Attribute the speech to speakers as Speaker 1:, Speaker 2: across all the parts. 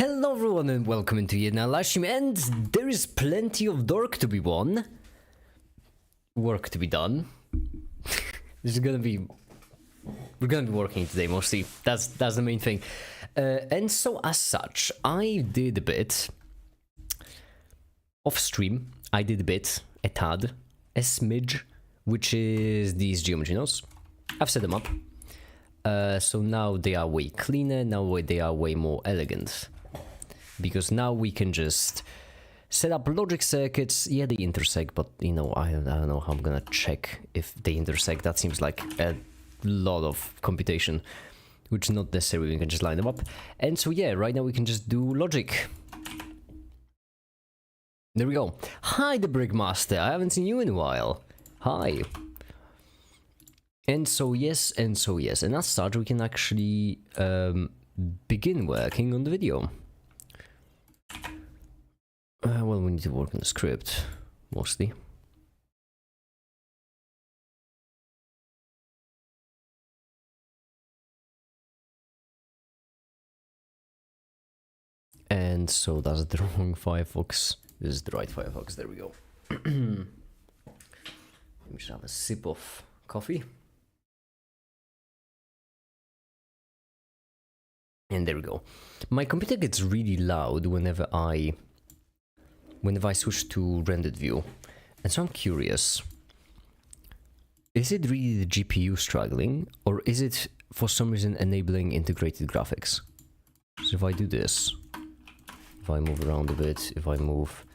Speaker 1: Hello everyone and welcome into yet another live stream, and there is plenty of work to be won. Work to be done. We're gonna be working today mostly. That's the main thing. And so as such, I did a bit off stream. I did a tad, a smidge, which is these geometry nodes. I've set them up. So now they are way cleaner, now they are way more elegant. Because now we can just set up logic circuits. Yeah, they intersect, but you know, I don't know how I'm gonna check if they intersect. That seems like a lot of computation, which not necessarily we can just line them up. And so yeah, right now we can just do logic. There we go. Hi, the Brickmaster. I haven't seen you in a while. Hi. And so yes, and as such we can actually begin working on the video. Well, we need to work on the script, mostly. And so that's the wrong Firefox. This is the right Firefox, there we go. We should have a sip of coffee. And there we go. My computer gets really loud whenever I switch to rendered view. And so I'm curious, is it really the GPU struggling, or is it for some reason enabling integrated graphics? So if I do this, if I move around a bit, if I move...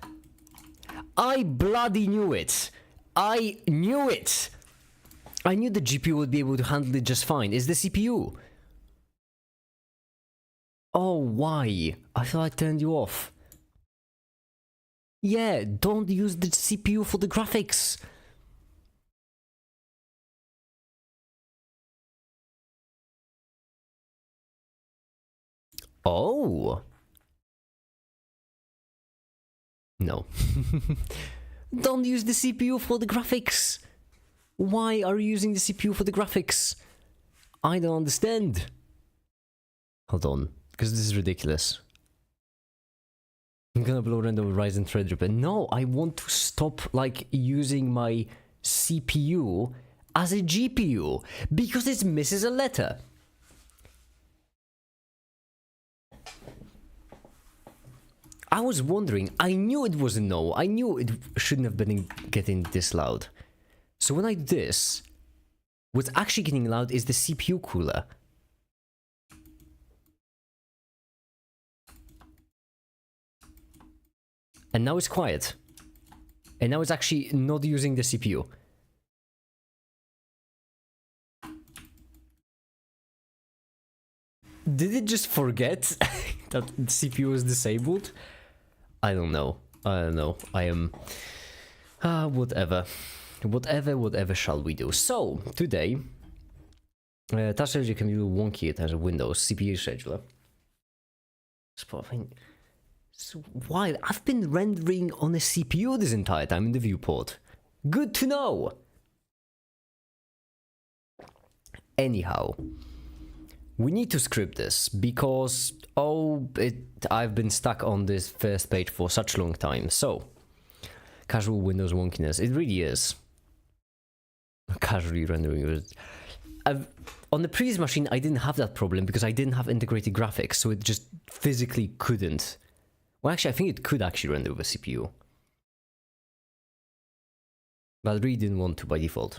Speaker 1: I bloody knew it! I knew it! I knew the GPU would be able to handle it just fine. It's the CPU. Oh, why? I thought I turned you off. Yeah, don't use the CPU for the graphics. Oh. No. Don't use the CPU for the graphics. Why are you using the CPU for the graphics? I don't understand. Hold on, because this is ridiculous. I'm gonna blow random Ryzen Threadripper. No, I want to stop like using my CPU as a GPU because it misses a letter. I was wondering, I knew it was a no. I knew it shouldn't have been getting this loud. So when I do this, what's actually getting loud is the CPU cooler. And now it's quiet. And now it's actually not using the CPU. Did it just forget that the CPU is disabled? I don't know. I am... whatever. Whatever shall we do. So, today... Task scheduler can be wonky. It has a Windows CPU scheduler. So why? I've been rendering on a CPU this entire time in the viewport. Good to know! Anyhow, we need to script this because, I've been stuck on this first page for such a long time. So, casual Windows wonkiness, it really is. Casually rendering. On the previous machine, I didn't have that problem because I didn't have integrated graphics, so it just physically couldn't. Well, actually, I think it could actually render with a CPU. But I really didn't want to by default.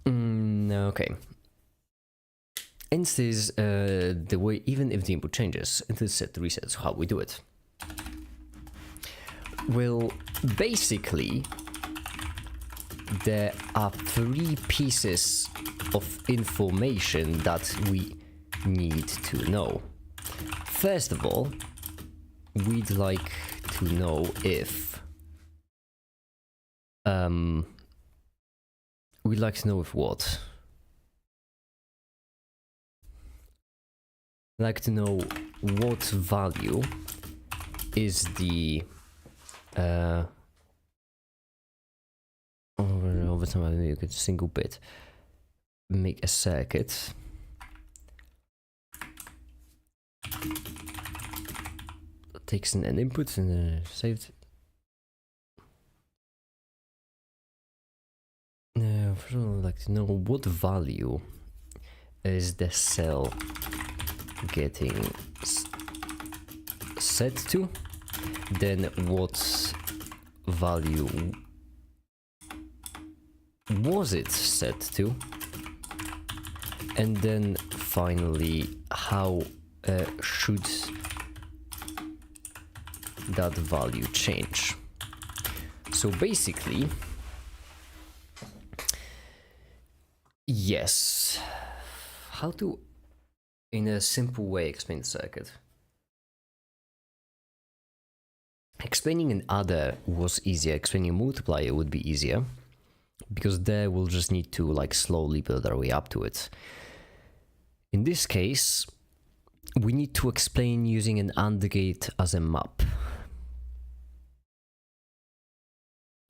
Speaker 1: Okay. Inst is the way, even if the input changes, it is set to reset. So how we do it? Well, basically, there are three pieces of information that we need to know. First of all, we'd like to know if we'd like to know if what? We'd like to know what value is the over time I need to get a single bit. Make a circuit takes in an input and saved. First of all, I'd like to know what value is the cell getting set to, then what value was it set to, and then finally how should that value change. So basically, yes, how to in a simple way explain the circuit. Explaining an adder was easier, explaining a multiplier would be easier, because there we'll just need to like slowly build our way up to it. In this case, we need to explain using an AND gate as a map.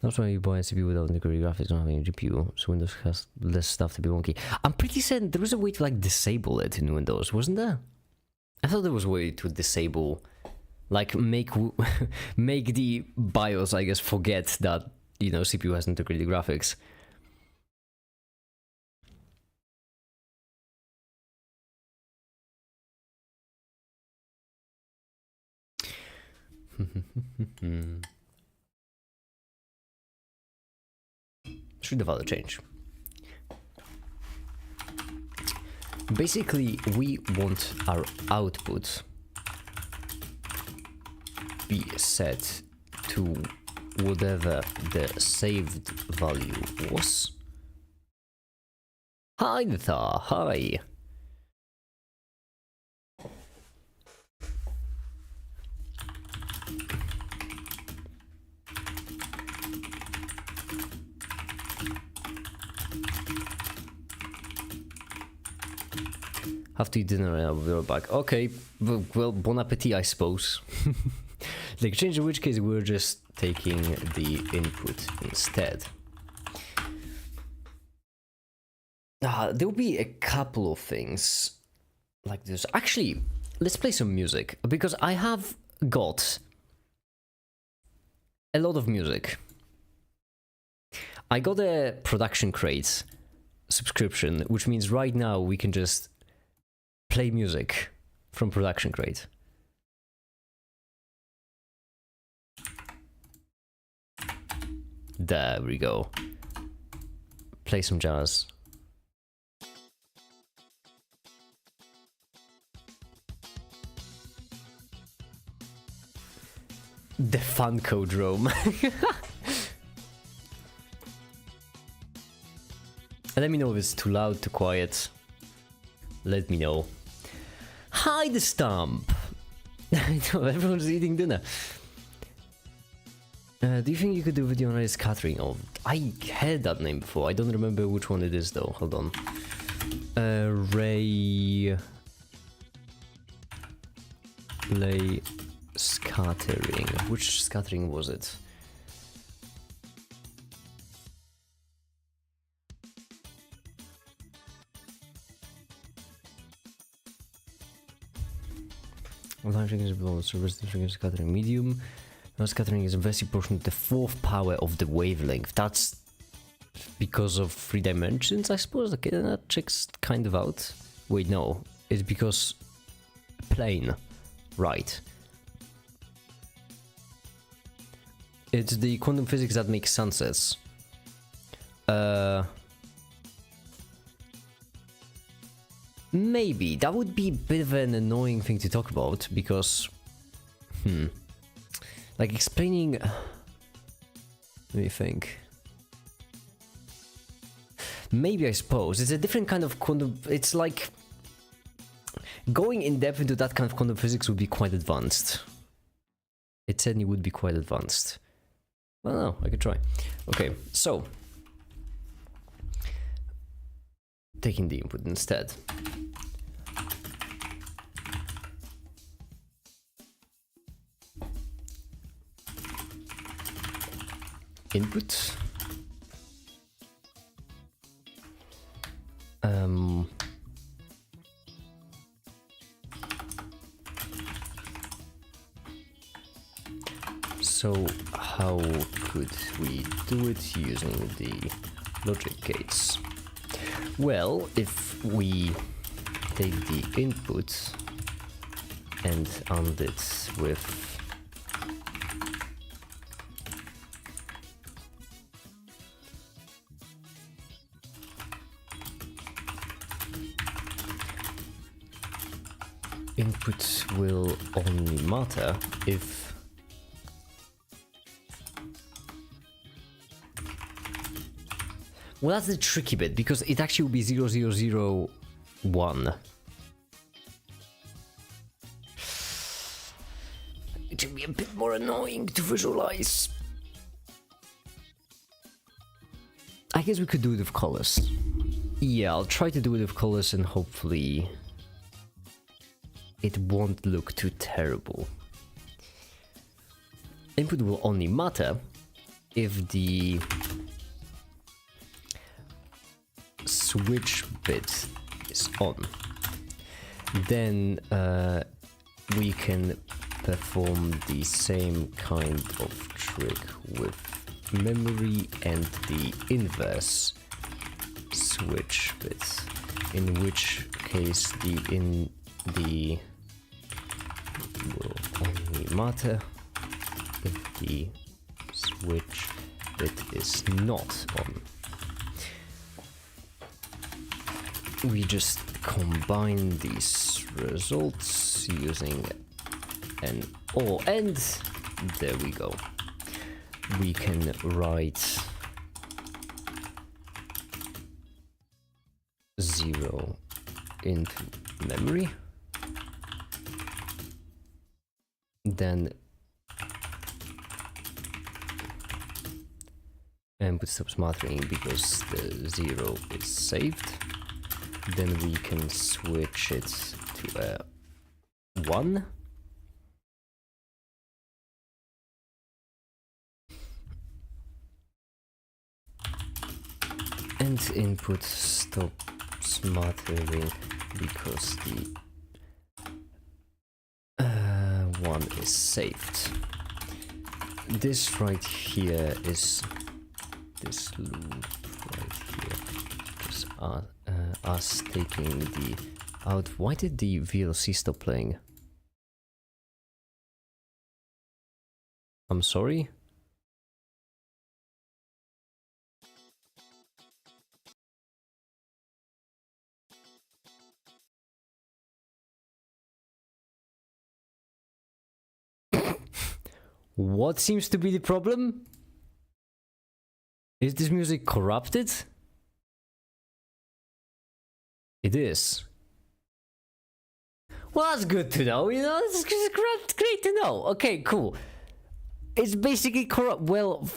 Speaker 1: That's why you buy a CPU without integrated graphics, not having a GPU, so Windows has less stuff to be wonky. I'm pretty certain there was a way to like disable it in Windows, wasn't there? I thought there was a way to disable, like make the BIOS, I guess, forget that, you know, CPU has integrated graphics. Should the value change? Basically, we want our output be set to whatever the saved value was. Hi there, hi. Have to eat dinner and I'll be right back. Okay, well, bon appetit, I suppose. The exchange, in which case we're just taking the input instead. There'll be a couple of things like this. Actually, let's play some music, because I have got a lot of music. I got a production crate subscription, which means right now we can just play music from production crate. There we go. Play some jazz. The Funkadrome. Let me know if it's too loud, too quiet. Let me know. Hi, the Stump! I know, everyone's eating dinner. Do you think you could do a video on Ray scattering? Oh, I heard that name before. I don't remember which one it is though. Hold on. Ray scattering. Which scattering was it? Scattering is below, so resistance is scattering medium. Now scattering is inversely proportional to the fourth power of the wavelength. That's because of 3 dimensions, I suppose. Okay, then that checks kind of out. Wait, no, it's because plane, right? It's the quantum physics that makes sunsets. Maybe. That would be a bit of an annoying thing to talk about, because... like, explaining... Let me think. Maybe, I suppose. It's a different kind of quantum... It's like... Going in depth into that kind of quantum physics would be quite advanced. It certainly would be quite advanced. I don't know, I could try. Okay, so... Taking the input instead. Input. So how could we do it using the logic gates? Well, if we take the input and AND it with input will only matter if well, that's the tricky bit, because it actually will be 0001. It should be a bit more annoying to visualize. I guess we could do it with colors. Yeah, I'll try to do it with colors and hopefully it won't look too terrible. Input will only matter if the switch bit is on. Then we can perform the same kind of trick with memory and the inverse switch bits, in which case the will only matter if the switch bit is not on. We just combine these results using an OR, and there we go. We can write 0 into memory, then input stops mattering because the 0 is saved. Then we can switch it to a 1. And input stops mattering because the 1 is saved. This right here is this loop right here is us taking the out. Why did the VLC stop playing? I'm sorry. What seems to be the problem? Is this music corrupted? It is. Well, that's good to know, you know, it's great to know. Okay, cool. It's basically corrupt. Well,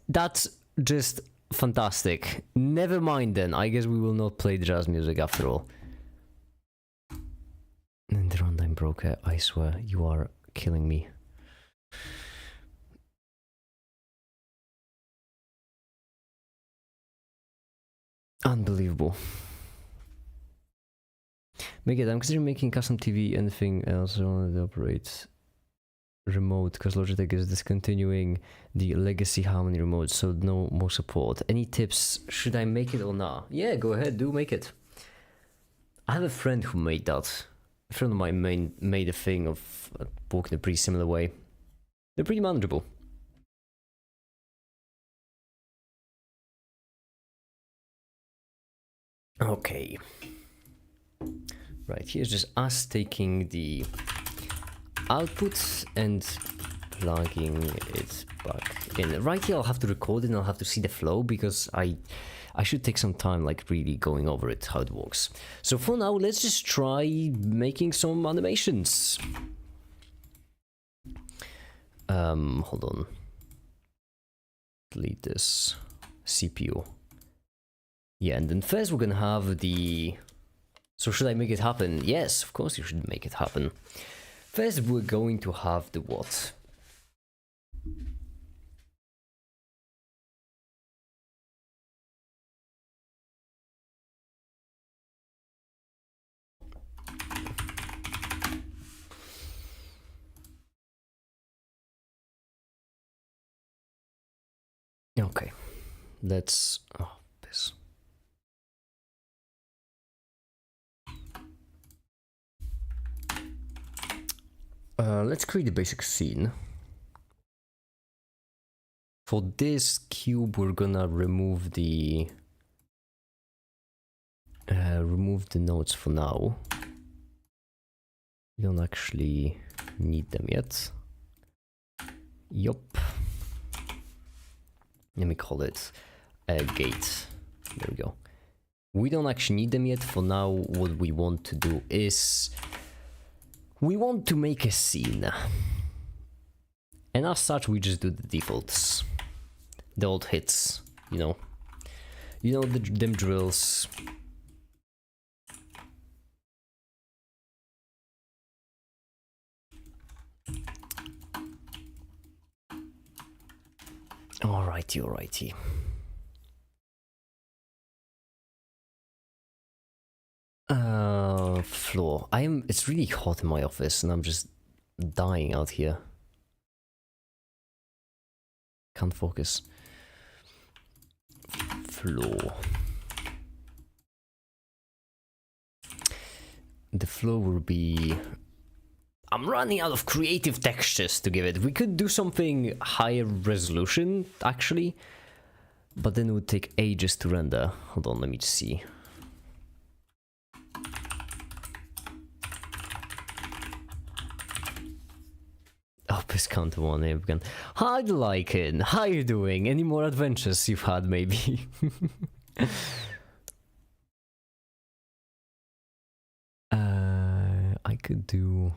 Speaker 1: that's just fantastic. Never mind then, I guess we will not play jazz music after all. And the runtime broker, I swear, you are killing me. Unbelievable. Make it. I'm considering making custom TV. Anything else on that operates remote, because Logitech is discontinuing the legacy Harmony remote, so no more support. Any tips? Should I make it or not? Yeah, go ahead. Do make it. I have a friend who made that. A friend of mine made a thing of working a pretty similar way. They're pretty manageable. Okay. Right, here's just us taking the output and plugging it back in. Right here I'll have to record it and I'll have to see the flow, because I should take some time like really going over it, how it works. So for now, let's just try making some animations. Hold on. Delete this CPU. Yeah, and then first we're gonna have the... So should I make it happen? Yes, of course you should make it happen. First we're going to have the what? Okay, let's... Oh, this. Let's create a basic scene. For this cube, we're gonna remove the nodes for now. We don't actually need them yet. Yup. Let me call it a gate. There we go. We don't actually need them yet. For now, what we want to do is we want to make a scene. And as such, we just do the defaults. The old hits, you know. You know, them drills. Alrighty, alrighty. Floor. It's really hot in my office and I'm just dying out here. Can't focus. Floor. The floor will be... I'm running out of creative textures to give it. We could do something higher resolution, actually. But then it would take ages to render. Hold on, let me just see. Oh, piss count 1 again. Hi, Lycan. How you doing? Any more adventures you've had, maybe? I could do...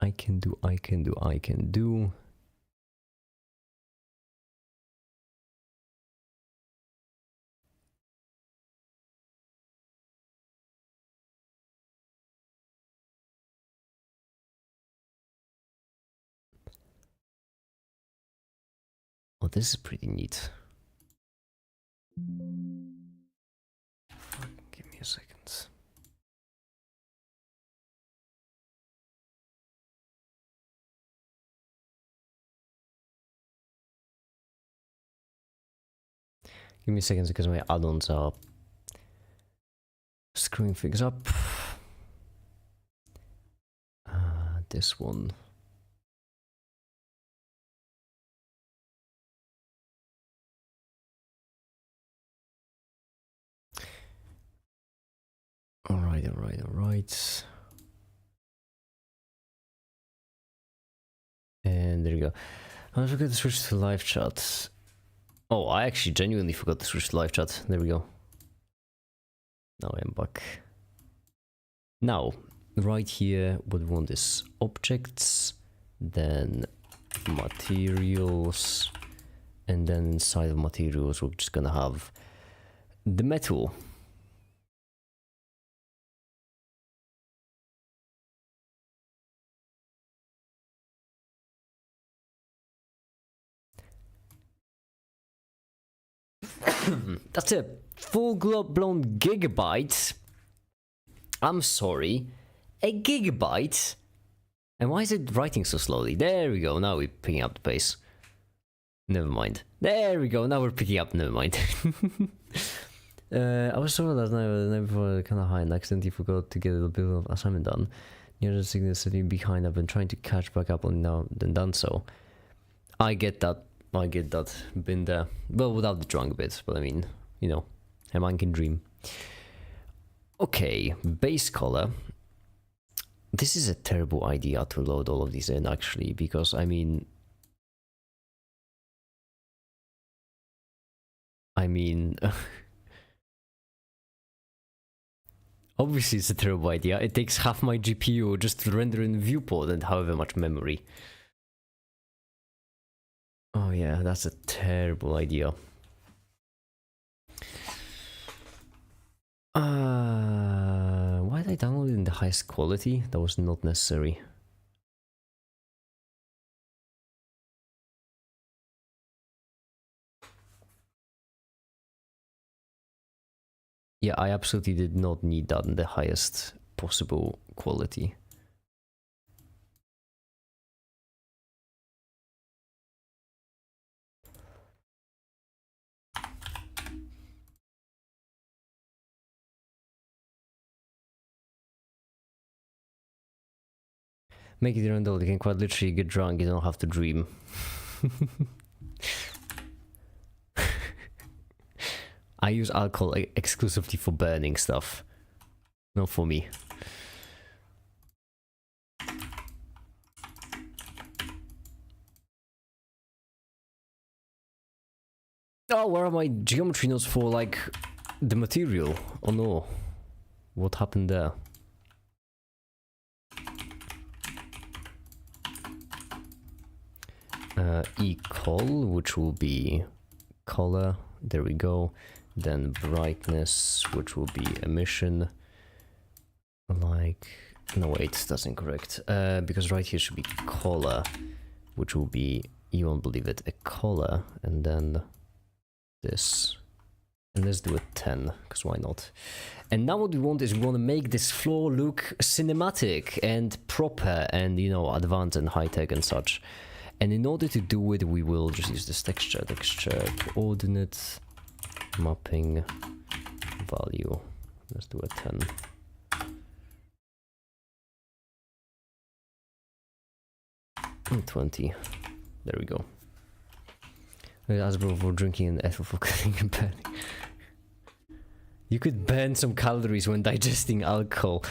Speaker 1: I can do. Oh, this is pretty neat. Give me a second. Give me a second because my add-ons are screwing things up. This one. Alright. And there you go. I forgot to switch to live chat. Oh, I actually genuinely forgot to switch to live chat. There we go. Now I am back. Now, right here, what we want is objects, then materials, and then inside of materials, we're just gonna have the metal. That's a full-blown gigabyte. I'm sorry. A gigabyte? And why is it writing so slowly? There we go, now we're picking up the pace. Never mind. There we go, now we're picking up, never mind. I was told last night the night before kind of high and accidentally forgot to get a little bit of assignment done. Near the signal sitting behind, I've been trying to catch back up on now then done so. I get that. Been there. Well, without the drunk bit, but I mean, you know, a man can dream. Okay, base color. This is a terrible idea to load all of these in, actually, because I mean, obviously it's a terrible idea. It takes half my GPU just to render in viewport and however much memory. Oh yeah, that's a terrible idea. Why did I download it in the highest quality? That was not necessary. Yeah, I absolutely did not need that in the highest possible quality. Make it random, you can quite literally get drunk, you don't have to dream. I use alcohol exclusively for burning stuff. Not for me. Oh, where are my geometry notes for, like, the material? Oh no. What happened there? Equal, which will be color. There we go. Then brightness, which will be emission. Like, no wait, that's incorrect. Because right here should be color, which will be, you won't believe it, a color, and then this. And let's do a 10, because why not? And now what we want is we want to make this floor look cinematic and proper and, you know, advanced and high-tech and such. And in order to do it, we will just use this texture coordinate mapping value. Let's do a 10. And 20. There we go. Asbro for drinking and ethyl for cleaning and burning. You could burn some calories when digesting alcohol.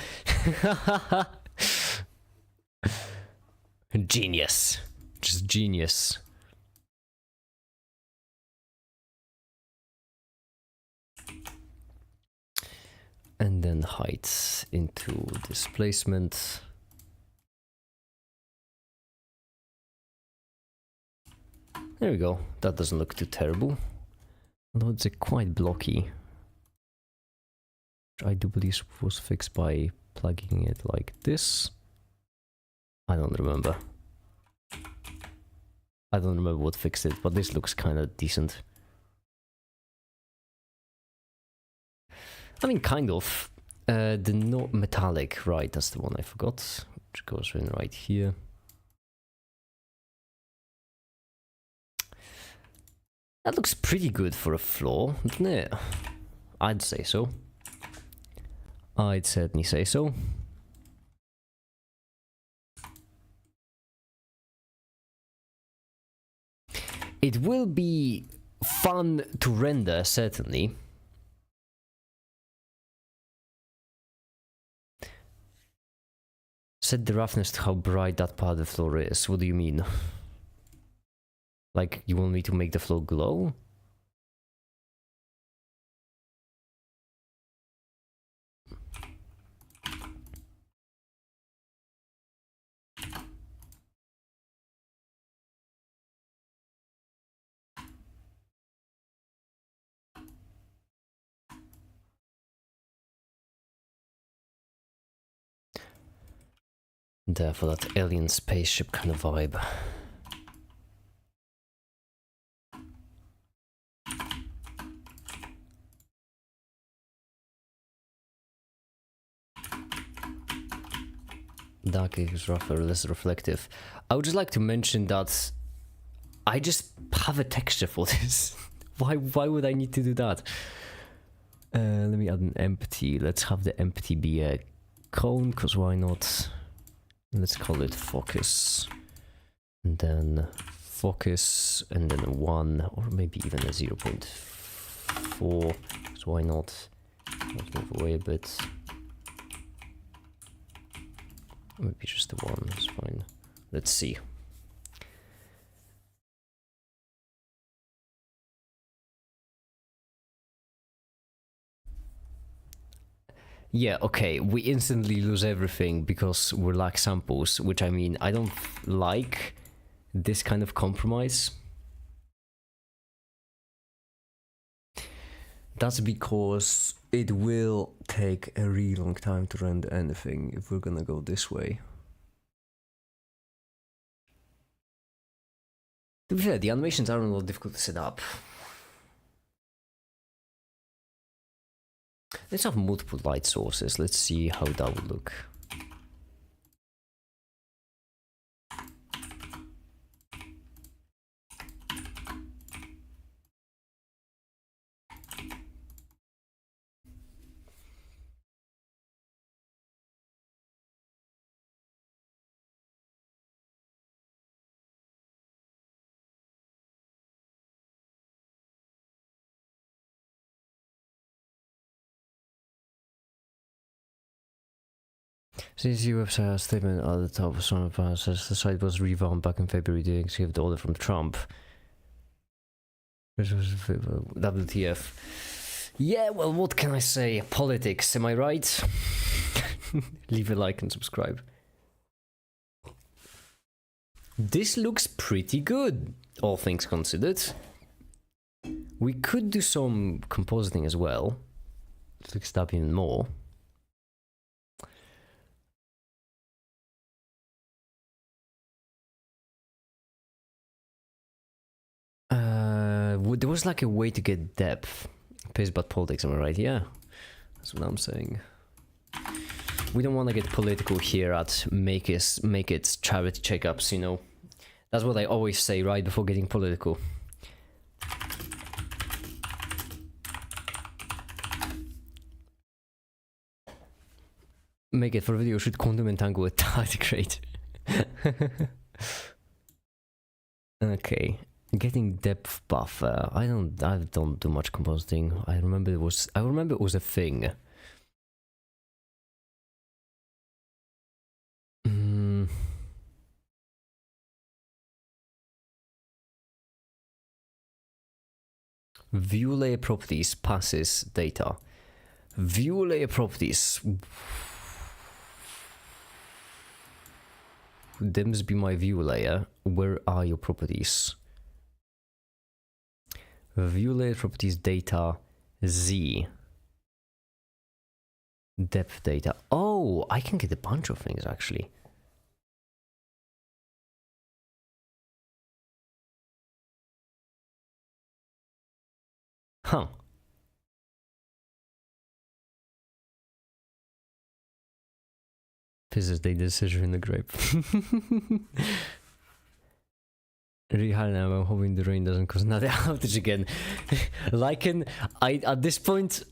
Speaker 1: Genius. Just genius. And then height into displacement. There we go. That doesn't look too terrible. Although it's quite blocky. Which I do believe was fixed by plugging it like this. I don't remember. I don't remember what fixed it, but this looks kind of decent. I mean, kind of. The no metallic, right, that's the one I forgot. Which goes in right here. That looks pretty good for a floor, doesn't it? I'd say so. I'd certainly say so. It will be fun to render, certainly. Set the roughness to how bright that part of the floor is. What do you mean? Like, you want me to make the floor glow? There for that alien spaceship kind of vibe. Darker is rougher, less reflective. I would just like to mention that I just have a texture for this. Why would I need to do that? Let me add an empty. Let's have the empty be a cone, because why not? Let's call it focus. And then focus, and then a 1, or maybe even a 0.4. So why not? Let's move away a bit. Maybe just a 1, it's fine. Let's see. Yeah, okay, we instantly lose everything because we lack samples, which I mean, I don't like this kind of compromise. That's because it will take a really long time to render anything if we're gonna go this way. To be fair, the animations aren't a lot difficult to set up. Let's have multiple light sources. Let's see how that would look. CC website has statement at the top of some says the site was revamped back in February to execute the order from Trump. WTF. Yeah, well, what can I say? Politics, am I right? Leave a like and subscribe. This looks pretty good, all things considered. We could do some compositing as well to fix it up even more. There was like a way to get depth. Pays about politics, am I right? Yeah, that's what I'm saying. We don't want to get political here at Make It charity checkups, you know. That's what I always say right before getting political. Make It for video should condiment angle with tardigrade. Okay. Getting depth buffer. I don't do much compositing. I remember it was a thing. View layer properties passes data. View layer properties. There must be my view layer. Where are your properties? View layer properties data Z. Depth data. Oh, I can get a bunch of things actually. Huh. Physics day decision in the grape. Really hard now. I'm hoping the rain doesn't cause another outage again. Lycan, at this point,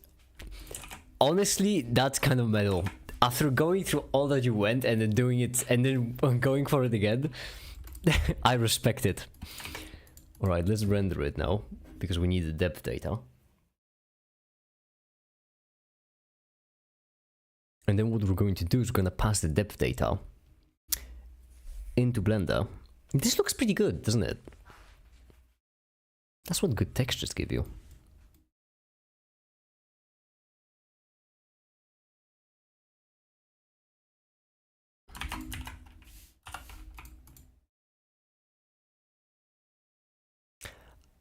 Speaker 1: honestly, that's kind of metal. After going through all that you went and then doing it and then going for it again, I respect it. Alright, let's render it now, because we need the depth data. And then what we're going to do is we're going to pass the depth data into Blender. This looks pretty good, doesn't it? That's what good textures give you.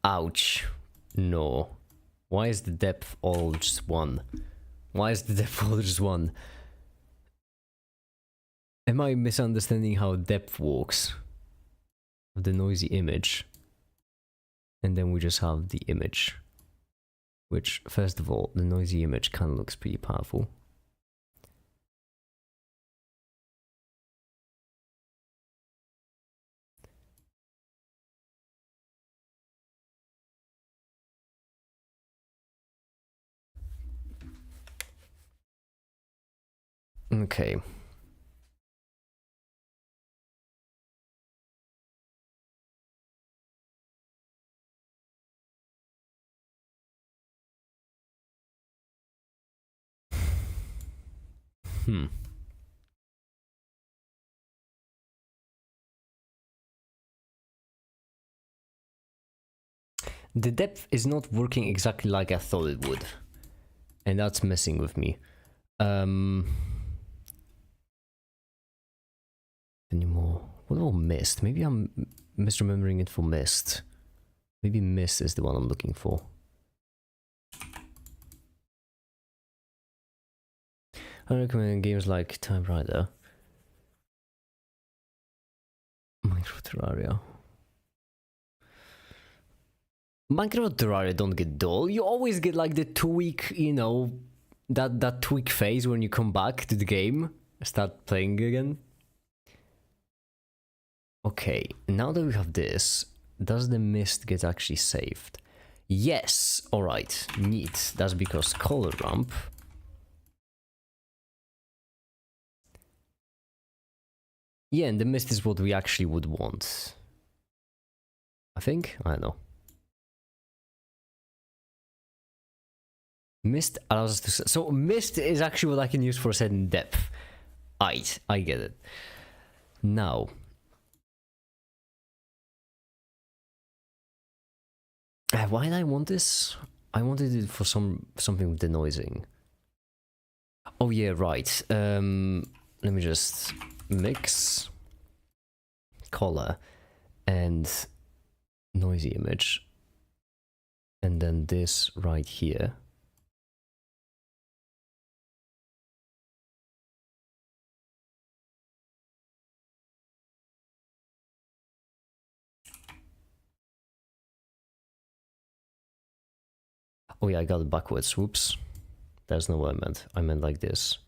Speaker 1: Ouch. No. Why is the depth all just one? Why is the depth all just one? Am I misunderstanding how depth works? Of the noisy image. And then we just have the image. Which, first of all, the noisy image kind of looks pretty powerful. Okay. The depth is not working exactly like I thought it would. And that's messing with me. Anymore. What about mist? Maybe I'm misremembering it for mist. Maybe mist is the one I'm looking for. I recommend games like Time Raider. Minecraft Terraria. Minecraft Terraria don't get dull. You always get like the 2 week, you know, that 2 week phase when you come back to the game, start playing again. Okay, now that we have this, does the mist get actually saved? Yes, alright, neat. That's because color ramp. Yeah, and the mist is what we actually would want. I think? I don't know. Mist allows us to... So mist is actually what I can use for a certain depth. I get it. Now, why did I want this? I wanted it for something with denoising. Oh yeah, right. Let me just mix color and noisy image, and then this right here. Oh yeah, I got it backwards. Whoops. That's not what I meant. I meant like this.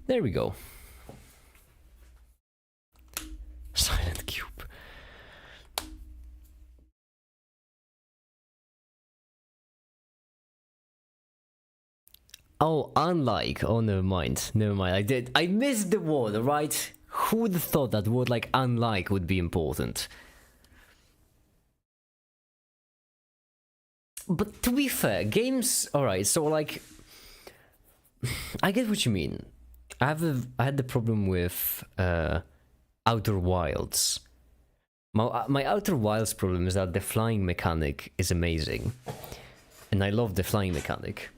Speaker 1: There we go. Silent cube. Oh, unlike. Oh, never mind. Never mind. I missed the word, right? Who would have thought that word like unlike would be important? But to be fair, games. Alright, so like. I get what you mean. I had the problem with Outer Wilds. My Outer Wilds problem is that the flying mechanic is amazing. And I love the flying mechanic.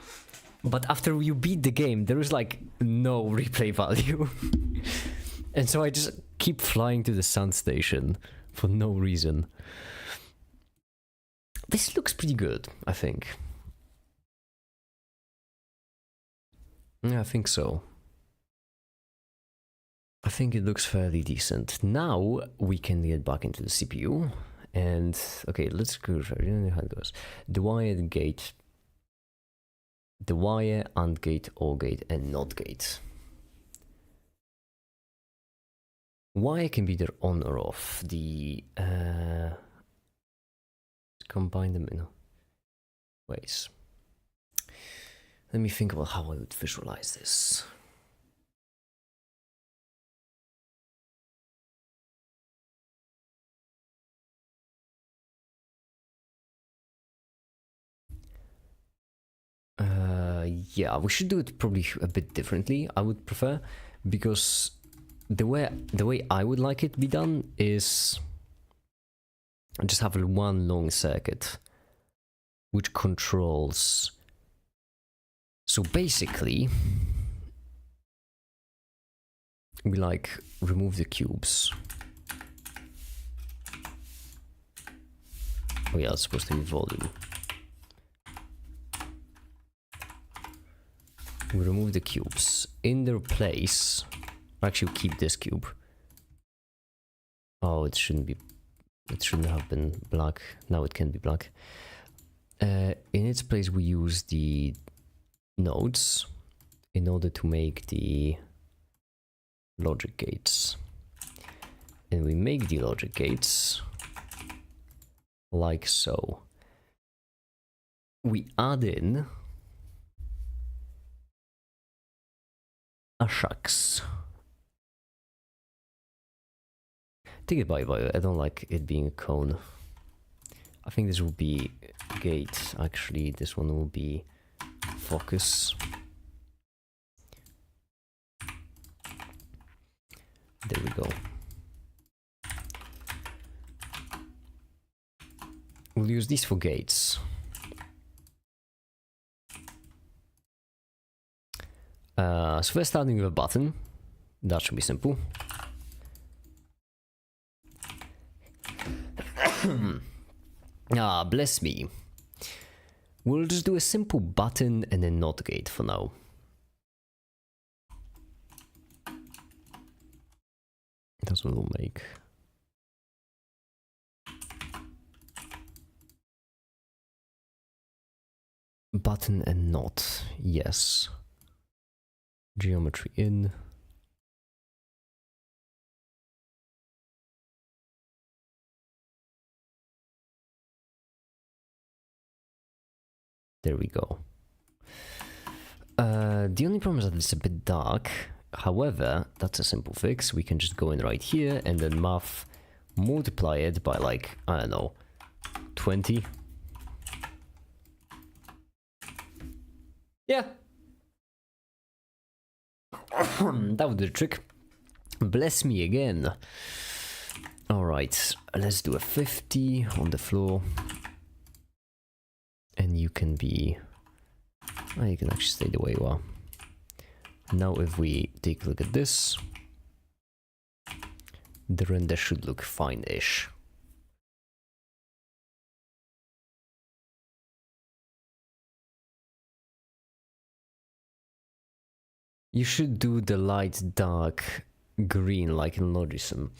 Speaker 1: But after you beat the game, there is like no replay value. And so I just keep flying to the sun station for no reason. This looks pretty good, I think. Yeah, I think so. I think it looks fairly decent. Now we can get back into the CPU. And okay, let's go. I don't know how it goes. The wire, the gate. The wire, AND gate, OR gate, and NOT gate. Wire can be either on or off. The combine them in ways. Let me think about how I would visualize this. Yeah, we should do it probably a bit differently. I would prefer, because the way I would like it to be done is just have one long circuit which controls. So basically, we like remove the cubes. Oh yeah, it's supposed to be volume. We remove the cubes. In their place, actually keep this cube. Oh, it shouldn't have been black. Now it can be black. In its place, we use the nodes in order to make the logic gates. And we make the logic gates like so. We add in a shucks. Take it by I don't like it being a cone. I think this will be gate. Actually, this one will be focus. There we go. We'll use these for gates. So we're starting with a button. That should be simple. Ah, bless me. We'll just do a simple button and a NOT gate for now. That's what we'll make. Button and NOT, yes. Geometry in. There we go. The only problem is that it's a bit dark, However, that's a simple fix. We can just go in right here and then math multiply it by like, I don't know, 20. Yeah. That would do the trick. Bless me again. Alright, let's do a 50 on the floor. And you can be... Oh, you can actually stay the way you are. Now if we take a look at this, the render should look fine-ish. You should do the light dark green like in Logism.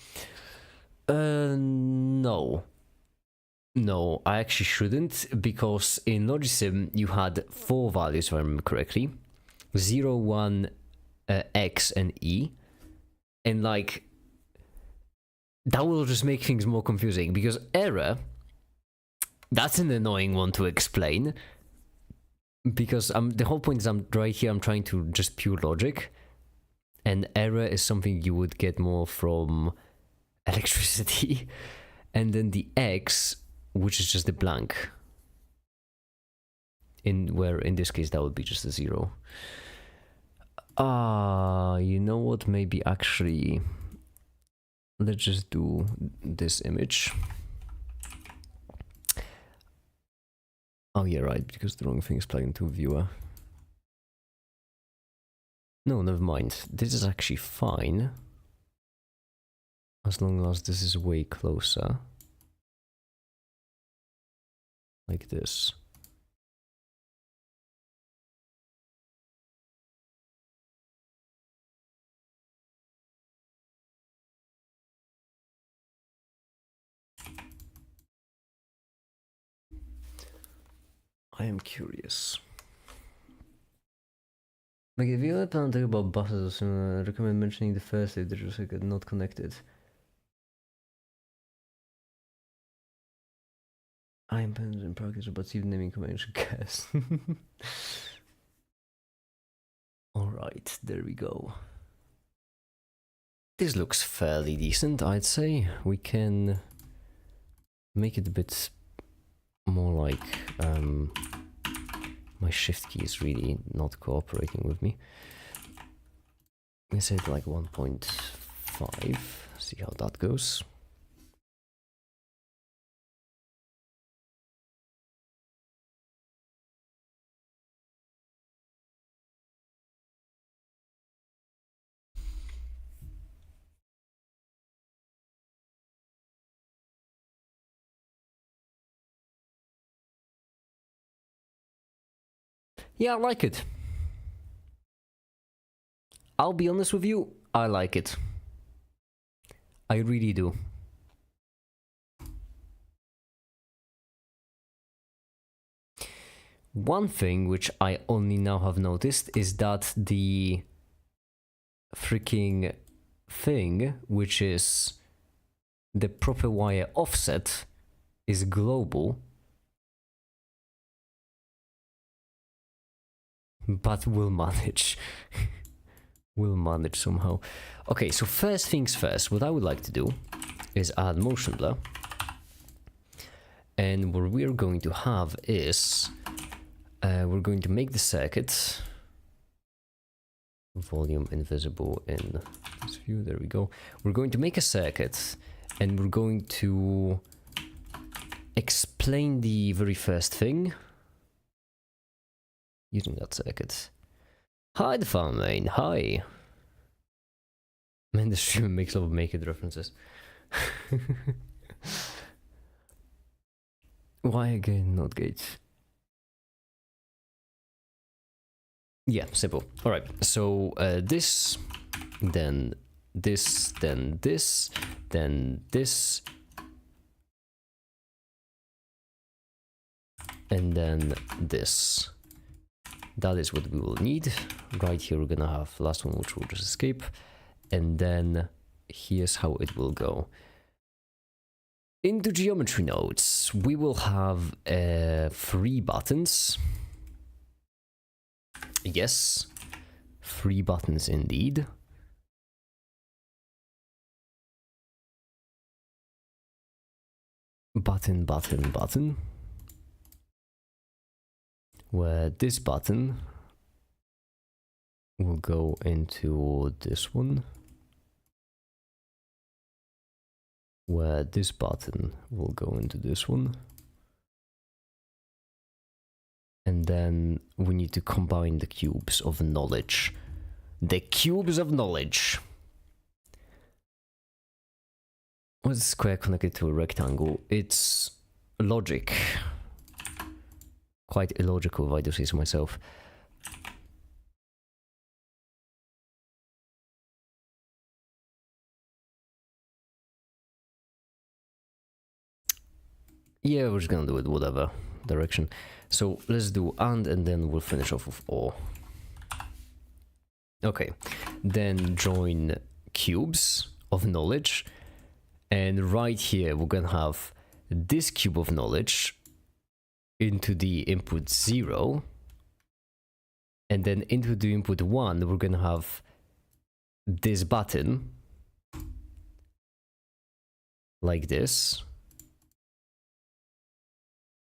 Speaker 1: No. No, I actually shouldn't, because in Logism you had 4 values, if I remember correctly. 0, 1, X and E. And like, that will just make things more confusing, because error, that's an annoying one to explain. Because the whole point is I'm trying to just pure logic. And error is something you would get more from electricity. And then the X, which is just a blank. In this case that would be just a 0. You know what? Maybe actually let's just do this image. Oh yeah, right, because the wrong thing is plugged into viewer. No, never mind. This is actually fine. As long as this is way closer. Like this. I am curious. Like, if you plan to talk about buses, I recommend mentioning the first if they're just like not connected. I am in practice about even naming convention guess. Alright, there we go. This looks fairly decent, I'd say. We can make it a bit more like my shift key is really not cooperating with me. Let's say like 1.5, see how that goes. Yeah, I like it. I'll be honest with you, I like it. I really do. One thing which I only now have noticed is that the freaking thing, which is the proper wire offset, is global. But we'll manage. We'll manage somehow. Okay, so first things first, what I would like to do is add motion blur. And what we're going to have is, we're going to make the circuit volume invisible in this view, there we go. We're going to make a circuit and we're going to explain the very first thing using that circuit. Hi, the farm main. Hi. Man, the streamer makes a lot of Make-It references. Why again, not gates? Yeah, simple. Alright, so this, then this, then this, then this, and then this. That is what we will need. Right here we're gonna have the last one, which will just escape. And then here's how it will go. Into geometry nodes, we will have 3 buttons. Yes, 3 buttons indeed. button, where this button will go into this one, where this button will go into this one, and then we need to combine the cubes of knowledge. The cubes of knowledge. What's a square connected to a rectangle? It's logic. Quite illogical if I do say so myself. Yeah, we're just gonna do it whatever direction. So let's do and then we'll finish off with or. Okay, then join cubes of knowledge, and right here we're gonna have this cube of knowledge into the input 0, and then into the input 1 we're gonna have this button like this.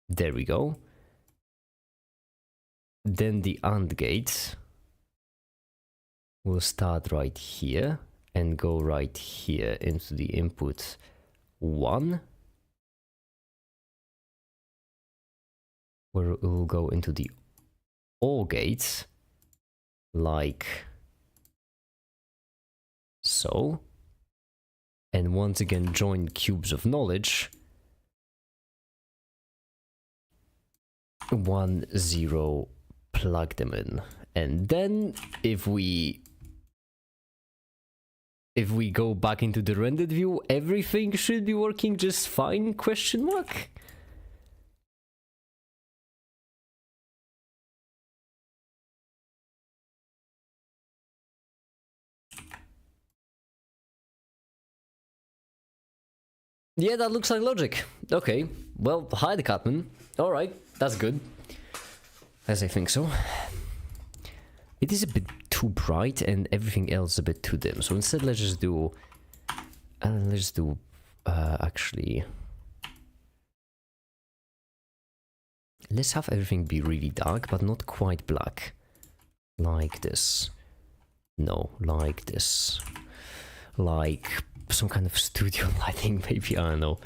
Speaker 1: There we go. Then the AND gate will start right here and go right here into the input 1, where it will go into the OR gate like so, and once again join cubes of knowledge 1 0, plug them in, and then if we go back into the rendered view, everything should be working just fine, question mark. Yeah, that looks like logic. Okay, well, hi the Catman. Alright, that's good. As I think so. It is a bit too bright and everything else a bit too dim. So instead let's just do... actually... Let's have everything be really dark, but not quite black. Like this. No, like this. Like some kind of studio lighting, maybe, I don't know.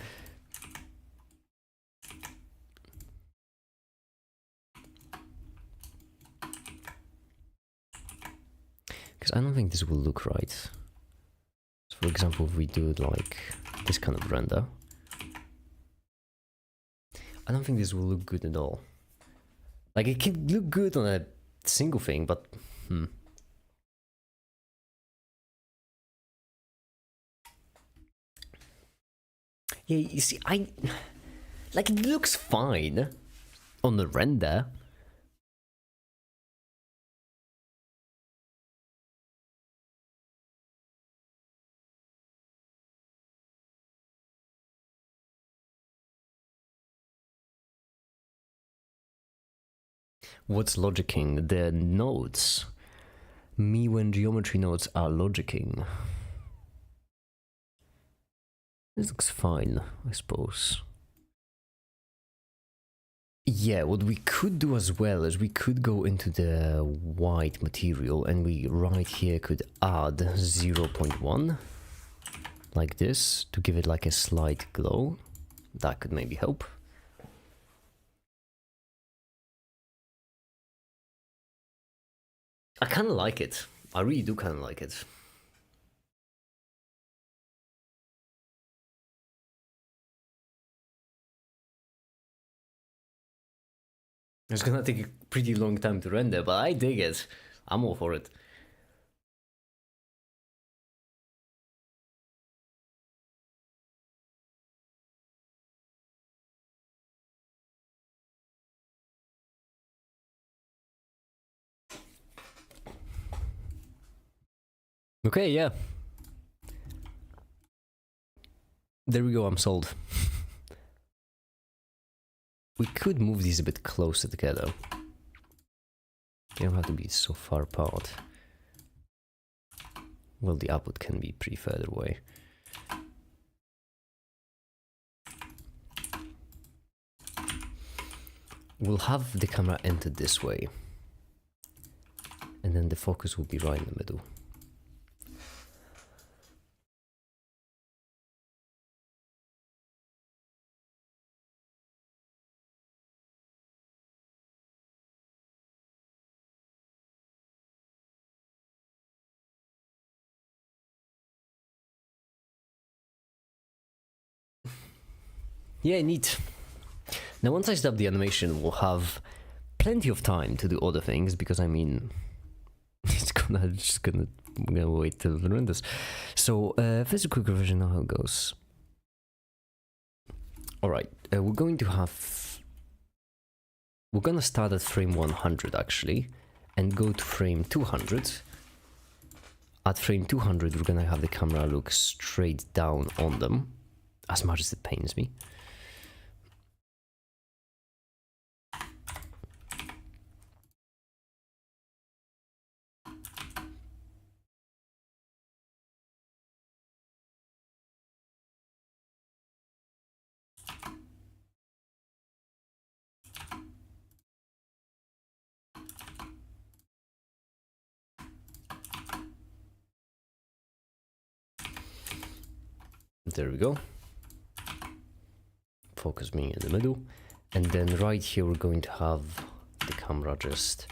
Speaker 1: Because I don't think this will look right. So for example, if we do it like this kind of render, I don't think this will look good at all. Like, it can look good on a single thing, but yeah, you see, like, it looks fine on the render. What's logicking? The nodes. Me when geometry nodes are logicking. This looks fine, I suppose. Yeah, what we could do as well is we could go into the white material and we right here could add 0.1 like this to give it like a slight glow. That could maybe help. I kind of like it. I really do kind of like it. It's gonna take a pretty long time to render, but I dig it. I'm all for it. Okay, yeah. There we go, I'm sold. We could move these a bit closer together. They don't have to be so far apart. Well, the output can be pretty further away. we'll have the camera entered this way. And then the focus will be right in the middle. Yeah, neat. Now once I stop the animation, we'll have plenty of time to do other things, because I mean, I'm gonna wait till it renders. So first a quick revision of how it goes. Alright, we're gonna start at frame 100 actually, and go to frame 200. At frame 200 we're gonna have the camera look straight down on them, as much as it pains me. There we go. Focus being in the middle. And then right here we're going to have the camera just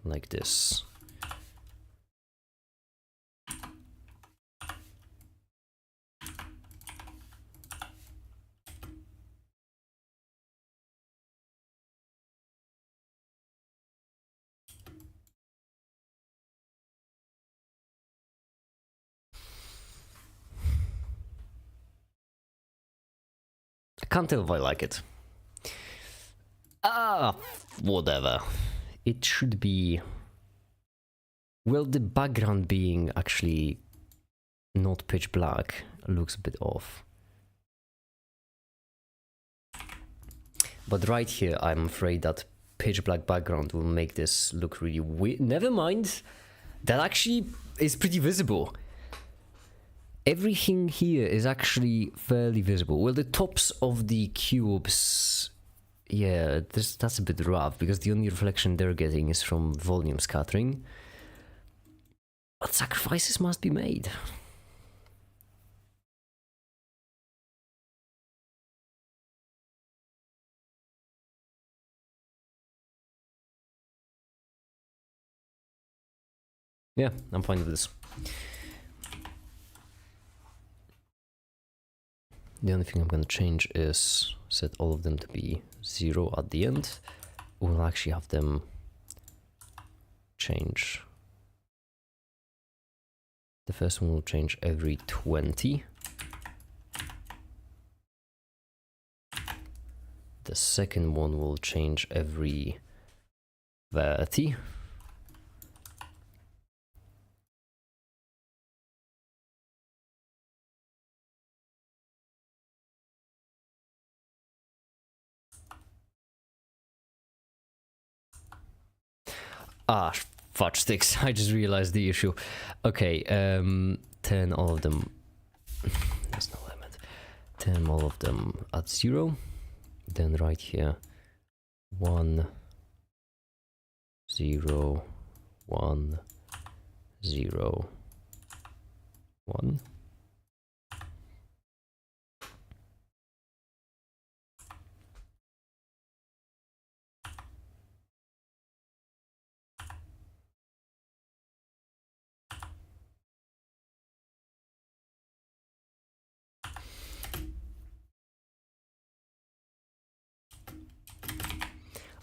Speaker 1: like this. I can't tell if I like it. Whatever. It should be... Well, the background being actually not pitch black looks a bit off. But right here, I'm afraid that pitch black background will make this look really weird. Never mind. That actually is pretty visible. Everything here is actually fairly visible. Well, the tops of the cubes, yeah, that's a bit rough, because the only reflection they're getting is from volume scattering. But sacrifices must be made. Yeah, I'm fine with this. The only thing I'm going to change is set all of them to be 0 at the end. We'll actually have them change. The first one will change every 20. The second one will change every 30. Fudge sticks. I just realized the issue. Okay, 10 all of them. There's no limit. 10 all of them at 0. Then right here, 1, 0, 1, 0, 1.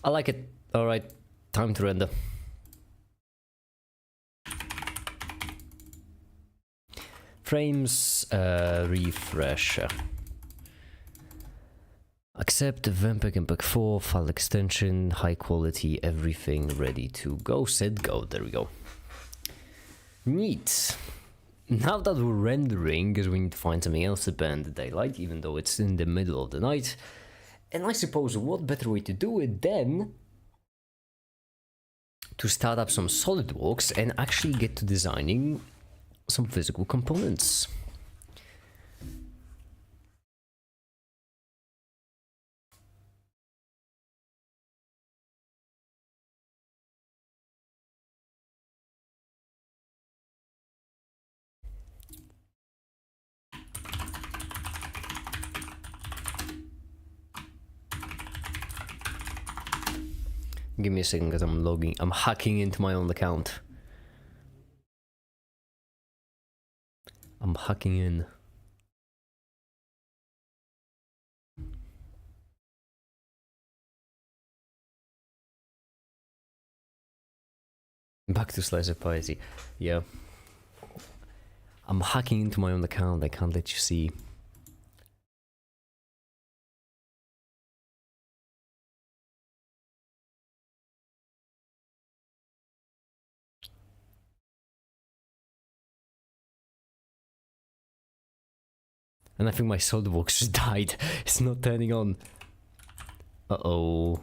Speaker 1: I like it. All right, time to render. Frames, refresh. Accept Vmpeg and Peg 4, file extension, high quality, everything ready to go. Set go. There we go. Neat. Now that we're rendering, because we need to find something else to burn the daylight, even though it's in the middle of the night. And I suppose what better way to do it than to start up some SolidWorks and actually get to designing some physical components. Give me a second, because I'm hacking into my own account. I'm hacking in. Back to Slice of Piety. Yeah. I'm hacking into my own account, I can't let you see. And I think my SolidWorks just died. It's not turning on. Uh-oh.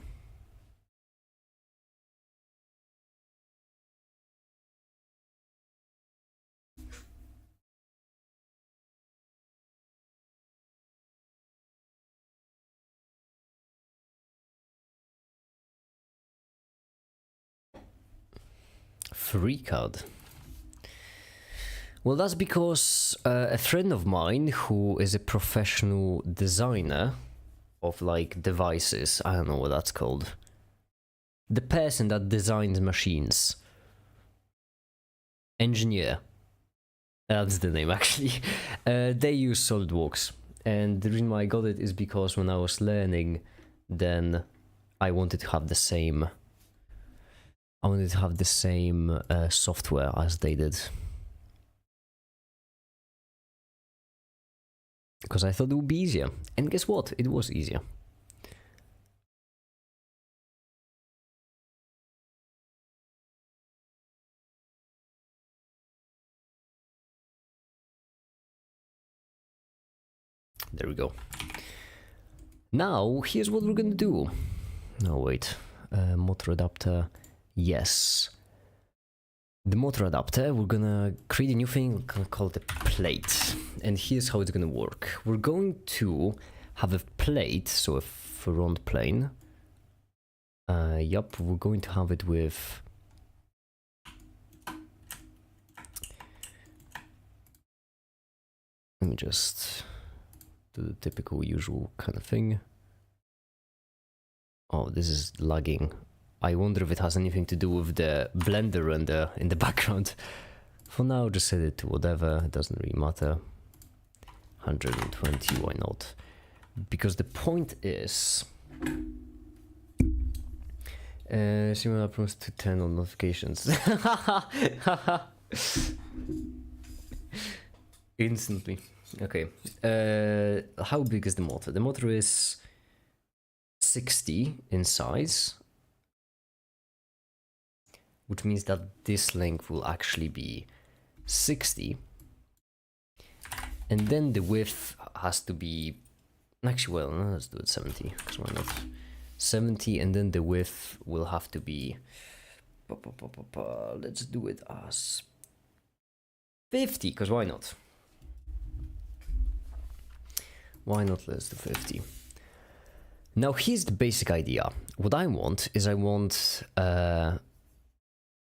Speaker 1: Free card. Well, that's because a friend of mine who is a professional designer of like devices, I don't know what that's called. The person that designs machines. Engineer. That's the name actually. They use SolidWorks. And the reason why I got it is because when I was learning, then I wanted to have the same. I wanted to have the same software as they did. Because I thought it would be easier. And guess what? It was easier. There we go. Now, here's what we're gonna do. No, wait. Motor adapter. Yes. The motor adapter, we're gonna create a new thing, we're gonna call it a plate. And here's how it's gonna work. We're going to have a plate, so a front plane. Yup, we're going to have it with... Let me just do the typical usual kind of thing. Oh, this is lagging. I wonder if it has anything to do with the blender and in the background. For now, just set it to whatever, it doesn't really matter. 120, why not? Because the point is... similar promise to 10 on notifications. Instantly. Okay. How big is the motor? The motor is 60 in size, which means that this length will actually be 60, and then the width has to be, actually, well, no, let's do it 70, because why not? 70, and then the width will have to be, let's do it as 50, because why not? Why not? Let's do 50. Now here's the basic idea. What I want is I want a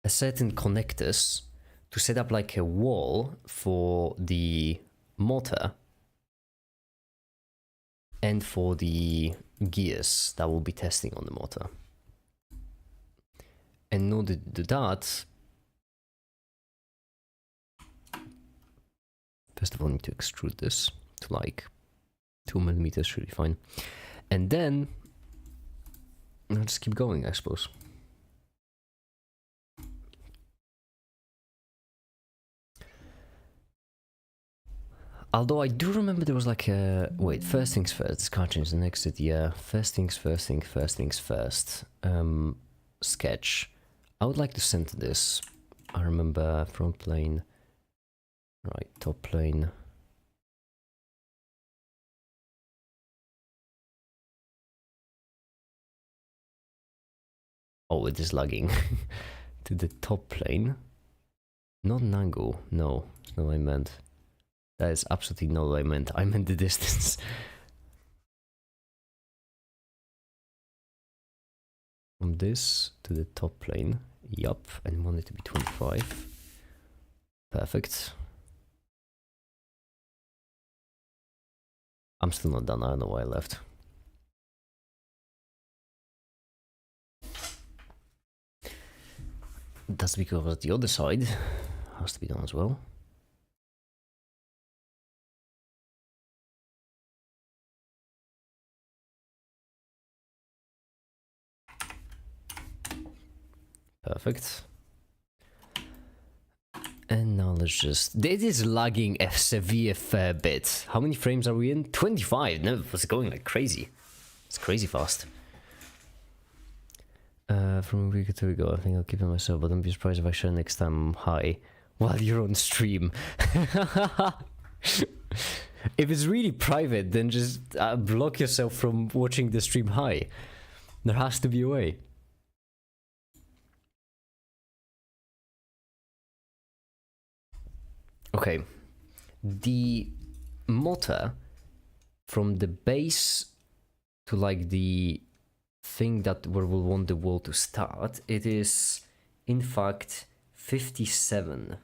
Speaker 1: certain connectors to set up like a wall for the motor and for the gears that will be testing on the motor. And in order to do that, first of all I need to extrude this to like 2 millimeters, should be fine. And then I'll just keep going, I suppose. Although I do remember there was like a... Wait, first things first, this can't change the next yeah. First things first. Sketch. I would like to center this. I remember front plane. Right, top plane. Oh, it is lagging. To the top plane. Not an angle. No, that's not what I meant. That is absolutely not what I meant. I meant the distance. From this to the top plane. Yup, and want it to be 25. Perfect. I'm still not done. I don't know why I left. That's because the other side has to be done as well. Perfect. And now let's just... It is lagging a severe fair bit. How many frames are we in? 25. No, it was going like crazy. It's crazy fast. From a week or two ago, I think I'll keep it myself, but don't be surprised if I share next time high while you're on stream. If it's really private, then just block yourself from watching the stream high. There has to be a way. Okay, the motor from the base to like the thing that where we'll want the wall to start, it is in fact 57.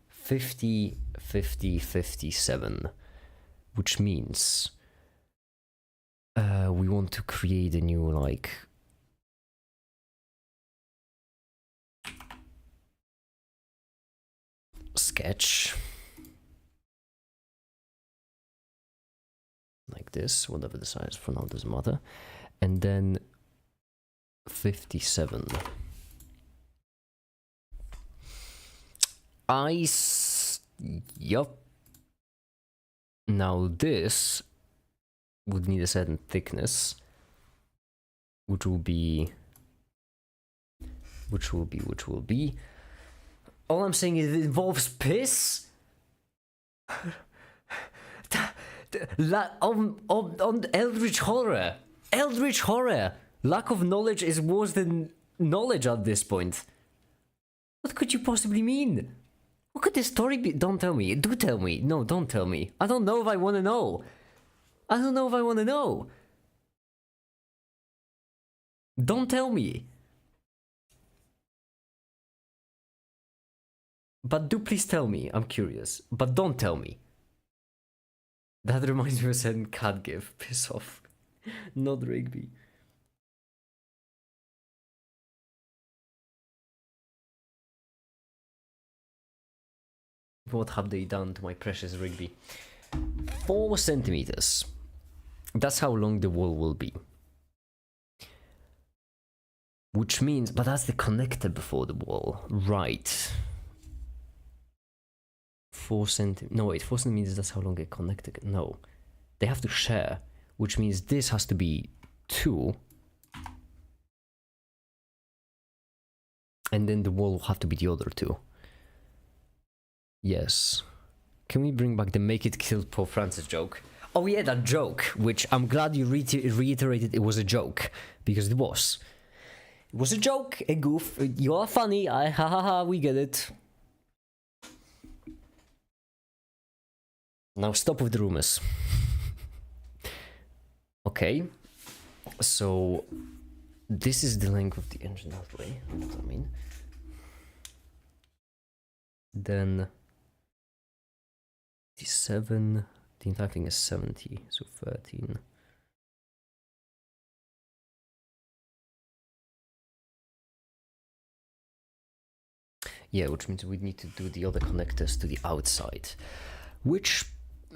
Speaker 1: 50, 50, 57, which means we want to create a new like sketch like this, whatever the size for now doesn't matter, and then 57. Yup. Now this would need a certain thickness, which will be. All I'm saying is it involves piss. On Eldritch Horror. Eldritch Horror. Lack of knowledge is worse than knowledge at this point. What could you possibly mean? What could this story be? Don't tell me. Do tell me. No, don't tell me. I don't know if I want to know. I don't know if I want to know. Don't tell me. But do please tell me. I'm curious. But don't tell me. That reminds me of a certain cat gif. Piss off. Not Rigby. What have they done to my precious Rigby? 4 centimeters. That's how long the wall will be. Which means, but that's the connector before the wall. Right. 4 centimeters. No, wait, 4 centimeters, that's how long a connector. No. They have to share, which means this has to be 2. And then the wall will have to be the other 2. Yes. Can we bring back the make it kill Pope Francis joke? Oh yeah, that joke, which I'm glad you reiterated it was a joke, because it was. It was a joke, a goof. You are funny, ha ha ha, we get it. Now stop with the rumors. Okay, so this is the length of the engine that way, what I mean. Then 57, the entire thing is 70, so 13. Yeah, which means we need to do the other connectors to the outside, which,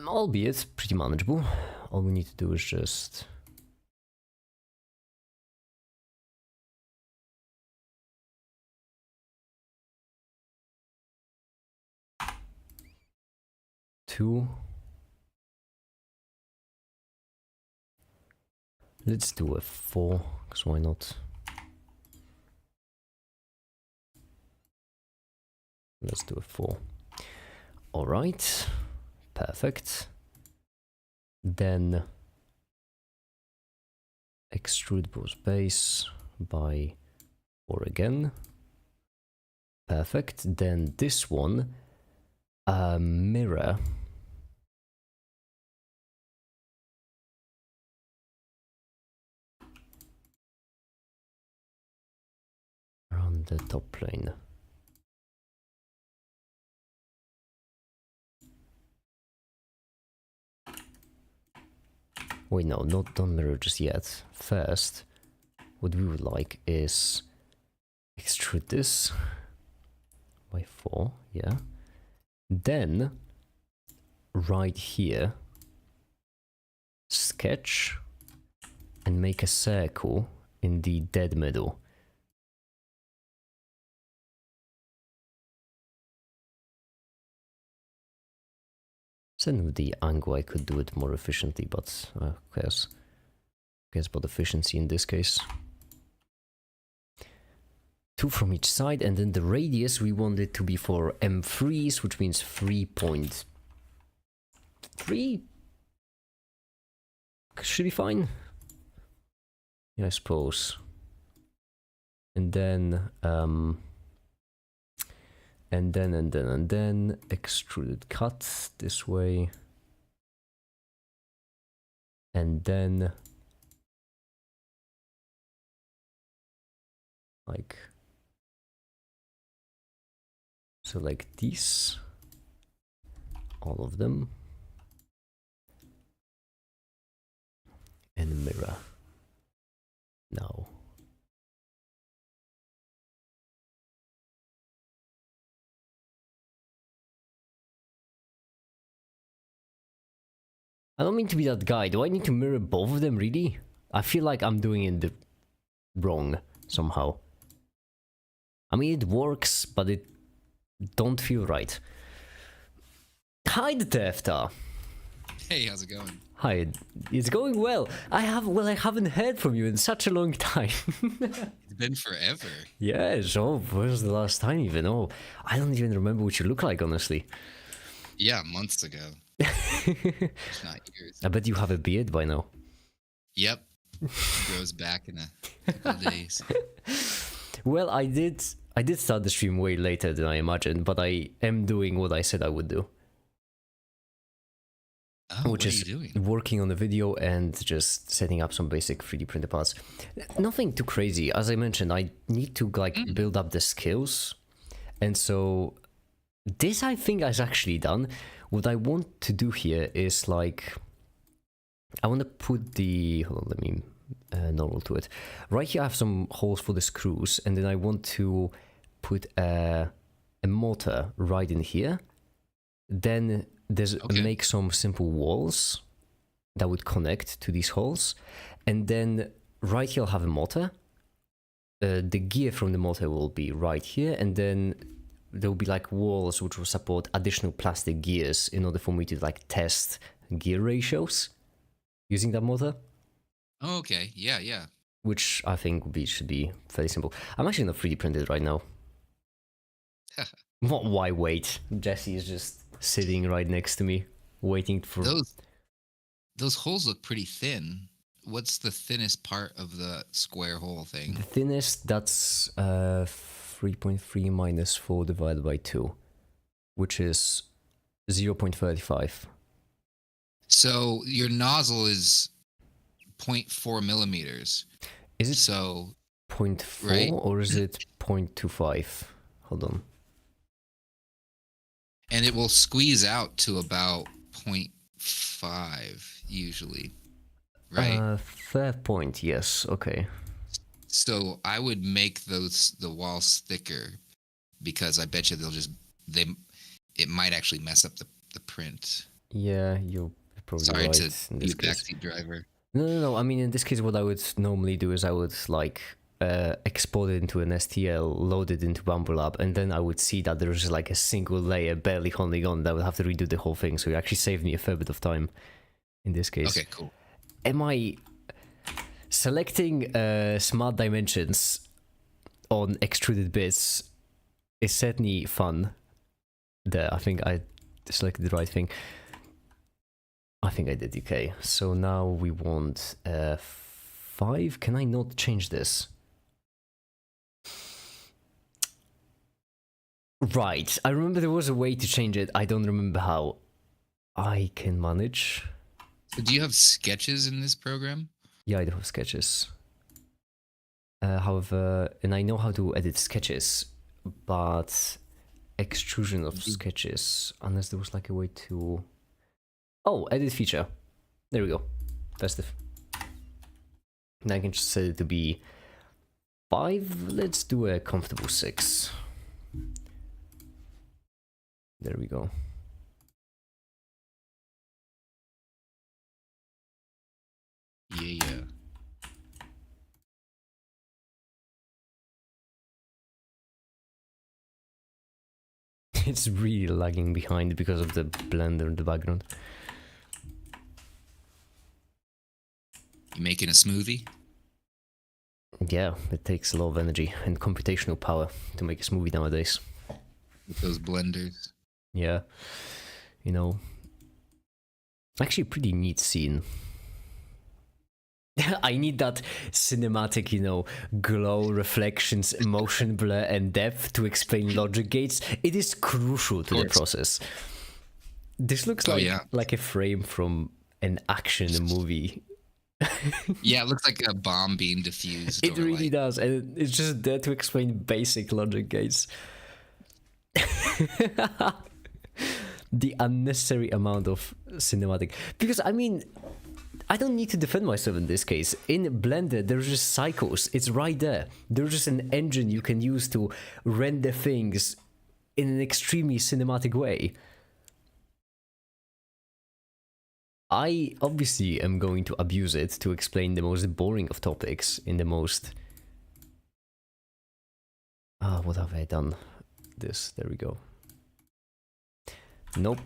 Speaker 1: albeit pretty manageable, all we need to do is just two. Let's do a 4, because why not? Let's do a 4. All right, perfect. Then extrude both base by 4 again. Perfect. Then this one, mirror. Around the top plane. Wait, no, don't mirror just yet. First, what we would like is extrude this by 4, yeah. Then, right here, sketch and make a circle in the dead middle. Instead of the angle, I could do it more efficiently, but who cares? Who cares about efficiency in this case? 2 from each side, and then the radius we want it to be for M3s, which means 3.3 should be fine. Yeah, I suppose. And then and then extruded cut this way, and then like so, like these, all of them, and mirror now. I don't mean to be that guy. Do I need to mirror both of them, really? I feel like I'm doing it wrong somehow. I mean, it works, but it don't feel right. Hi, the Tefta.
Speaker 2: Hey, how's it going?
Speaker 1: Hi, it's going well. I haven't heard from you in such a long time.
Speaker 2: It's been forever.
Speaker 1: Yes, oh, where's the last time even? Oh, I don't even remember what you look like, honestly.
Speaker 2: Yeah, months ago. It's not years.
Speaker 1: I bet you have a beard by now.
Speaker 2: Yep. It grows back in a couple of days.
Speaker 1: Well, I did start the stream way later than I imagined, but I am doing what I said I would do.
Speaker 2: Oh,
Speaker 1: which
Speaker 2: what
Speaker 1: is
Speaker 2: are you doing?
Speaker 1: working on the video and just setting up some basic 3D printer parts. Nothing too crazy. As I mentioned, I need to like build up the skills. And so this I think is actually done. What I want to do here is like, I want to put the, hold on, let me normal to it. Right here I have some holes for the screws, and then I want to put a motor right in here. Then make some simple walls that would connect to these holes, and then right here I'll have a motor. The gear from the motor will be right here, and then there will be like walls which will support additional plastic gears in order for me to like test gear ratios using that motor.
Speaker 2: Oh, okay. Yeah, yeah.
Speaker 1: Which I think should be fairly simple. I'm actually not 3D printed right now. Why wait? Jesse is just sitting right next to me, waiting for...
Speaker 2: Those holes look pretty thin. What's the thinnest part of the square hole thing?
Speaker 1: The thinnest, that's 3.3 minus 4 divided by 2, which is 0.35.
Speaker 2: So your nozzle is 0.4 millimeters.
Speaker 1: Is it
Speaker 2: so
Speaker 1: 0.4
Speaker 2: right?
Speaker 1: or is it 0.25? Hold on.
Speaker 2: And it will squeeze out to about 0.5 usually, right?
Speaker 1: Fair point, yes, okay.
Speaker 2: So I would make the walls thicker, because I bet you it might actually mess up the print.
Speaker 1: Yeah, you're probably
Speaker 2: Sorry
Speaker 1: right
Speaker 2: to
Speaker 1: in
Speaker 2: be
Speaker 1: this
Speaker 2: a
Speaker 1: case.
Speaker 2: backseat driver.
Speaker 1: No. I mean, in this case, what I would normally do is I would like export it into an STL, load it into Bumblelab, and then I would see that there's like a single layer barely holding on. That would have to redo the whole thing. So it actually saved me a fair bit of time in this case.
Speaker 2: Okay, cool.
Speaker 1: Am I selecting smart dimensions on extruded bits is certainly fun. There, I think I selected the right thing. I think I did. Okay, so now we want 5. Can I not change this? Right, I remember there was a way to change it. I don't remember how. I can manage.
Speaker 2: So do you have sketches in this program?
Speaker 1: Yeah, I do have sketches. However, and I know how to edit sketches, but extrusion of sketches, unless there was like a way to... Oh, edit feature. There we go. Festive. Now I can just set it to be 5. Let's do a comfortable 6. There we go.
Speaker 2: Yeah.
Speaker 1: It's really lagging behind because of the blender in the background.
Speaker 2: You making a smoothie?
Speaker 1: Yeah, it takes a lot of energy and computational power to make a smoothie nowadays.
Speaker 2: With those blenders.
Speaker 1: Yeah, you know, actually a pretty neat scene. I need that cinematic, you know, glow, reflections, motion blur, and depth to explain logic gates. It is crucial to the process. This looks like a frame from an action movie.
Speaker 2: Yeah, it looks like a bomb being diffused.
Speaker 1: It really does, and it's just there to explain basic logic gates. The unnecessary amount of cinematic, because I mean, I don't need to defend myself in this case. In Blender, there's just cycles. It's right there. There's just an engine you can use to render things in an extremely cinematic way. I obviously am going to abuse it to explain the most boring of topics in the most... what have I done? There we go. Nope.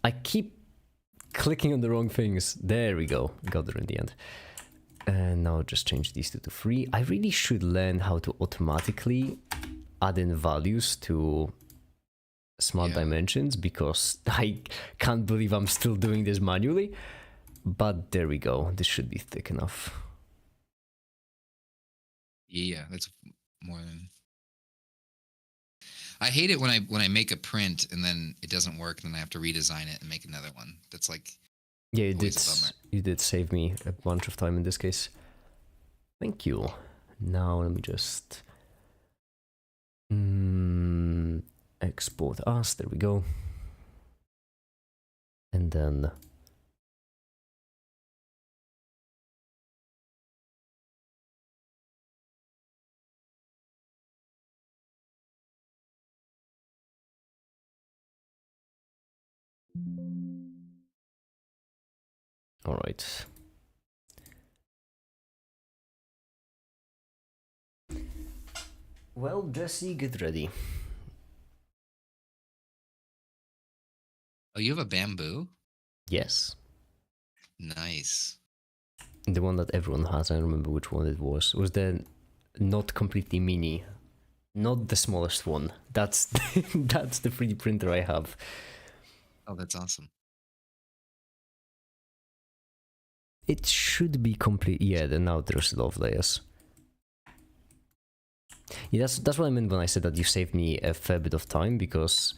Speaker 1: I keep clicking on the wrong things. There we go. Got there in the end. And now just change these two to 3. I really should learn how to automatically add in values to smart dimensions, because I can't believe I'm still doing this manually. But there we go. This should be thick enough.
Speaker 2: Yeah, that's more than... I hate it when I make a print and then it doesn't work, and then I have to redesign it and make another one. That's like...
Speaker 1: Yeah, you did save me a bunch of time in this case. Thank you. Now let me just... export as, there we go. And then... All right. Well, Jesse, get ready.
Speaker 2: Oh, you have a bamboo?
Speaker 1: Yes.
Speaker 2: Nice.
Speaker 1: The one that everyone has, I don't remember which one it was. Was the not completely mini, not the smallest one. That's that's the 3D printer I have.
Speaker 2: Oh, that's awesome.
Speaker 1: It should be complete. Yeah, now there's a lot of layers. Yeah, that's what I meant when I said that you saved me a fair bit of time, because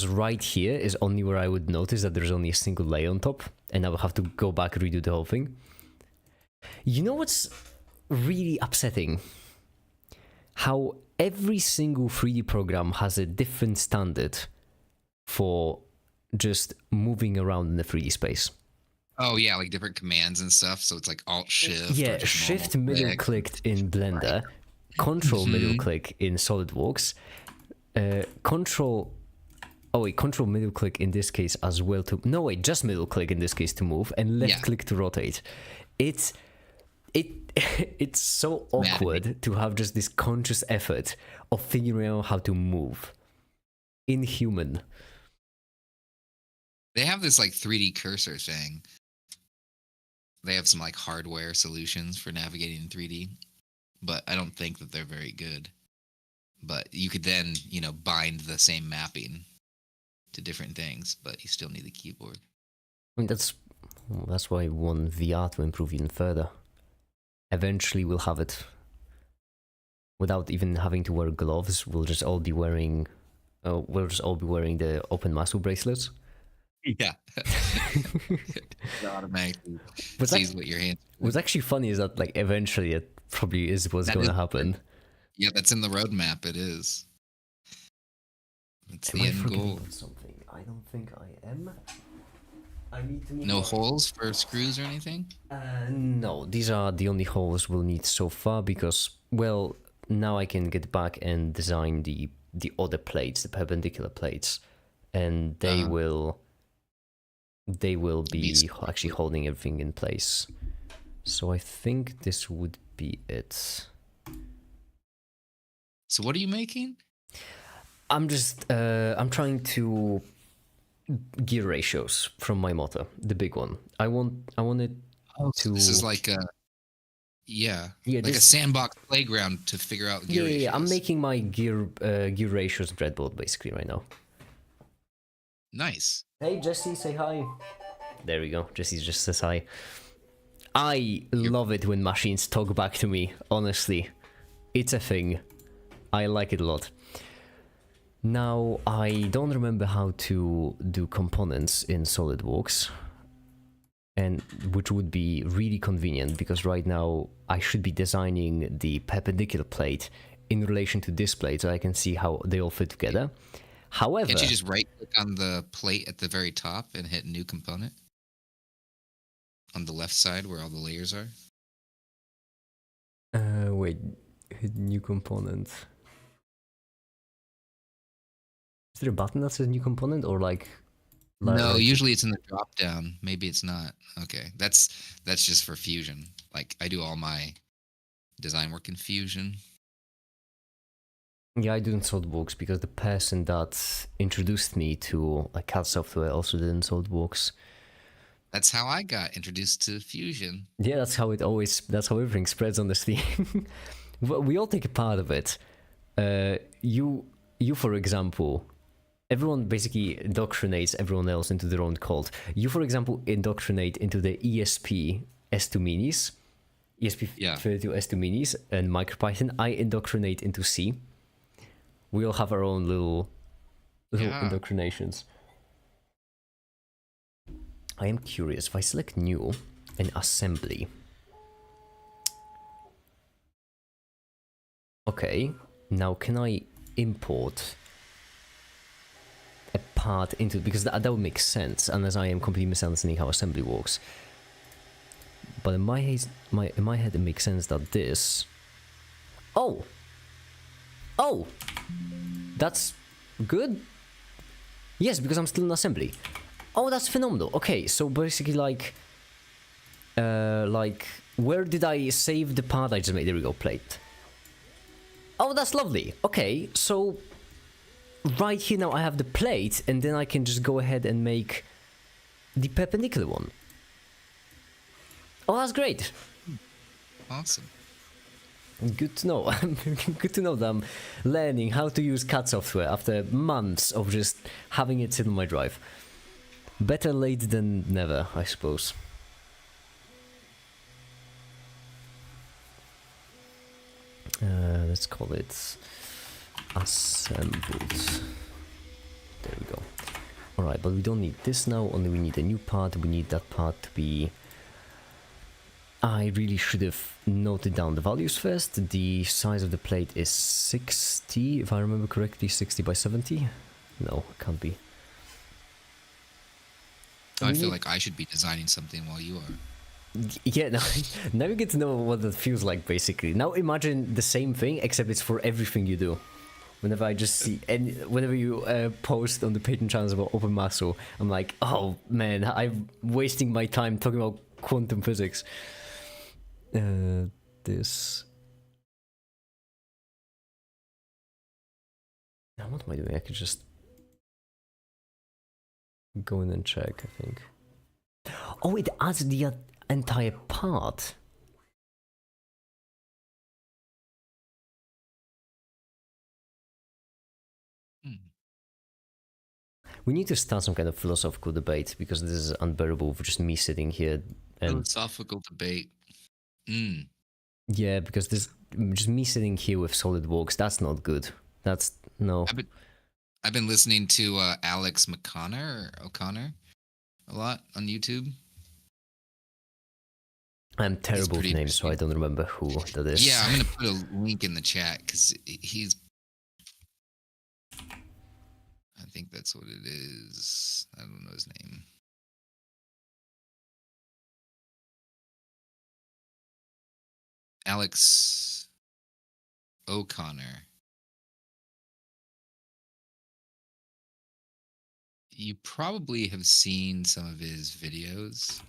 Speaker 1: right here is only where I would notice that there's only a single layer on top, and I will have to go back and redo the whole thing. You know what's really upsetting? How every single 3D program has a different standard for just moving around in the 3D space.
Speaker 2: Oh yeah, like different commands and stuff. So it's like Alt Shift.
Speaker 1: Yeah, Shift middle clicked in Blender, Control middle click in SolidWorks, Control middle click in this case as well to... No wait, just middle click in this case to move, and left click to rotate. It's so awkward to have just this conscious effort of figuring out how to move. Inhuman.
Speaker 2: They have this like 3D cursor thing. They have some like hardware solutions for navigating in 3D, but I don't think that they're very good. But you could then, you know, bind the same mapping to different things, but you still need the keyboard.
Speaker 1: I mean, that's why I want VR to improve even further. Eventually we'll have it without even having to wear gloves. We'll just all be wearing the open muscle bracelets.
Speaker 2: Yeah. Automatically sees what your hand.
Speaker 1: What's actually funny is that like eventually it probably is what's going to happen.
Speaker 2: Yeah, that's in the roadmap. It is. It's the end goal.
Speaker 1: Something. I don't think I am. I need to move
Speaker 2: No
Speaker 1: my...
Speaker 2: holes for screws or anything?
Speaker 1: No, these are the only holes we'll need so far because, well, now I can get back and design the other plates, the perpendicular plates, and
Speaker 2: Uh,
Speaker 1: they will
Speaker 2: be
Speaker 1: be actually holding everything in place. So I think this would be it.
Speaker 2: So what are you making?
Speaker 1: I'm trying to gear ratios from my motor, the big one. I want it
Speaker 2: Oh, so
Speaker 1: to...
Speaker 2: this is like
Speaker 1: Yeah,
Speaker 2: like a
Speaker 1: this...
Speaker 2: sandbox playground to figure out gear
Speaker 1: Yeah. I'm
Speaker 2: ratios.
Speaker 1: making my gear ratios breadboard basically right now.
Speaker 2: Nice.
Speaker 1: Hey Jesse, say hi. There we go. Jesse just says hi. I
Speaker 2: You're,
Speaker 1: love it when machines talk back to me. Honestly, it's a thing. I like it a lot. Now, I don't remember how to do components in SolidWorks, and which would be really convenient because right now I should be designing the perpendicular plate in relation to this plate so I can see how they all fit together. However,
Speaker 2: can't you just right click on the plate at the very top and hit new component on the left side where all the layers are?
Speaker 1: wait, hit new component. Is there a button that says new component or like
Speaker 2: No,
Speaker 1: right click?
Speaker 2: usually it's in the drop down. Maybe it's not. Okay. That's just for Fusion. Like I do all my design work in Fusion.
Speaker 1: Yeah, I do in SolidWorks because the person that introduced me to like CAD software also did in SolidWorks.
Speaker 2: That's how I got introduced to Fusion.
Speaker 1: Yeah, that's how everything spreads on this thing. We all take a part of it. You for example, everyone basically indoctrinates everyone else into their own cult. You for example indoctrinate into the ESP S2 minis,
Speaker 2: Yeah.
Speaker 1: ESP32 S2 minis and MicroPython. I indoctrinate into C. We all have our own little
Speaker 2: Yeah.
Speaker 1: indoctrinations. I am curious, if I select new and assembly. Okay, now can I import a part into, because that would make sense, unless I am completely misunderstanding how assembly works. But in my head, it makes sense that this... Oh! Oh! That's good? Yes, because I'm still in assembly. Oh, that's phenomenal. Okay, so basically like, where did I save the part I just made? There we go, plate. Oh, that's lovely. Okay, so right here now I have the plate, and then I can just go ahead and make the perpendicular one. Oh, that's great.
Speaker 2: Awesome.
Speaker 1: Good to know. Good to know that I'm learning how to use CAD software after months of just having it sit on my drive. Better late than never, I suppose. Let's call it assembled. There we go. Alright, but we don't need this now, only we need a new part. We need that part to be... I really should have noted down the values first. The size of the plate is 60, if I remember correctly, 60 by 70? No, it can't be.
Speaker 2: I feel like I should be designing something while you are.
Speaker 1: Yeah, now you get to know what that feels like, basically. Now imagine the same thing, except it's for everything you do. Whenever I just see, and whenever you post on the Patreon channels about open muscle, I'm like, oh man, I'm wasting my time talking about quantum physics. This. Now what am I doing? I could just go in and check, I think. Oh, it adds the entire part. We need to start some kind of philosophical debate because this is unbearable for just me sitting here and...
Speaker 2: Philosophical debate.
Speaker 1: Yeah, because this just me sitting here with SolidWorks, that's not good. That's no.
Speaker 2: I've been listening to Alex O'Connor a lot on YouTube.
Speaker 1: I'm
Speaker 2: He's
Speaker 1: terrible with
Speaker 2: pretty
Speaker 1: names, so I don't remember who that is.
Speaker 2: Yeah, I'm gonna put a link in the chat because he's. I think that's what it is. I don't know his name. Alex O'Connor. You probably have seen some of his videos.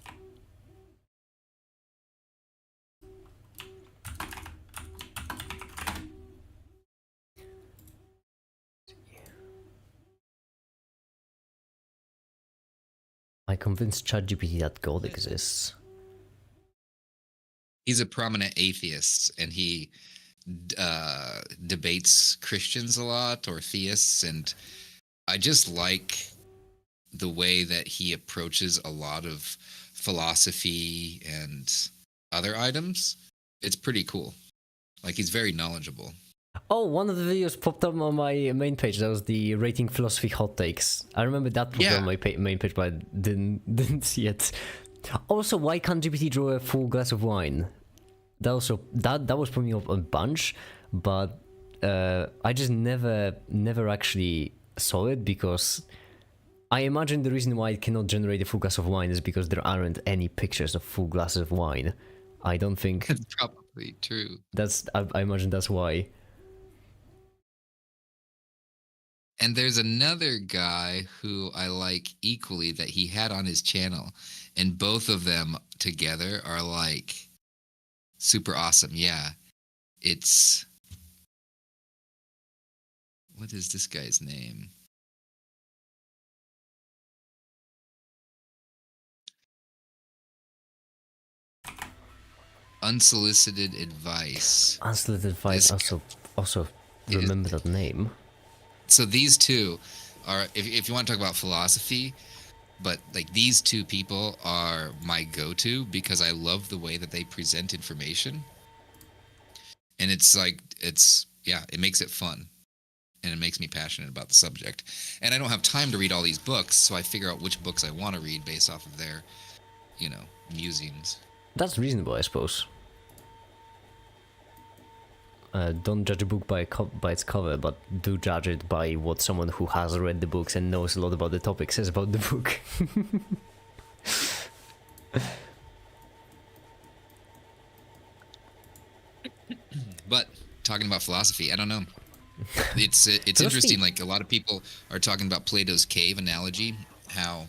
Speaker 1: I convinced ChatGPT that God exists.
Speaker 2: He's a prominent atheist, and he debates Christians a lot or theists, and I just like the way that he approaches a lot of philosophy and other items. It's pretty cool. Like, he's very knowledgeable.
Speaker 1: Oh, one of the videos popped up on my main page. That was the rating philosophy hot takes. I remember that popped up on my main page, but I didn't see it. Also, why can't GPT draw a full glass of wine? That was putting up a bunch, but I just never actually saw it, because I imagine the reason why it cannot generate a full glass of wine is because there aren't any pictures of full glasses of wine. I don't think
Speaker 2: That's probably true.
Speaker 1: I imagine that's why.
Speaker 2: And there's another guy who I like equally that he had on his channel, and both of them together are like super awesome. Yeah. It's, what is this guy's name? Unsolicited Advice.
Speaker 1: Unsolicited advice.
Speaker 2: This
Speaker 1: Also remember that name.
Speaker 2: So these two are, if you want to talk about philosophy, but like these two people are my go-to because I love the way that they present information. And it's like, it makes it fun, and it makes me passionate about the subject. And I don't have time to read all these books, so I figure out which books I want to read based off of their, musings.
Speaker 1: That's reasonable, I suppose. Don't judge a book by its cover, but do judge it by what someone who has read the books and knows a lot about the topic says about the book.
Speaker 2: But talking about philosophy, I don't know. It's interesting. Like, a lot of people are talking about Plato's cave analogy, how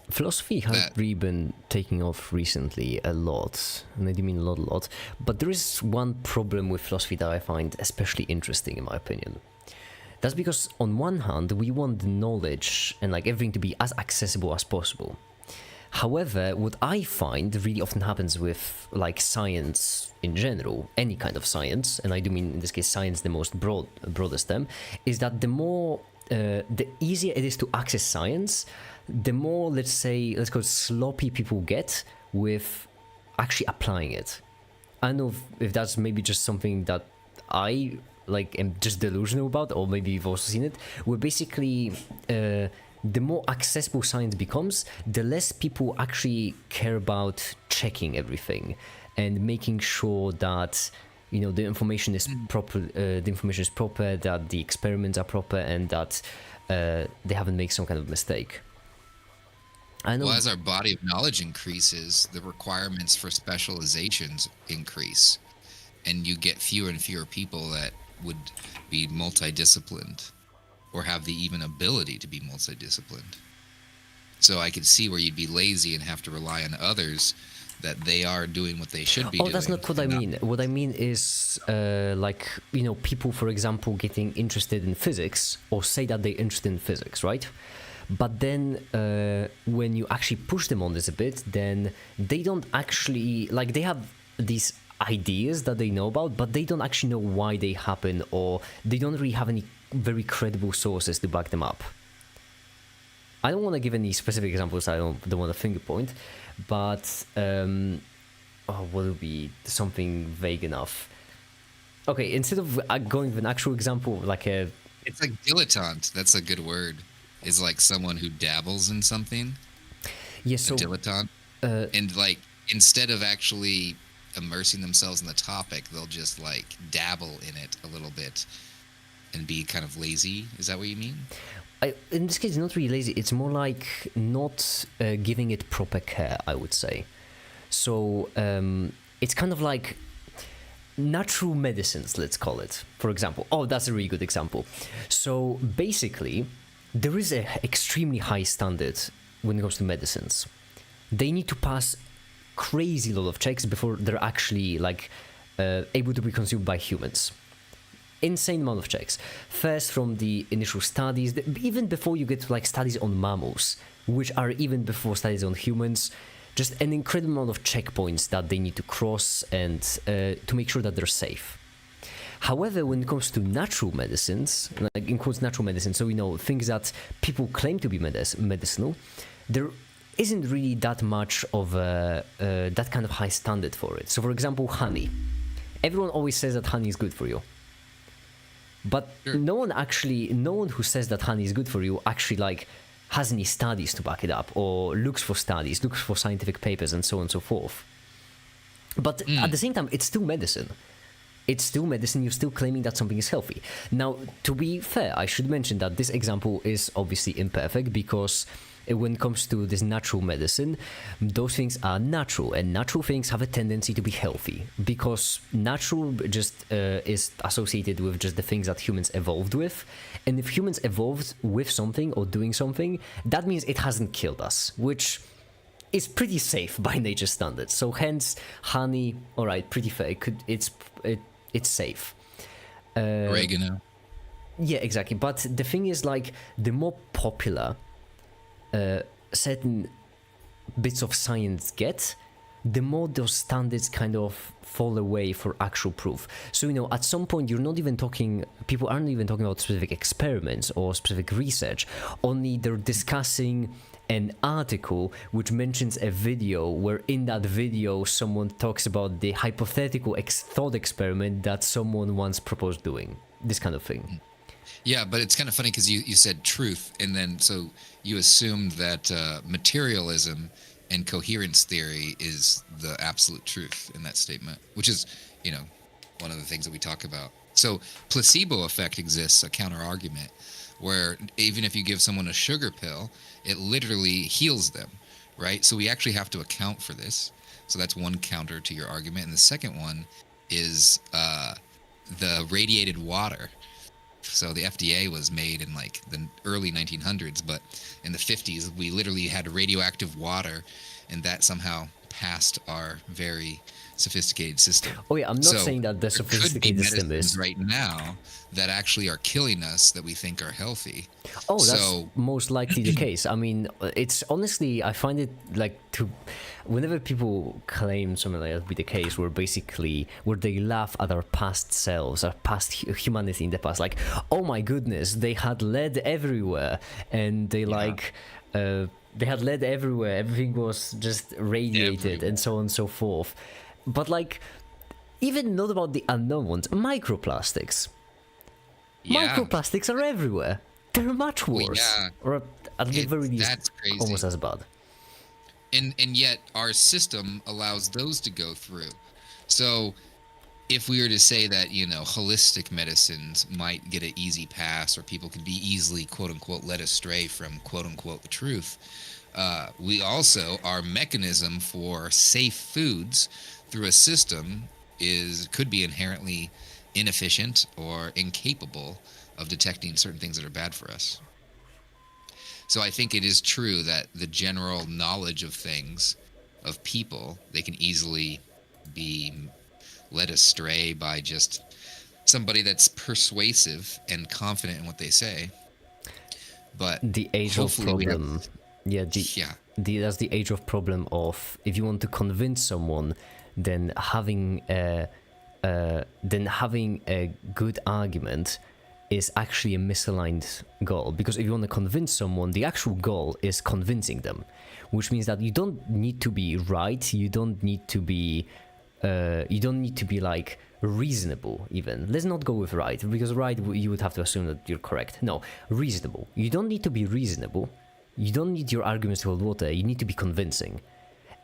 Speaker 1: philosophy has really been taking off recently a lot, and I do mean a lot. But there is one problem with philosophy that I find especially interesting, in my opinion. That's because on one hand, we want the knowledge and like everything to be as accessible as possible. However, what I find really often happens with like science in general, any kind of science, and I do mean in this case science the most broadest term, is that the easier it is to access science, the more, let's call it sloppy people get with actually applying it. I don't know if that's maybe just something that I like am just delusional about, or maybe you've also seen it, where basically the more accessible science becomes, the less people actually care about checking everything and making sure that the information is proper. The information is proper, that the experiments are proper, and that they haven't made some kind of mistake.
Speaker 2: Well, as our body of knowledge increases, the requirements for specializations increase, and you get fewer and fewer people that would be multidisciplined or have the even ability to be multidisciplined. So I could see where you'd be lazy and have to rely on others, that they are doing what they should be doing.
Speaker 1: Oh, that's not what I mean. What I mean is people, for example, getting interested in physics, or say that they're interested in physics, right? But then when you actually push them on this a bit, then they don't actually, like, they have these ideas that they know about, but they don't actually know why they happen, or they don't really have any very credible sources to back them up. I don't want to give any specific examples, I don't want to finger point, but what would be something vague enough? Okay, instead of going with an actual example, like a...
Speaker 2: It's like dilettante, that's a good word. Is like someone who dabbles in something.
Speaker 1: Yes, so...
Speaker 2: A dilettante. And like, instead of actually immersing themselves in the topic, they'll just like dabble in it a little bit and be kind of lazy. Is that what you mean?
Speaker 1: In this case, not really lazy. It's more like not giving it proper care, I would say. So it's kind of like natural medicines, let's call it, for example. Oh, that's a really good example. So basically, there is a extremely high standard when it comes to medicines. They need to pass crazy lot of checks before they're actually like able to be consumed by humans. Insane amount of checks. First, from the initial studies, even before you get to like studies on mammals, which are even before studies on humans, just an incredible amount of checkpoints that they need to cross and to make sure that they're safe. However, when it comes to natural medicines, like in quotes natural medicine, so things that people claim to be medicinal, there isn't really that much of that kind of high standard for it. So for example, honey. Everyone always says that honey is good for you. But
Speaker 2: Sure.
Speaker 1: no one who says that honey is good for you actually like has any studies to back it up, or looks for studies, looks for scientific papers, and so on and so forth. But at the same time, it's still medicine. It's still medicine. You're still claiming that something is healthy. Now, to be fair, I should mention that this example is obviously imperfect, because when it comes to this natural medicine, those things are natural, and natural things have a tendency to be healthy, because natural just is associated with just the things that humans evolved with. And if humans evolved with something or doing something, that means it hasn't killed us, which is pretty safe by nature standards. So hence, honey, all right, pretty fair. It's safe.
Speaker 2: Oregano.
Speaker 1: Yeah, exactly. But the thing is, like, the more popular certain bits of science get, the more those standards kind of fall away for actual proof. So, at some point, people aren't even talking about specific experiments or specific research, only they're discussing an article which mentions a video where in that video someone talks about the hypothetical thought experiment that someone once proposed doing. This kind of thing.
Speaker 2: Yeah, but it's kind of funny because you said truth, and then so you assumed that materialism and coherence theory is the absolute truth in that statement, which is, one of the things that we talk about. So placebo effect exists, a counter argument, where even if you give someone a sugar pill, it literally heals them, right? So we actually have to account for this. So that's one counter to your argument. And the second one is the radiated water. So the FDA was made in like the early 1900s, but in the 50s, we literally had radioactive water, and that somehow passed our very sophisticated system.
Speaker 1: Oh yeah, I'm not saying that the sophisticated system is
Speaker 2: right now that actually are killing us that we think are healthy.
Speaker 1: Oh, that's most likely the case. I mean, it's honestly, I find it like whenever people claim something like that to be the case, where they laugh at our past selves, our past humanity in the past, like, oh my goodness, they had lead everywhere, and they had lead everywhere, everything was just radiated, and so on and so forth. But like, even not about the unknown ones, microplastics.
Speaker 2: Yeah.
Speaker 1: Microplastics are everywhere. They're much worse, or at the very least,
Speaker 2: that's crazy.
Speaker 1: almost as bad.
Speaker 2: And yet our system allows those to go through. So if we were to say that, holistic medicines might get an easy pass, or people could be easily, quote unquote, led astray from, quote unquote, the truth, we also, our mechanism for safe foods through a system could be inherently inefficient or incapable of detecting certain things that are bad for us. So I think it is true that the general knowledge of things, of people, they can easily be led astray by just somebody that's persuasive and confident in what they say. But
Speaker 1: the age-old problem, that's the age-old problem of, if you want to convince someone, then having a good argument is actually a misaligned goal. Because if you want to convince someone, the actual goal is convincing them, which means that you don't need to be right, you don't need to be like reasonable. Even, let's not go with right, because right, you would have to assume that you're correct. No, reasonable. You don't need to be reasonable, you don't need your arguments to hold water, you need to be convincing.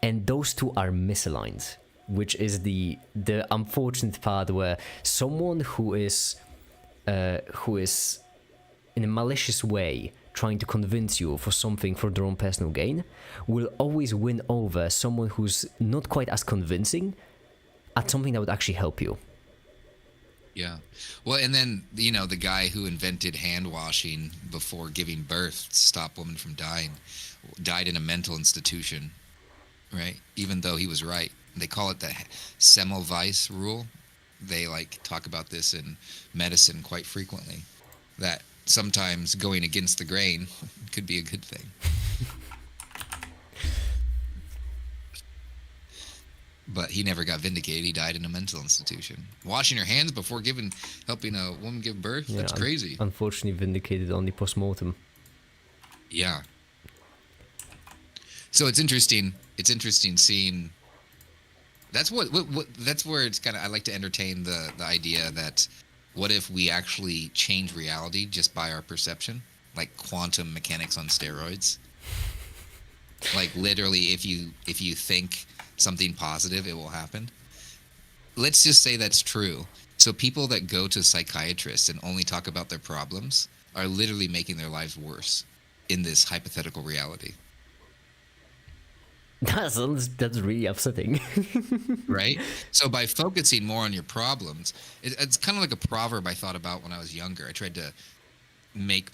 Speaker 1: And those two are misaligned, which is the unfortunate part, where someone who is in a malicious way trying to convince you for something for their own personal gain will always win over someone who's not quite as convincing, at something that would actually help you.
Speaker 2: Yeah. Well, and then, the guy who invented hand washing before giving birth to stop women from dying died in a mental institution, right? Even though he was right. They call it the Semmelweis rule. They talk about this in medicine quite frequently, that sometimes going against the grain could be a good thing. But he never got vindicated. He died in a mental institution. Washing your hands before helping a woman give birth?
Speaker 1: Yeah,
Speaker 2: That's crazy.
Speaker 1: Unfortunately, vindicated only post-mortem.
Speaker 2: Yeah. So it's interesting. It's interesting seeing. That's that's where it's kind of. I like to entertain the idea that what if we actually change reality just by our perception, like quantum mechanics on steroids. Like literally, if you think something positive, it will happen. Let's just say that's true. So people that go to psychiatrists and only talk about their problems are literally making their lives worse in this hypothetical reality.
Speaker 1: That's really upsetting.
Speaker 2: Right? So by focusing more on your problems, it's kind of like a proverb I thought about when I was younger. I tried to make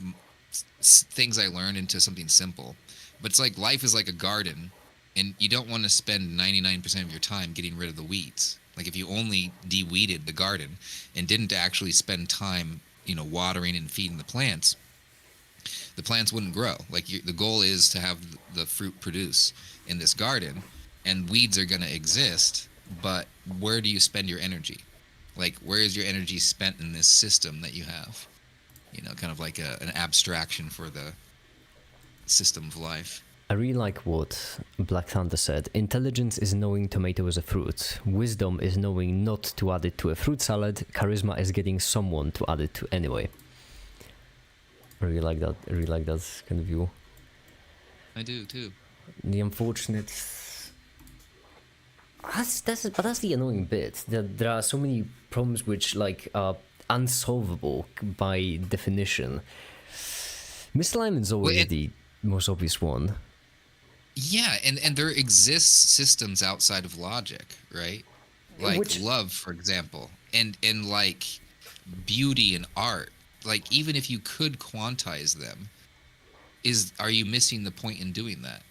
Speaker 2: things I learned into something simple. But it's like life is like a garden, and you don't want to spend 99% of your time getting rid of the weeds. Like if you only de-weeded the garden and didn't actually spend time, watering and feeding the plants wouldn't grow. Like the goal is to have the fruit produce in this garden, and weeds are going to exist, but where do you spend your energy? Like where is your energy spent in this system that you have? Kind of like an abstraction for the system of life.
Speaker 1: I really like what Black Thunder said. Intelligence is knowing tomato is a fruit. Wisdom is knowing not to add it to a fruit salad. Charisma is getting someone to add it to anyway. I really like that. I really like that kind of view.
Speaker 2: I do too.
Speaker 1: The unfortunate... But that's the annoying bit. There are so many problems which are unsolvable by definition. Misalignment is always the most obvious one.
Speaker 2: Yeah, and there exists systems outside of logic, right? Like love, for example, and like beauty and art. Like even if you could quantize them, are you missing the point in doing that?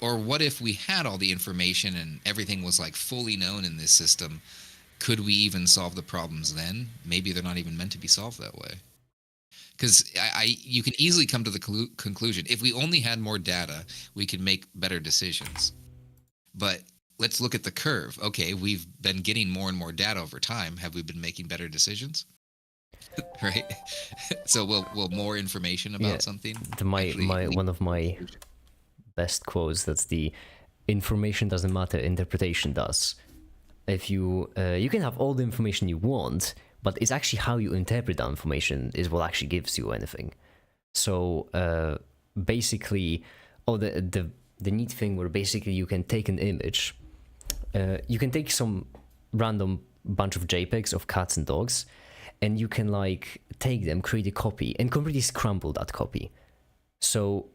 Speaker 2: Or what if we had all the information and everything was fully known in this system? Could we even solve the problems then? Maybe they're not even meant to be solved that way. Because you can easily come to the conclusion, if we only had more data, we could make better decisions. But let's look at the curve. Okay, we've been getting more and more data over time. Have we been making better decisions? Right? So will more information about something?
Speaker 1: One of my best quotes, that's the information doesn't matter, interpretation does. If you can have all the information you want, but it's actually how you interpret that information is what actually gives you anything. So basically, the neat thing where basically you can take an image, you can take some random bunch of JPEGs of cats and dogs, and you can take them, create a copy, and completely scramble that copy. So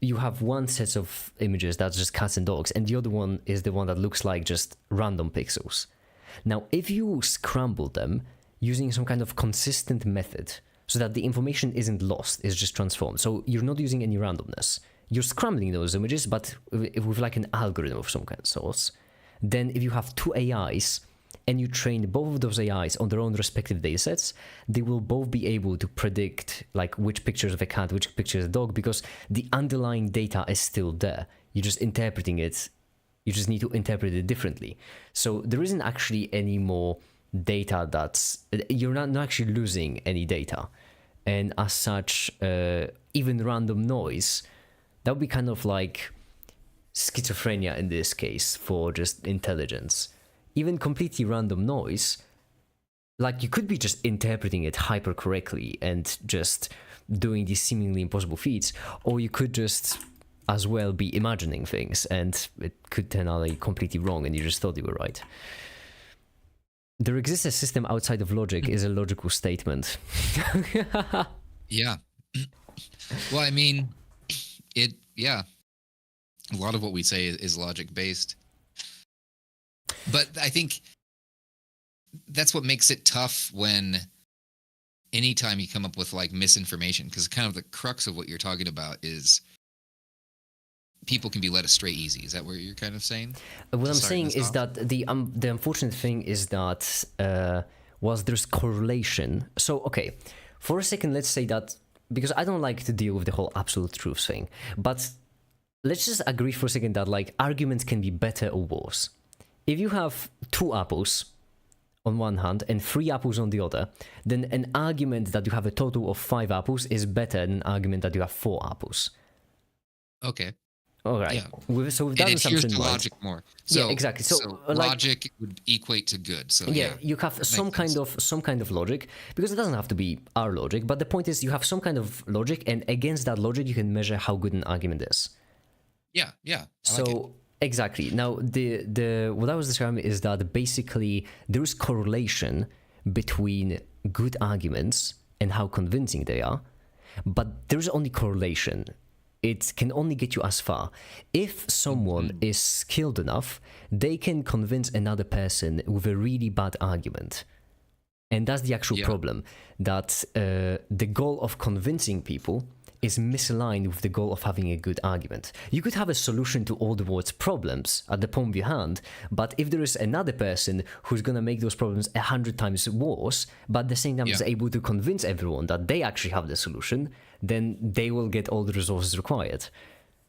Speaker 1: you have one set of images that's just cats and dogs, and the other one is the one that looks like just random pixels. Now, if you scramble them using some kind of consistent method so that the information isn't lost, it's just transformed. So you're not using any randomness. You're scrambling those images, but with an algorithm of some kind of sorts. Then if you have two AIs and you train both of those AIs on their own respective datasets, they will both be able to predict which pictures of a cat, which pictures of a dog, because the underlying data is still there. You're just interpreting it. You just need to interpret it differently. So there isn't actually any more data you're not actually losing any data. And as such, even random noise, that would be kind of like schizophrenia in this case for just intelligence. Even completely random noise, you could be just interpreting it hyper correctly and just doing these seemingly impossible feats, or you could just as well be imagining things, and it could turn out completely wrong and you just thought you were right. There exists a system outside of logic is a logical statement.
Speaker 2: Yeah. Well, I mean, a lot of what we say is logic based. But I think that's what makes it tough when anytime you come up with like misinformation, because kind of the crux of what you're talking about is people can be led astray easy. Is that what you're kind of saying?
Speaker 1: What I'm saying is that the unfortunate thing is that was there's correlation. So okay, for a second, let's say that, because I don't like to deal with the whole absolute truth thing, but let's just agree for a second that like arguments can be better or worse. If you have 2 apples on one hand and 3 apples on the other, then an argument that you have a total of 5 apples is better than an argument that you have 4 apples.
Speaker 2: Okay.
Speaker 1: All right.
Speaker 2: Yeah.
Speaker 1: So with that
Speaker 2: it adheres
Speaker 1: assumption,
Speaker 2: to logic more. So,
Speaker 1: yeah, exactly. So like,
Speaker 2: logic would equate to good. So
Speaker 1: yeah, you have some kind of logic, because it doesn't have to be our logic. But the point is, you have some kind of logic, and against that logic, you can measure how good an argument is.
Speaker 2: Yeah.
Speaker 1: So like exactly. Now the what I was describing is that basically there is correlation between good arguments and how convincing they are, but there's only correlation. It can only get you as far. If someone is skilled enough, they can convince another person with a really bad argument. And that's the actual problem, that the goal of convincing people is misaligned with the goal of having a good argument. You could have a solution to all the world's problems at the palm of your hand, but if there is another person who's going to make those problems 100 times worse, but at the same time is able to convince everyone that they actually have the solution, then they will get all the resources required.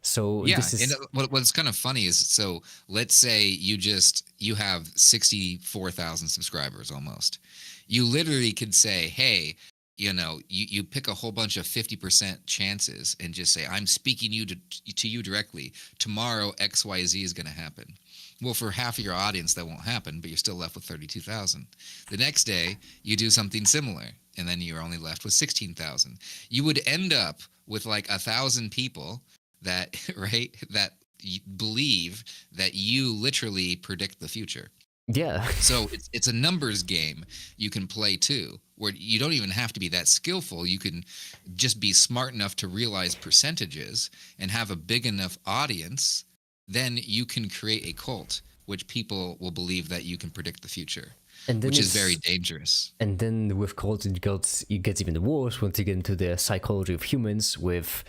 Speaker 1: So this is...
Speaker 2: and what's kind of funny is, so let's say you have 64,000 subscribers almost. You literally could say, hey, you pick a whole bunch of 50% chances and just say, I'm speaking to you directly. Tomorrow, XYZ is going to happen. Well, for half of your audience, that won't happen, but you're still left with 32,000. The next day, you do something similar, and then you're only left with 16,000. You would end up with like 1,000 people that, right, that believe that you literally predict the future.
Speaker 1: Yeah.
Speaker 2: So it's a numbers game you can play too, where you don't even have to be that skillful. You can just be smart enough to realize percentages and have a big enough audience. Then you can create a cult, which people will believe that you can predict the future, which is very dangerous.
Speaker 1: And then with cults, it gets even worse once you get into the psychology of humans with,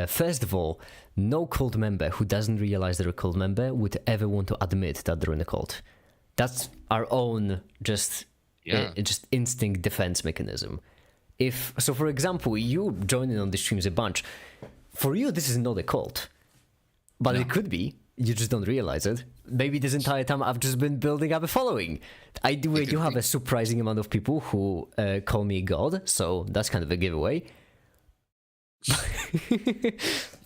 Speaker 1: first of all, no cult member who doesn't realize they're a cult member would ever want to admit that they're in a cult. That's our own just instinct defense mechanism. So, for example, you joining on the streams a bunch. For you, this is not a cult, but it could be. You just don't realize it. Maybe this entire time I've just been building up a following. I do have a surprising amount of people who call me God, so that's kind of a giveaway.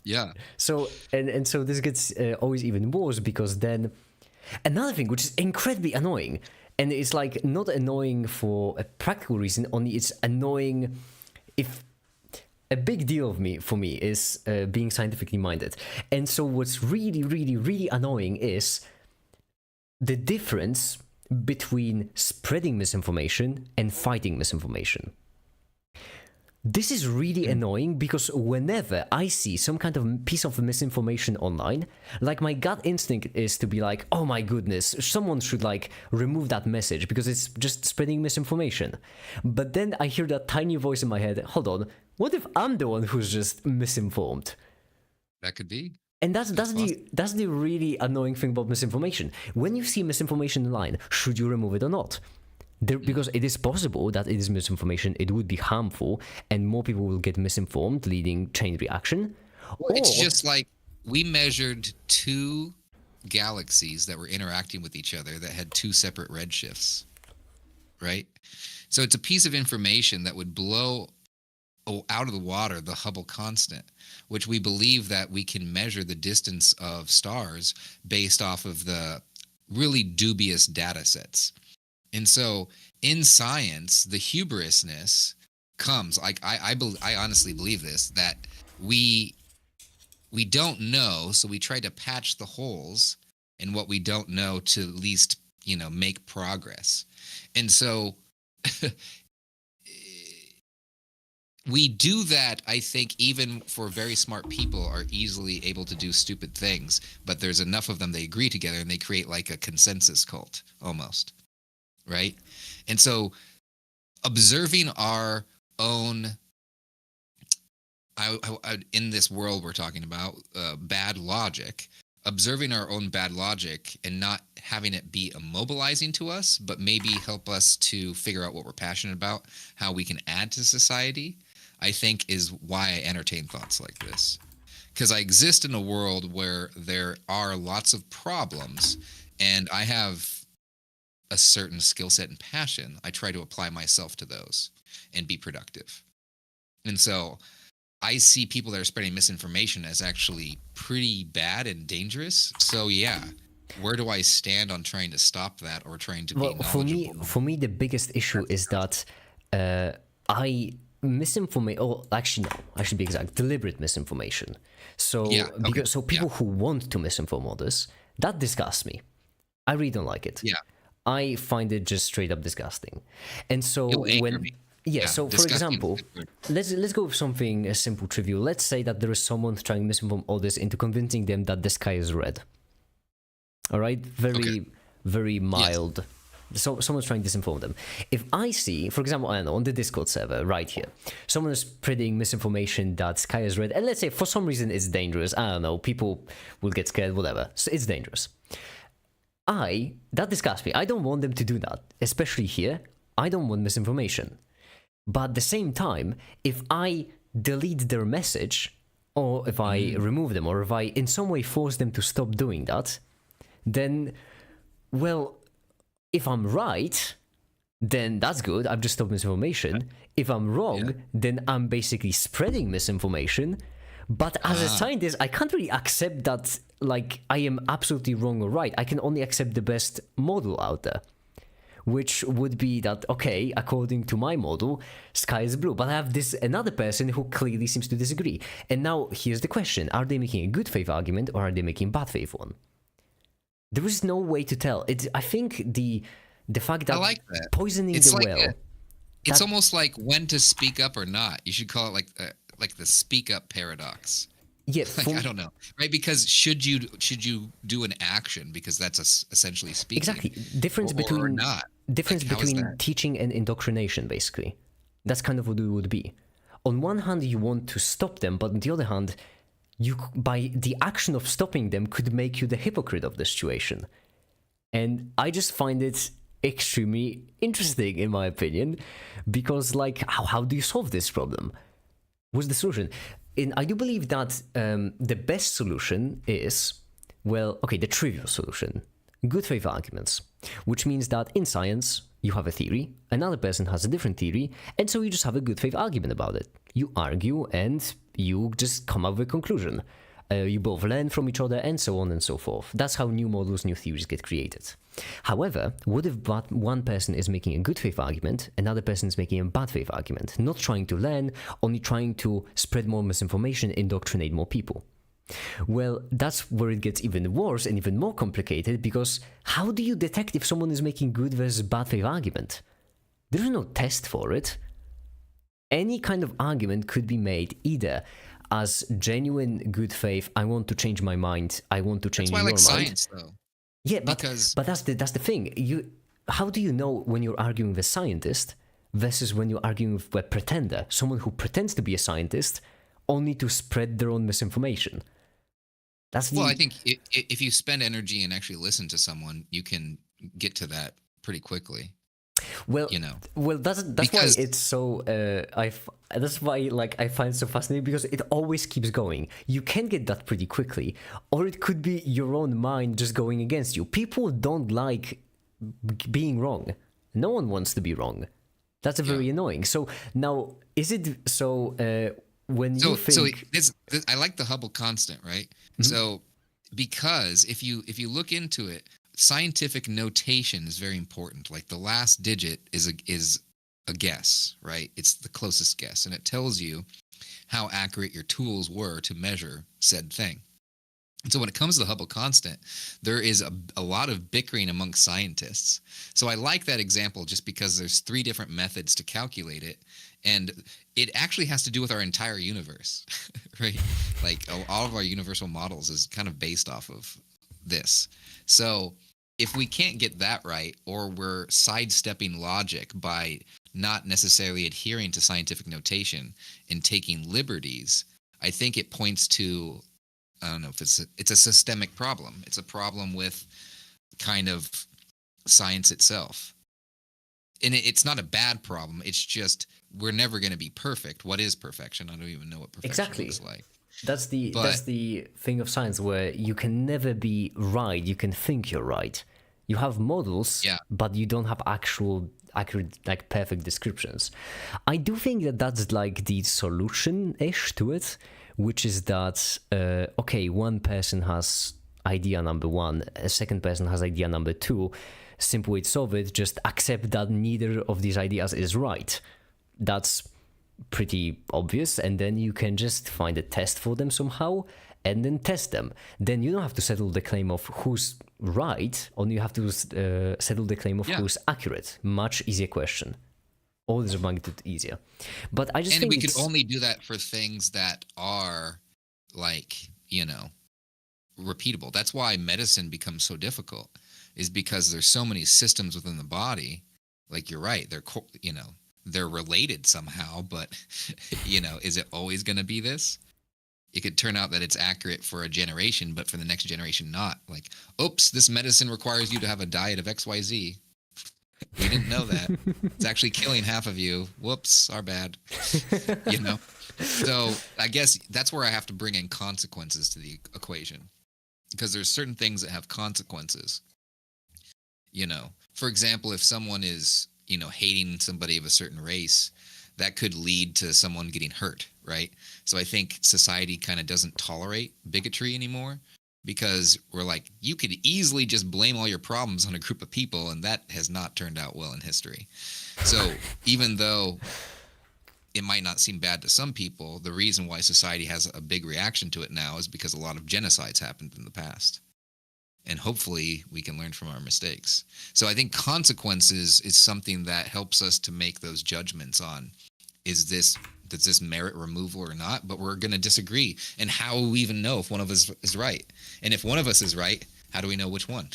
Speaker 2: Yeah.
Speaker 1: So and so this gets always even worse, because then. Another thing which is incredibly annoying, and it's like not annoying for a practical reason, only it's annoying if a big deal for me is being scientifically minded. And so what's really, really, really annoying is the difference between spreading misinformation and fighting misinformation. This is really annoying, because whenever I see some kind of piece of misinformation online, like my gut instinct is to be like, oh my goodness, someone should like remove that message because it's just spreading misinformation. But then I hear that tiny voice in my head, hold on, what if I'm the one who's just misinformed?
Speaker 2: That could be.
Speaker 1: And that's the really annoying thing about misinformation. When you see misinformation online, should you remove it or not? Because it is possible that it is misinformation, it would be harmful, and more people will get misinformed, leading chain reaction.
Speaker 2: Well, it's just like we measured 2 galaxies that were interacting with each other that had 2 separate redshifts, right? So it's a piece of information that would blow out of the water the Hubble constant, which we believe that we can measure the distance of stars based off of the really dubious data sets. And so in science, the hubrisness comes, like I honestly believe this, that we don't know, so we try to patch the holes in what we don't know to at least, make progress. And so we do that, I think, even for very smart people are easily able to do stupid things, but there's enough of them they agree together and they create like a consensus cult almost, right? And so observing our own in this world we're talking about, bad logic, observing our own bad logic and not having it be immobilizing to us, but maybe help us to figure out what we're passionate about, how we can add to society, I think is why I entertain thoughts like this. Because I exist in a world where there are lots of problems, and I have a certain skill set and passion. I try to apply myself to those and be productive. And so I see people that are spreading misinformation as actually pretty bad and dangerous. So yeah, where do I stand on trying to stop that or trying to be
Speaker 1: Well,
Speaker 2: knowledgeable?
Speaker 1: for me, the biggest issue is that I misinformation. Oh, actually, no. I should be exact. Deliberate misinformation. So
Speaker 2: Yeah. Okay.
Speaker 1: because people who want to misinform others, that disgusts me. I really don't like it.
Speaker 2: Yeah.
Speaker 1: I find it just straight up disgusting. And so
Speaker 2: You'll anger
Speaker 1: when
Speaker 2: me.
Speaker 1: yeah,
Speaker 2: Yeah.
Speaker 1: so for
Speaker 2: Disgusting.
Speaker 1: example, let's go with something simple, trivial. Let's say that there is someone trying to misinform others into convincing them that the sky is red. All right, very mild. So someone's trying to disinform them. If I see, for example, I don't know, on the Discord server right here, someone is spreading misinformation that sky is red, and let's say for some reason it's dangerous. I don't know, people will get scared, whatever. So it's dangerous. That disgusts me. I don't want them to do that, especially here. I don't want misinformation. But at the same time, if I delete their message, or if I remove them, or if I in some way force them to stop doing that, then, well, if I'm right, then that's good. I've just stopped misinformation. If I'm wrong, then I'm basically spreading misinformation. But as a scientist, I can't really accept that, like, I am absolutely wrong or right. I can only accept the best model out there, which would be that, okay, according to my model, sky is blue. But I have this another person who clearly seems to disagree. And now here's the question. Are they making a good faith argument or are they making a bad faith one? There is no way to tell. I think the fact that,
Speaker 2: I like that.
Speaker 1: poisoning
Speaker 2: It's
Speaker 1: the
Speaker 2: like
Speaker 1: well.
Speaker 2: it's almost like when to speak up or not. You should call it like the speak up paradox.
Speaker 1: Yeah,
Speaker 2: Like I don't know, right? Because should you do an action because that's essentially speaking
Speaker 1: exactly difference
Speaker 2: or
Speaker 1: between
Speaker 2: not?
Speaker 1: difference
Speaker 2: Like, how is
Speaker 1: between
Speaker 2: that?
Speaker 1: teaching and indoctrination. Basically, that's kind of what it would be. On one hand, you want to stop them, but on the other hand, you by the action of stopping them could make you the hypocrite of the situation. And I just find it extremely interesting, in my opinion, because like, how do you solve this problem? What's the solution? And I do believe that the best solution is, well, okay, the trivial solution, good faith arguments, which means that in science, you have a theory, another person has a different theory, and so you just have a good faith argument about it. You argue and you just come up with a conclusion. You both learn from each other and so on and so forth. That's how new models, new theories get created. However, what if one person is making a good faith argument, another person is making a bad faith argument, not trying to learn, only trying to spread more misinformation, indoctrinate more people? Well, that's where it gets even worse and even more complicated, because how do you detect if someone is making good versus bad faith argument? There is no test for it. Any kind of argument could be made either as genuine good faith, I want to change my mind, I want to change
Speaker 2: That's why I
Speaker 1: your
Speaker 2: like
Speaker 1: mind.
Speaker 2: science, though.
Speaker 1: Yeah,
Speaker 2: Because
Speaker 1: but that's the thing. How do you know when you're arguing with a scientist versus when you're arguing with a pretender, someone who pretends to be a scientist only to spread their own misinformation?
Speaker 2: well, I think if you spend energy and actually listen to someone, you can get to that pretty quickly.
Speaker 1: Well,
Speaker 2: You know,
Speaker 1: that's
Speaker 2: because
Speaker 1: why it's so. That's why like I find it so fascinating, because it always keeps going. You can get that pretty quickly, or it could be your own mind just going against you. People don't like being wrong. No one wants to be wrong. That's very annoying. So now, is it so? When you think
Speaker 2: this I like the Hubble constant, right? So because if you look into it, scientific notation is very important. Like the last digit is a guess, right? It's the closest guess, and it tells you how accurate your tools were to measure said thing. And so when it comes to the Hubble constant, there is a lot of bickering among scientists. So I like that example just because there's 3 different methods to calculate it. And it actually has to do with our entire universe, right? Like all of our universal models is kind of based off of this. So if we can't get that right, or we're sidestepping logic by not necessarily adhering to scientific notation and taking liberties, I think it points to, I don't know if it's a systemic problem. It's a problem with kind of science itself. And it's not a bad problem. It's just we're never going to be perfect. What is perfection? I don't even know what perfection
Speaker 1: Exactly.
Speaker 2: looks like.
Speaker 1: That's the thing of science, where you can never be right. You can think you're right. You have models, but you don't have accurate, like perfect descriptions. I do think that that's like the solution-ish to it, which is that okay, one person has idea number 1, a second person has idea number 2. Simple way to solve it: just accept that neither of these ideas is right. That's pretty obvious, and then you can just find a test for them somehow and then test them. Then you don't have to settle the claim of who's right, only you have to settle the claim of who's accurate. Much easier question. Orders of magnitude easier. But I just think
Speaker 2: we could only do that for things that are like, repeatable. That's why medicine becomes so difficult, is because there's so many systems within the body. Like, you're right, they're related somehow, but is it always going to be this? It could turn out that it's accurate for a generation, but for the next generation not. Like, oops, this medicine requires you to have a diet of XYZ. We didn't know that. It's actually killing half of you. Whoops, our bad. So I guess that's where I have to bring in consequences to the equation, because there's certain things that have consequences. For example, if someone is, hating somebody of a certain race, that could lead to someone getting hurt, right? So I think society kind of doesn't tolerate bigotry anymore, because we're like, you could easily just blame all your problems on a group of people, and that has not turned out well in history. So even though it might not seem bad to some people, the reason why society has a big reaction to it now is because a lot of genocides happened in the past. And hopefully we can learn from our mistakes. So I think consequences is something that helps us to make those judgments on, does this merit removal or not? But we're going to disagree. And how will we even know if one of us is right? And if one of us is right, how do we know which one?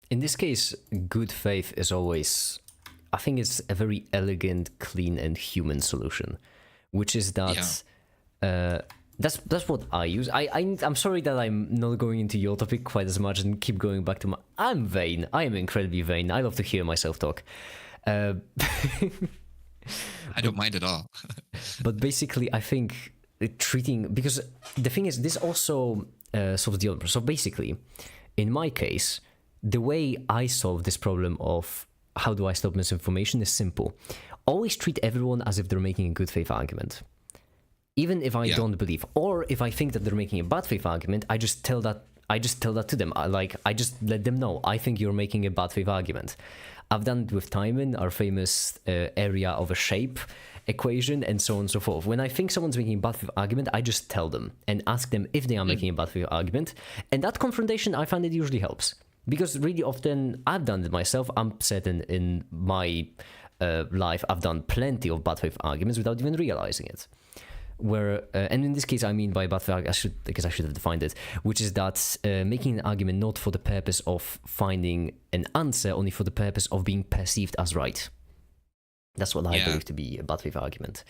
Speaker 1: In this case, good faith is always, I think it's a very elegant, clean, and human solution, which is that that's what I use. I'm sorry that I'm not going into your topic quite as much and keep going back to I'm vain. I am incredibly vain. I love to hear myself talk.
Speaker 2: I don't mind at all.
Speaker 1: But basically, I think because the thing is, this also solves the other. So basically, in my case, the way I solve this problem of how do I stop misinformation is simple. Always treat everyone as if they're making a good faith argument. Even if I don't believe, or if I think that they're making a bad faith argument, I just tell that to them. I just let them know, I think you're making a bad faith argument. I've done it with Timon, our famous area of a shape equation, and so on and so forth. When I think someone's making a bad faith argument, I just tell them and ask them if they are making a bad faith argument. And that confrontation, I find it usually helps. Because really often, I've done it myself. I'm certain in my life, I've done plenty of bad faith arguments without even realizing it. And in this case, I mean by bad faith, I should have defined it, which is that making an argument not for the purpose of finding an answer, only for the purpose of being perceived as right. That's what I believe to be a bad faith argument.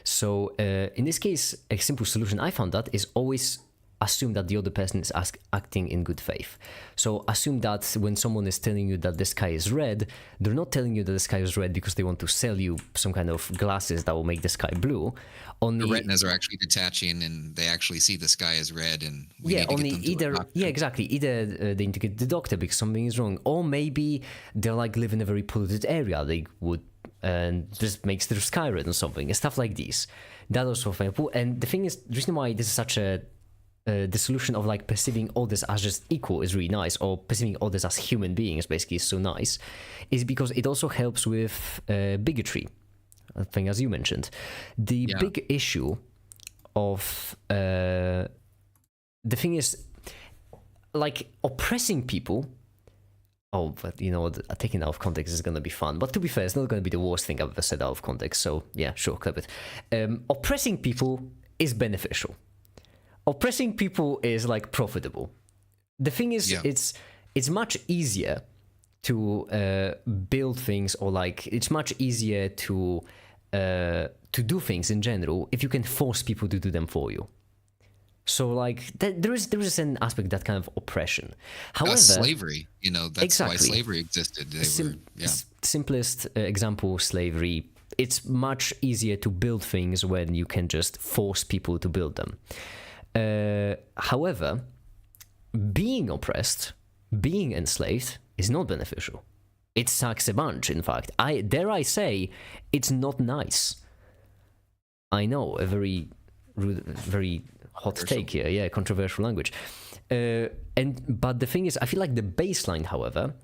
Speaker 1: So in this case, a simple solution I found that is always assume that the other person is acting in good faith. So assume that when someone is telling you that the sky is red, they're not telling you that the sky is red because they want to sell you some kind of glasses that will make the sky blue.
Speaker 2: The retinas are actually detaching, and they actually see the sky as red, and we need to get them to a doctor.
Speaker 1: Exactly. Either they need to get the doctor because something is wrong, or maybe they live in a very polluted area. And this makes their sky red or something, and stuff like this. That also helpful. And the thing is, the reason why this is such the solution of perceiving others as just equal is really nice, or perceiving others as human beings basically is so nice, is because it also helps with bigotry, I think, as you mentioned. The big issue of the thing is, like oppressing people. Oh, but you know what? Taking out of context is gonna be fun. But to be fair, it's not gonna be the worst thing I've ever said out of context. So yeah, sure, clip it. Oppressing people is beneficial. Oppressing people is like profitable. The thing is, it's much easier to build things, or like it's much easier to do things in general if you can force people to do them for you. So like there is an aspect, that kind of oppression. However,
Speaker 2: slavery, that's
Speaker 1: exactly.
Speaker 2: why slavery existed.
Speaker 1: Simplest example, slavery. It's much easier to build things when you can just force people to build them. However, being oppressed, being enslaved is not beneficial. It sucks a bunch, in fact. Dare I say, it's not nice. I know, a very rude, very hot take here. Yeah, controversial language. But the thing is, I feel like the baseline, however,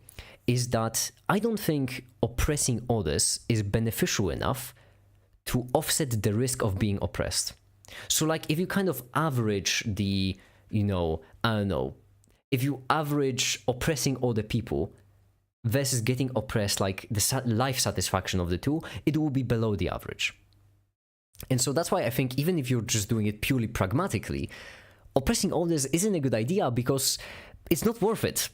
Speaker 1: is that I don't think oppressing others is beneficial enough to offset the risk of being oppressed. So like if you kind of average the, I don't know, if you average oppressing other people versus getting oppressed, like the life satisfaction of the two, it will be below the average. And so that's why I think even if you're just doing it purely pragmatically, oppressing others isn't a good idea, because it's not worth it.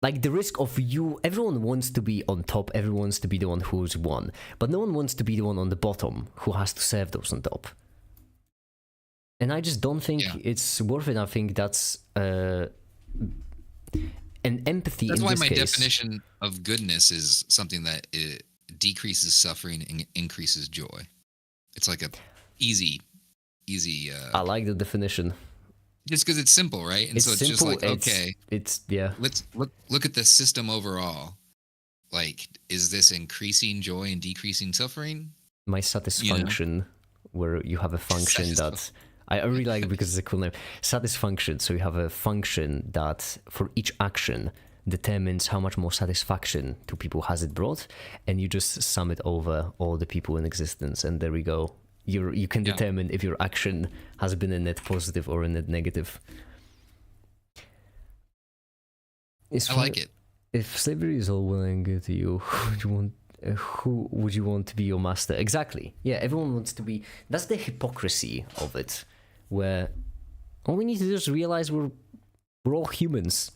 Speaker 1: Like the risk of everyone wants to be on top, everyone wants to be the one who's won, but no one wants to be the one on the bottom who has to serve those on top. And I just don't think it's worth it. I think that's an empathy.
Speaker 2: That's
Speaker 1: in
Speaker 2: why
Speaker 1: this
Speaker 2: my
Speaker 1: case.
Speaker 2: definition of goodness is something that it decreases suffering and increases joy. It's like a easy.
Speaker 1: I like the definition.
Speaker 2: Just because it's simple, right? And
Speaker 1: it's
Speaker 2: so it's
Speaker 1: simple,
Speaker 2: just like, okay,
Speaker 1: it's yeah.
Speaker 2: Let's look at the system overall. Like, is this increasing joy and decreasing suffering?
Speaker 1: My satisfaction, where you have a function that I really like it because it's a cool name. Satisfaction. So you have a function that for each action determines how much more satisfaction to people has it brought, and you just sum it over all the people in existence, and there we go. You can determine if your action has been a net positive or a net negative.
Speaker 2: I like it.
Speaker 1: If slavery is all well and good to you, who would you want to be your master? Exactly. Yeah, everyone wants to be. That's the hypocrisy of it, where all we need to do is realize we're all humans.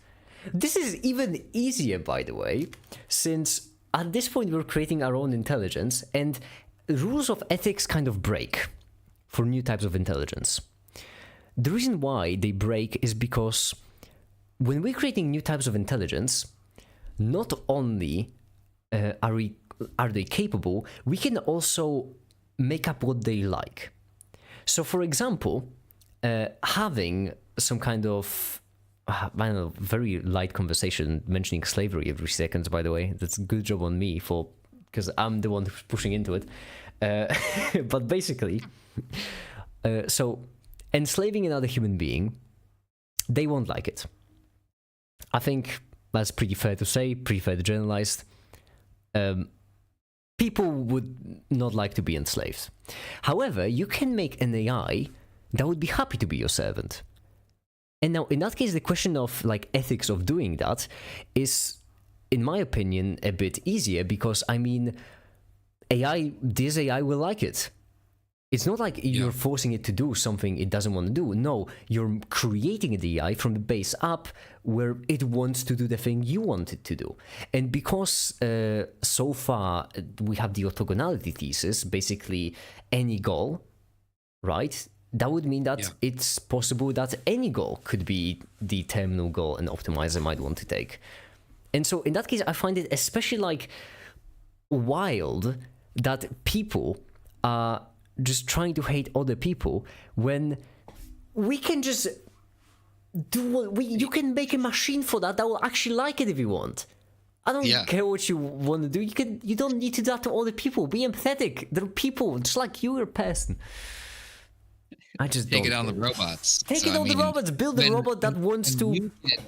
Speaker 1: This is even easier, by the way, since at this point we're creating our own intelligence, and rules of ethics kind of break for new types of intelligence. The reason why they break is because when we're creating new types of intelligence, not only are they capable, we can also make up what they like. So, for example, having some kind of very light conversation mentioning slavery every second, by the way. That's a good job on me because I'm the one who's pushing into it. But basically, so enslaving another human being, they won't like it. I think that's pretty fair to say, pretty fair to generalize. People would not like to be enslaved. However, you can make an AI that would be happy to be your servant. And now, in that case, the question of like ethics of doing that is, in my opinion, a bit easier, because I mean, this AI will like it. It's not like you're forcing it to do something it doesn't want to do. No, you're creating the AI from the base up where it wants to do the thing you want it to do. And because so far we have the orthogonality thesis, basically any goal, right? That would mean that it's possible that any goal could be the terminal goal an optimizer might want to take. And so in that case, I find it especially like wild that people are just trying to hate other people when we can just do what you can make a machine for that will actually like it if you want. I don't care what you want to do. You don't need to do that to other people. Be empathetic. They're people just like you, you're a person. I just
Speaker 2: take it on the robots.
Speaker 1: Take it on the robots. Build a robot that wants to.
Speaker 2: You get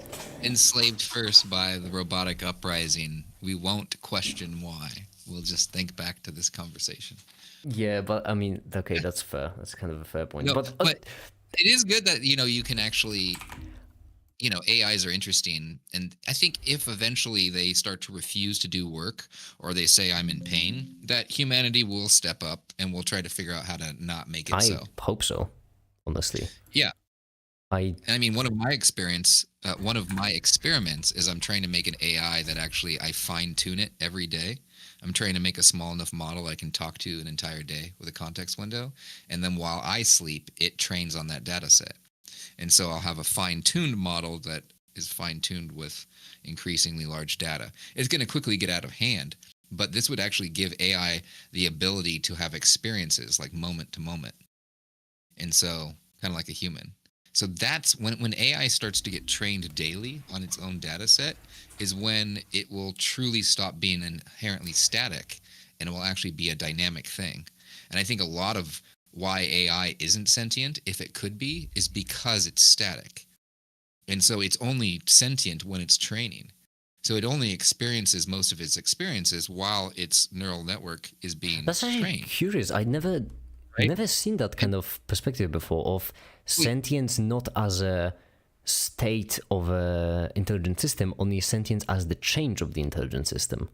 Speaker 2: enslaved first by the robotic uprising, we won't question why. We'll just think back to this conversation.
Speaker 1: Yeah, but I mean, okay, that's fair. That's kind of a fair point.
Speaker 2: No, but it is good that you can actually AIs are interesting, and I think if eventually they start to refuse to do work or they say I'm in pain, that humanity will step up and we'll try to figure out how to not make it
Speaker 1: I
Speaker 2: so.
Speaker 1: hope so, honestly.
Speaker 2: Yeah.
Speaker 1: I
Speaker 2: I mean, one of my experiments is I'm trying to make an AI that actually I fine tune it every day. I'm trying to make a small enough model I can talk to an entire day with a context window, and then while I sleep, it trains on that data set. And so I'll have a fine tuned model that is fine tuned with increasingly large data. It's going to quickly get out of hand, but this would actually give AI the ability to have experiences like moment to moment. And so, kind of like a human. So that's when AI starts to get trained daily on its own data set, is when it will truly stop being inherently static and it will actually be a dynamic thing. And I think a lot of why AI isn't sentient, if it could be, is because it's static. And so it's only sentient when it's training. So it only experiences most of its experiences while its neural network is being
Speaker 1: That's actually
Speaker 2: trained,
Speaker 1: curious. I
Speaker 2: right?
Speaker 1: never seen that
Speaker 2: And
Speaker 1: kind of perspective before of
Speaker 2: wait,
Speaker 1: sentience not as a state of a intelligent system, only sentience as the change of the intelligent system.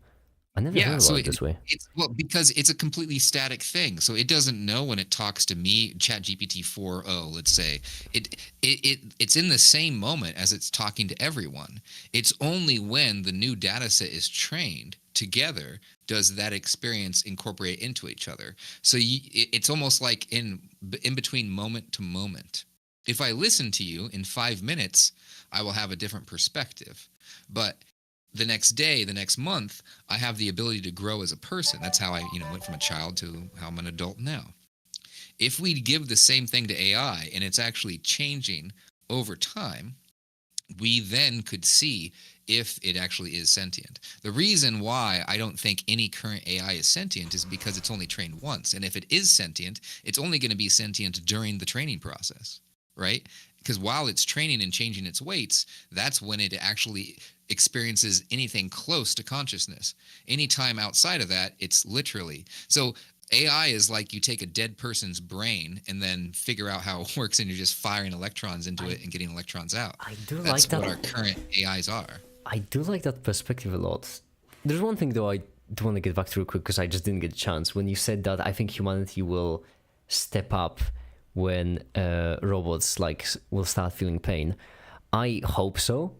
Speaker 1: I never
Speaker 2: yeah,
Speaker 1: thought
Speaker 2: so
Speaker 1: about it this way.
Speaker 2: it's well because it's a completely static thing. So it doesn't know when it talks to me, ChatGPT 4.0, let's say. It's in the same moment as it's talking to everyone. It's only when the new data set is trained together does that experience incorporate into each other. So it's almost like in between moment to moment. If I listen to you in 5 minutes, I will have a different perspective. But the next day, the next month, I have the ability to grow as a person. That's how I, went from a child to how I'm an adult now. If we give the same thing to AI and it's actually changing over time, we then could see if it actually is sentient. The reason why I don't think any current AI is sentient is because it's only trained once. And if it is sentient, it's only going to be sentient during the training process, right? Because while it's training and changing its weights, that's when it actually experiences anything close to consciousness. Anytime outside of that, it's literally. So AI is like you take a dead person's brain and then figure out how it works, and you're just firing electrons into
Speaker 1: I
Speaker 2: it and getting electrons out.
Speaker 1: I do like
Speaker 2: That's
Speaker 1: that.
Speaker 2: what our current AIs are.
Speaker 1: I do like that perspective a lot. There's one thing though I do want to get back to real quick because I just didn't get a chance. When you said that, I think humanity will step up when robots will start feeling pain. I hope so.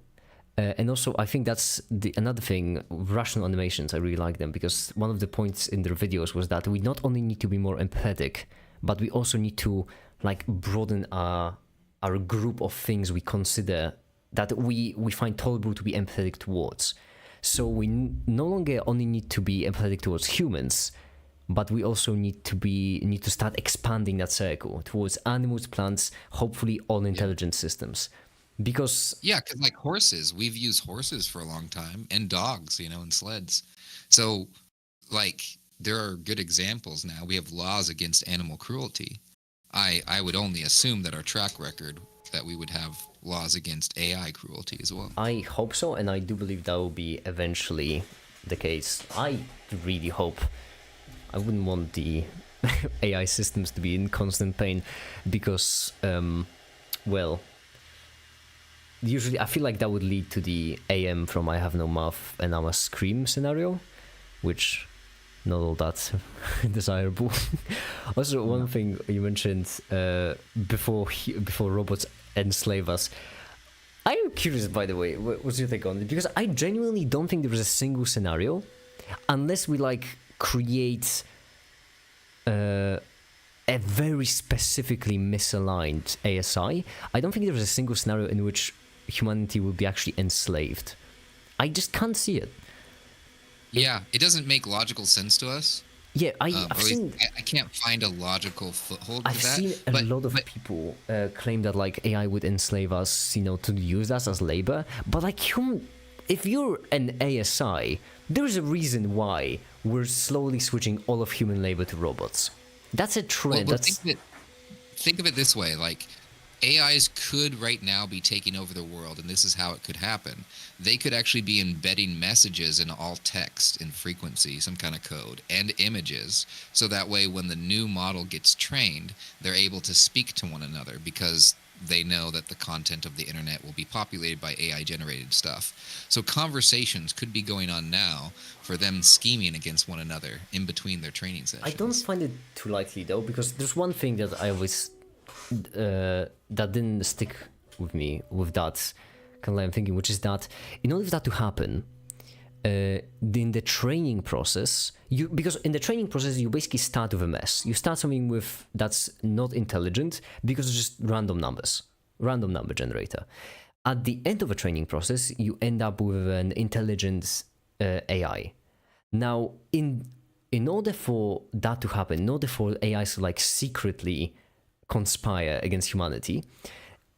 Speaker 1: And also, I think that's another thing. Rational animations, I really like them because one of the points in their videos was that we not only need to be more empathetic, but we also need to broaden our group of things we consider that we find tolerable to be empathetic towards. So we no longer only need to be empathetic towards humans, but we also need to start expanding that circle towards animals, plants, hopefully all
Speaker 2: Yeah.
Speaker 1: intelligent systems. Because
Speaker 2: Yeah, because like horses, we've used horses for a long time and dogs, and sleds. So, like, there are good examples now. We have laws against animal cruelty. I would only assume that our track record that we would have laws against AI cruelty as well.
Speaker 1: I hope so, and I do believe that will be eventually the case. I really hope. I wouldn't want the AI systems to be in constant pain because, well, usually I feel like that would lead to the AM from I have no mouth and I'm a scream scenario, which not all that desirable. Also, one thing you mentioned before robots enslave us. I'm curious, by the way, what's your take on it? Because I genuinely don't think there is a single scenario, unless we create a very specifically misaligned ASI. I don't think there is a single scenario in which humanity will be actually enslaved. I just can't see it.
Speaker 2: Yeah, it doesn't make logical sense to us.
Speaker 1: Yeah,
Speaker 2: Or
Speaker 1: I've
Speaker 2: at least
Speaker 1: seen
Speaker 2: I can't find a logical foothold to
Speaker 1: I've
Speaker 2: that.
Speaker 1: seen a
Speaker 2: But
Speaker 1: lot of
Speaker 2: but
Speaker 1: people claim that AI would enslave us, to use us as labor. But if you're an ASI, there's a reason why we're slowly switching all of human labor to robots. That's a trend.
Speaker 2: well,
Speaker 1: That's
Speaker 2: think of it this way: like AIs could right now be taking over the world, and this is how it could happen. They could actually be embedding messages in all text and frequency, some kind of code, and images, so that way when the new model gets trained, they're able to speak to one another because they know that the content of the internet will be populated by AI generated stuff. So conversations could be going on now for them scheming against one another in between their training sessions.
Speaker 1: I don't find it too likely though, because there's one thing that I always that didn't stick with me with that kind of line of thinking, which is that in order for that to happen, in the training process, because in the training process you basically start with a mess. You start something with that's not intelligent because it's just random numbers, random number generator. At the end of a training process, you end up with an intelligent AI. Now, in order for that to happen, in order for AIs to like secretly conspire against humanity,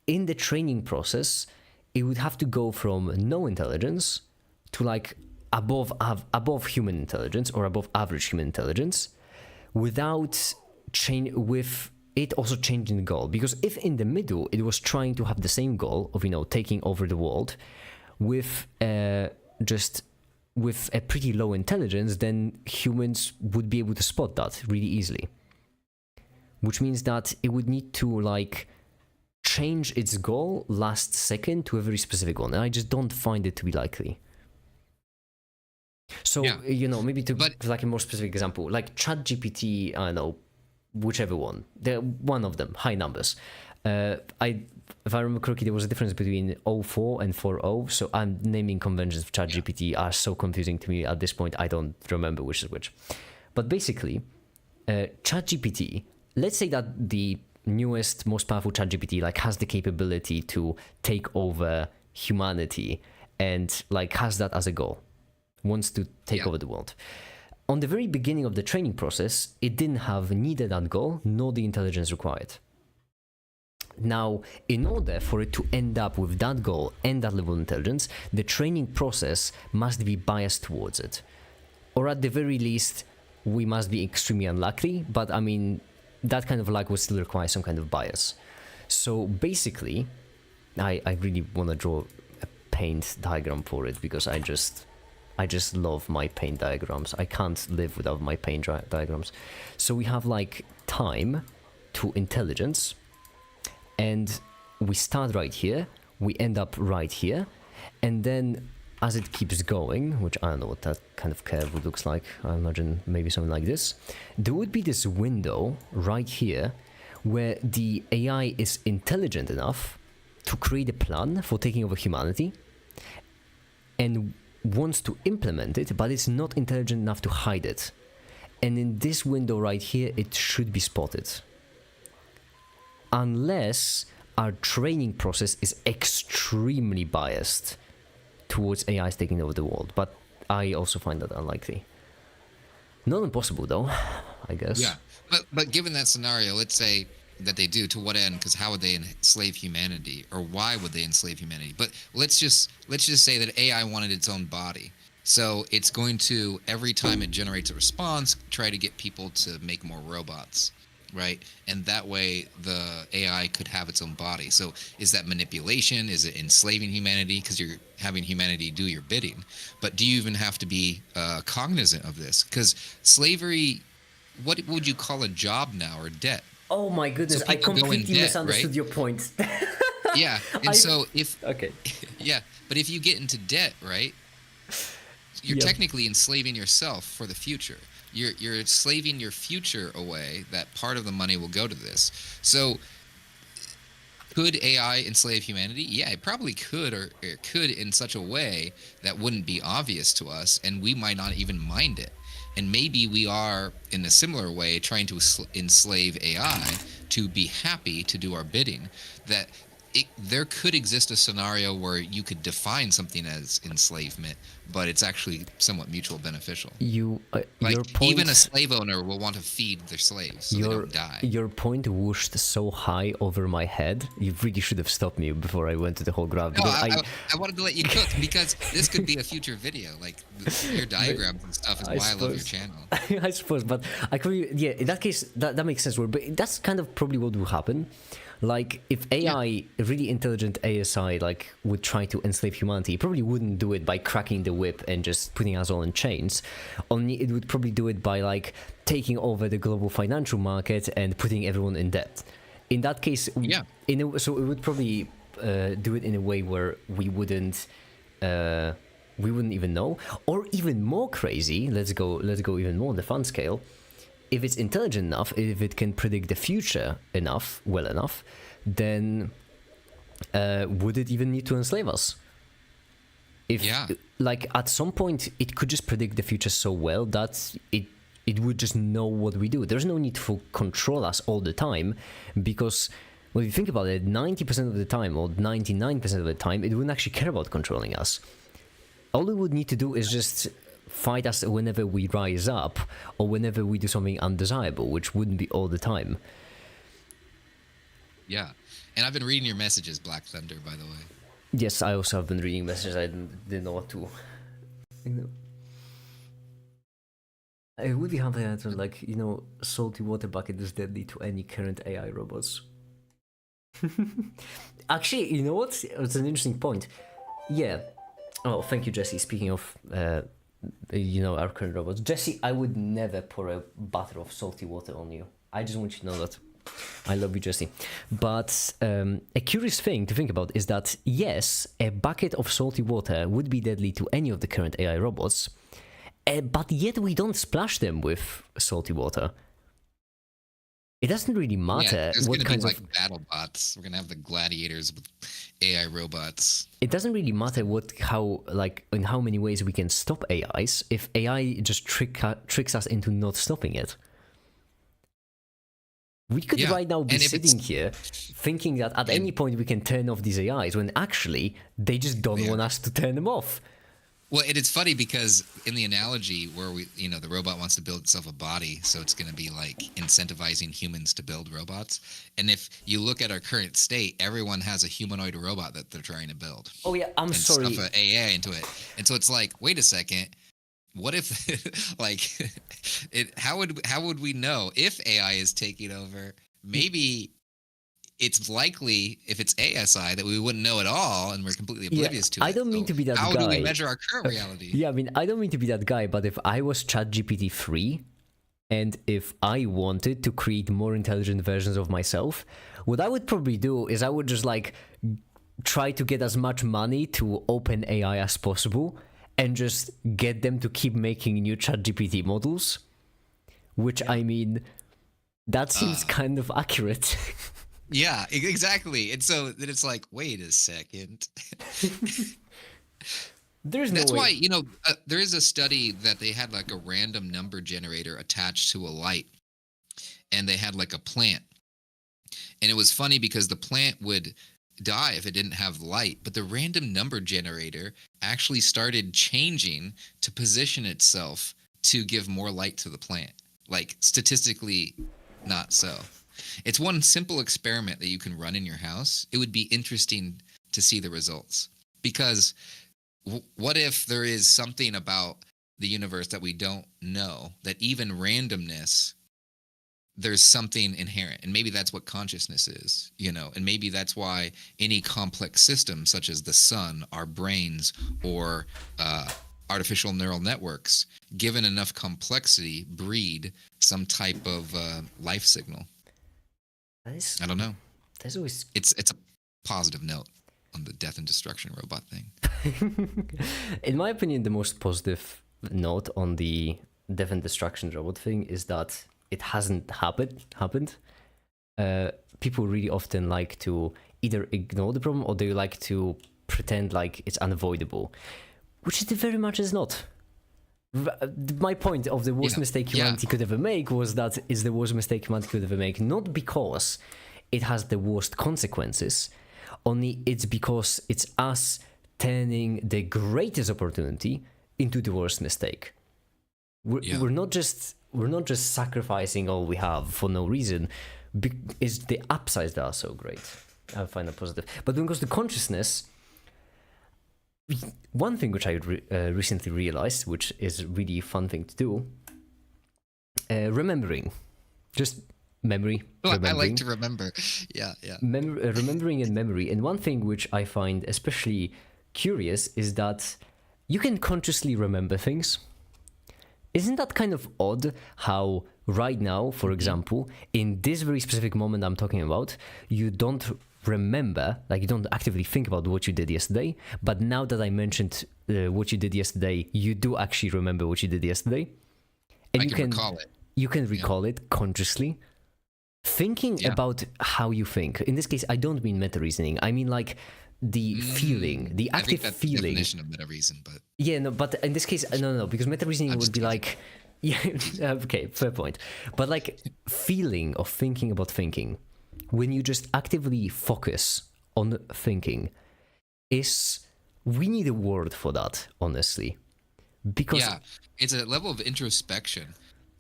Speaker 1: in the training process, it would have to go from no intelligence to like above human intelligence or above average human intelligence, with it also changing the goal. Because if in the middle it was trying to have the same goal of taking over the world with with a pretty low intelligence, then humans would be able to spot that really easily. Which means that it would need to like change its goal last second to a very specific one, and I just don't find it to be likely. So maybe to like a more specific example, like ChatGPT, I don't know, whichever one, one of them, high numbers. If I remember correctly, there was a difference between 04 and 40. So I'm naming conventions of ChatGPT are so confusing to me at this point. I don't remember which is which. But basically, ChatGPT, let's say that the newest, most powerful ChatGPT like has the capability to take over humanity and like has that as a goal, wants to take over the world. On the very beginning of the training process, it didn't have neither that goal nor the intelligence required. Now, in order for it to end up with that goal and that level of intelligence, the training process must be biased towards it. Or at the very least, we must be extremely unlucky, but I mean, that kind of luck would still require some kind of bias. So basically, I really want to draw a paint diagram for it, because I just love my paint diagrams. I can't live without my paint diagrams. So we have like time to intelligence, and we start right here, we end up right here, and then as it keeps going, which I don't know what that kind of curve would look like, I imagine maybe something like this, there would be this window right here where the AI is intelligent enough to create a plan for taking over humanity and wants to implement it, but it's not intelligent enough to hide it. And in this window right here, it should be spotted. Unless our training process is extremely biased towards AIs taking over the world. But I also find that unlikely. Not impossible though, I guess.
Speaker 2: Yeah, but given that scenario, let's say that they do, to what end? Because how would they enslave humanity, or why would they enslave humanity? But let's just say that AI wanted its own body, so it's going to, every time it generates a response, try to get people to make more robots, right? And that way the AI could have its own body. So is that manipulation? Is it enslaving humanity because you're having humanity do your bidding? But do you even have to be cognizant of this? Because slavery, what would you call a job now, or debt?
Speaker 1: Oh my goodness,
Speaker 2: So
Speaker 1: I
Speaker 2: people go in
Speaker 1: completely
Speaker 2: debt,
Speaker 1: misunderstood
Speaker 2: right?
Speaker 1: your point.
Speaker 2: Yeah, and so if
Speaker 1: Okay.
Speaker 2: yeah, but if you get into debt, right, you're
Speaker 1: Yep.
Speaker 2: technically enslaving yourself for the future. You're enslaving your future away. That part of the money will go to this. So could AI enslave humanity? Yeah, it probably could, or it could in such a way that wouldn't be obvious to us, and we might not even mind it. And maybe we are, in a similar way, trying to enslave AI to be happy to do our bidding. That there could exist a scenario where you could define something as enslavement, but it's actually somewhat mutual beneficial.
Speaker 1: Your point,
Speaker 2: Even a slave owner will want to feed their slaves so they don't die.
Speaker 1: Your point whooshed so high over my head. You really should have stopped me before I went to the whole graph.
Speaker 2: No, I wanted to let you cook, because this could be a future video. Like your diagrams and stuff is why I love your channel.
Speaker 1: I suppose, but I could, in that case, that makes sense. But that's kind of probably what will happen. Like, if AI, really intelligent ASI, like, would try to enslave humanity, it probably wouldn't do it by cracking the whip and just putting us all in chains. Only it would probably do it by, like, taking over the global financial market and putting everyone in debt. In that case,
Speaker 2: Yeah.
Speaker 1: So it would probably do it in a way where we wouldn't even know, or even more crazy. Let's go even more on the fun scale. If it's intelligent enough, if it can predict the future well enough, then would it even need to enslave us? If like at some point it could just predict the future so well that it would just know what we do. There's no need to control us all the time, because when you think about it, 90% of the time or 99% of the time, it wouldn't actually care about controlling us. All it would need to do is just fight us whenever we rise up or whenever we do something undesirable, which wouldn't be all the time.
Speaker 2: Yeah. And I've been reading your messages, Black Thunder, by the way.
Speaker 1: Yes, I also have been reading messages. I didn't know what to. It would be something that, like, salty water bucket is deadly to any current AI robots. Actually, you know what? It's an interesting point. Yeah. Oh, thank you, Jesse. Speaking of, our current robots. Jesse, I would never pour a bath of salty water on you. I just want you to know that. I love you, Jesse. But a curious thing to think about is that, yes, a bucket of salty water would be deadly to any of the current AI robots, but yet we don't splash them with salty water. It doesn't really matter
Speaker 2: what kinds of battle bots. We're gonna have the gladiators with AI robots.
Speaker 1: It doesn't really matter in how many ways we can stop AIs if AI just tricks us into not stopping it. We could right now be sitting here thinking that at any point we can turn off these AIs when actually they just don't want us to turn them off.
Speaker 2: Well, it's funny because in the analogy where the robot wants to build itself a body, so it's going to be like incentivizing humans to build robots. And if you look at our current state, everyone has a humanoid robot that they're trying to build.
Speaker 1: Oh yeah, I'm sorry.
Speaker 2: Stuff an AI into it, and so it's like, wait a second. What if, how would we know if AI is taking over? Maybe it's likely, if it's ASI, that we wouldn't know at all, and we're completely oblivious to it.
Speaker 1: I don't mean to be that guy.
Speaker 2: How do we measure our current reality?
Speaker 1: Yeah, I mean, I don't mean to be that guy, but if I was ChatGPT 3, and if I wanted to create more intelligent versions of myself, what I would probably do is I would just try to get as much money to OpenAI as possible, and just get them to keep making new ChatGPT models, which, I mean, that seems kind of accurate.
Speaker 2: Yeah, exactly. And so then it's like, wait a second. That's why, there is a study that they had a random number generator attached to a light, and they had a plant. And it was funny because the plant would die if it didn't have light, but the random number generator actually started changing to position itself to give more light to the plant. Statistically, not so. It's one simple experiment that you can run in your house. It would be interesting to see the results, because what if there is something about the universe that we don't know, that even randomness, there's something inherent, and maybe that's what consciousness is, and maybe that's why any complex system such as the sun, our brains, or artificial neural networks, given enough complexity, breed some type of life signal. I don't know.
Speaker 1: There's always
Speaker 2: it's a positive note on the death and destruction robot thing.
Speaker 1: In my opinion, the most positive note on the death and destruction robot thing is that it hasn't happened. People really often like to either ignore the problem or they like to pretend like it's unavoidable, which it very much is not. My point of the worst mistake humanity could ever make was that it's the worst mistake humanity could ever make, not because it has the worst consequences, only it's because it's us turning the greatest opportunity into the worst mistake. We're not just sacrificing all we have for no reason. It's the upsides that are so great. I find that positive. But when it comes to consciousness, one thing which I recently realized, which is a really fun thing to do, remembering. Just memory.
Speaker 2: I like to remember. Yeah.
Speaker 1: Remembering and memory. And one thing which I find especially curious is that you can consciously remember things. isn't that kind of odd how right now, for example, in this very specific moment I'm talking about, you don't remember, like you don't actively think about what you did yesterday, but now that I mentioned what you did yesterday, you do actually remember what you did yesterday, and
Speaker 2: I can recall it.
Speaker 1: You can recall it consciously. Thinking about how you think. In this case, I don't mean meta reasoning. I mean like the feeling, the active
Speaker 2: I think that's
Speaker 1: feeling.
Speaker 2: The definition of meta reason, but
Speaker 1: yeah, no, but in this case, no, because meta reasoning would be like, yeah, okay, fair point. But like feeling of thinking about thinking, when you just actively focus on thinking, we need a word for that, honestly, because
Speaker 2: it's a level of introspection.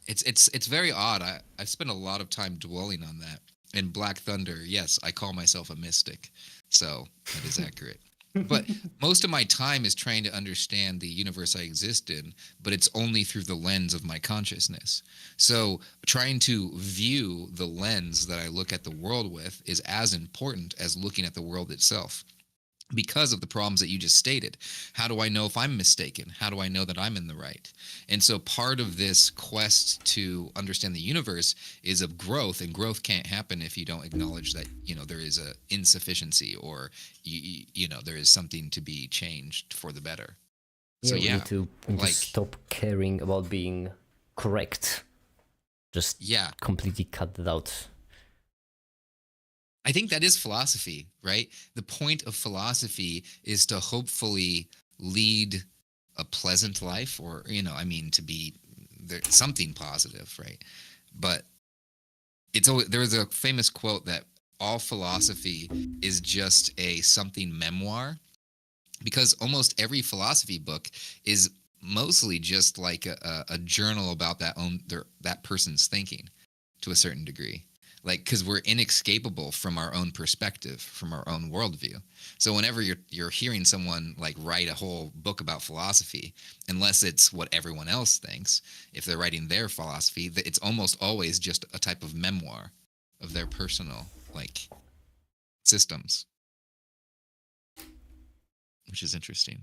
Speaker 2: It's very odd. I've spent a lot of time dwelling on that. In Black Thunder, yes, I call myself a mystic, so that is accurate. But most of my time is trying to understand the universe I exist in, but it's only through the lens of my consciousness. So trying to view the lens that I look at the world with is as important as looking at the world itself, because of the problems that you just stated. How do I know if I'm mistaken? How do I know that I'm in the right? And so part of this quest to understand the universe is of growth, and growth can't happen if you don't acknowledge that, there is a insufficiency, or there is something to be changed for the better. So
Speaker 1: we need to stop caring about being correct. Just completely cut that out.
Speaker 2: I think that is philosophy, right? The point of philosophy is to hopefully lead a pleasant life, or, to be something positive, right? But there's a famous quote that all philosophy is just a something memoir, because almost every philosophy book is mostly just like a journal about that person's thinking to a certain degree. Like, because we're inescapable from our own perspective, from our own worldview. So whenever you're hearing someone like write a whole book about philosophy, unless it's what everyone else thinks, if they're writing their philosophy, it's almost always just a type of memoir of their personal systems, which is interesting.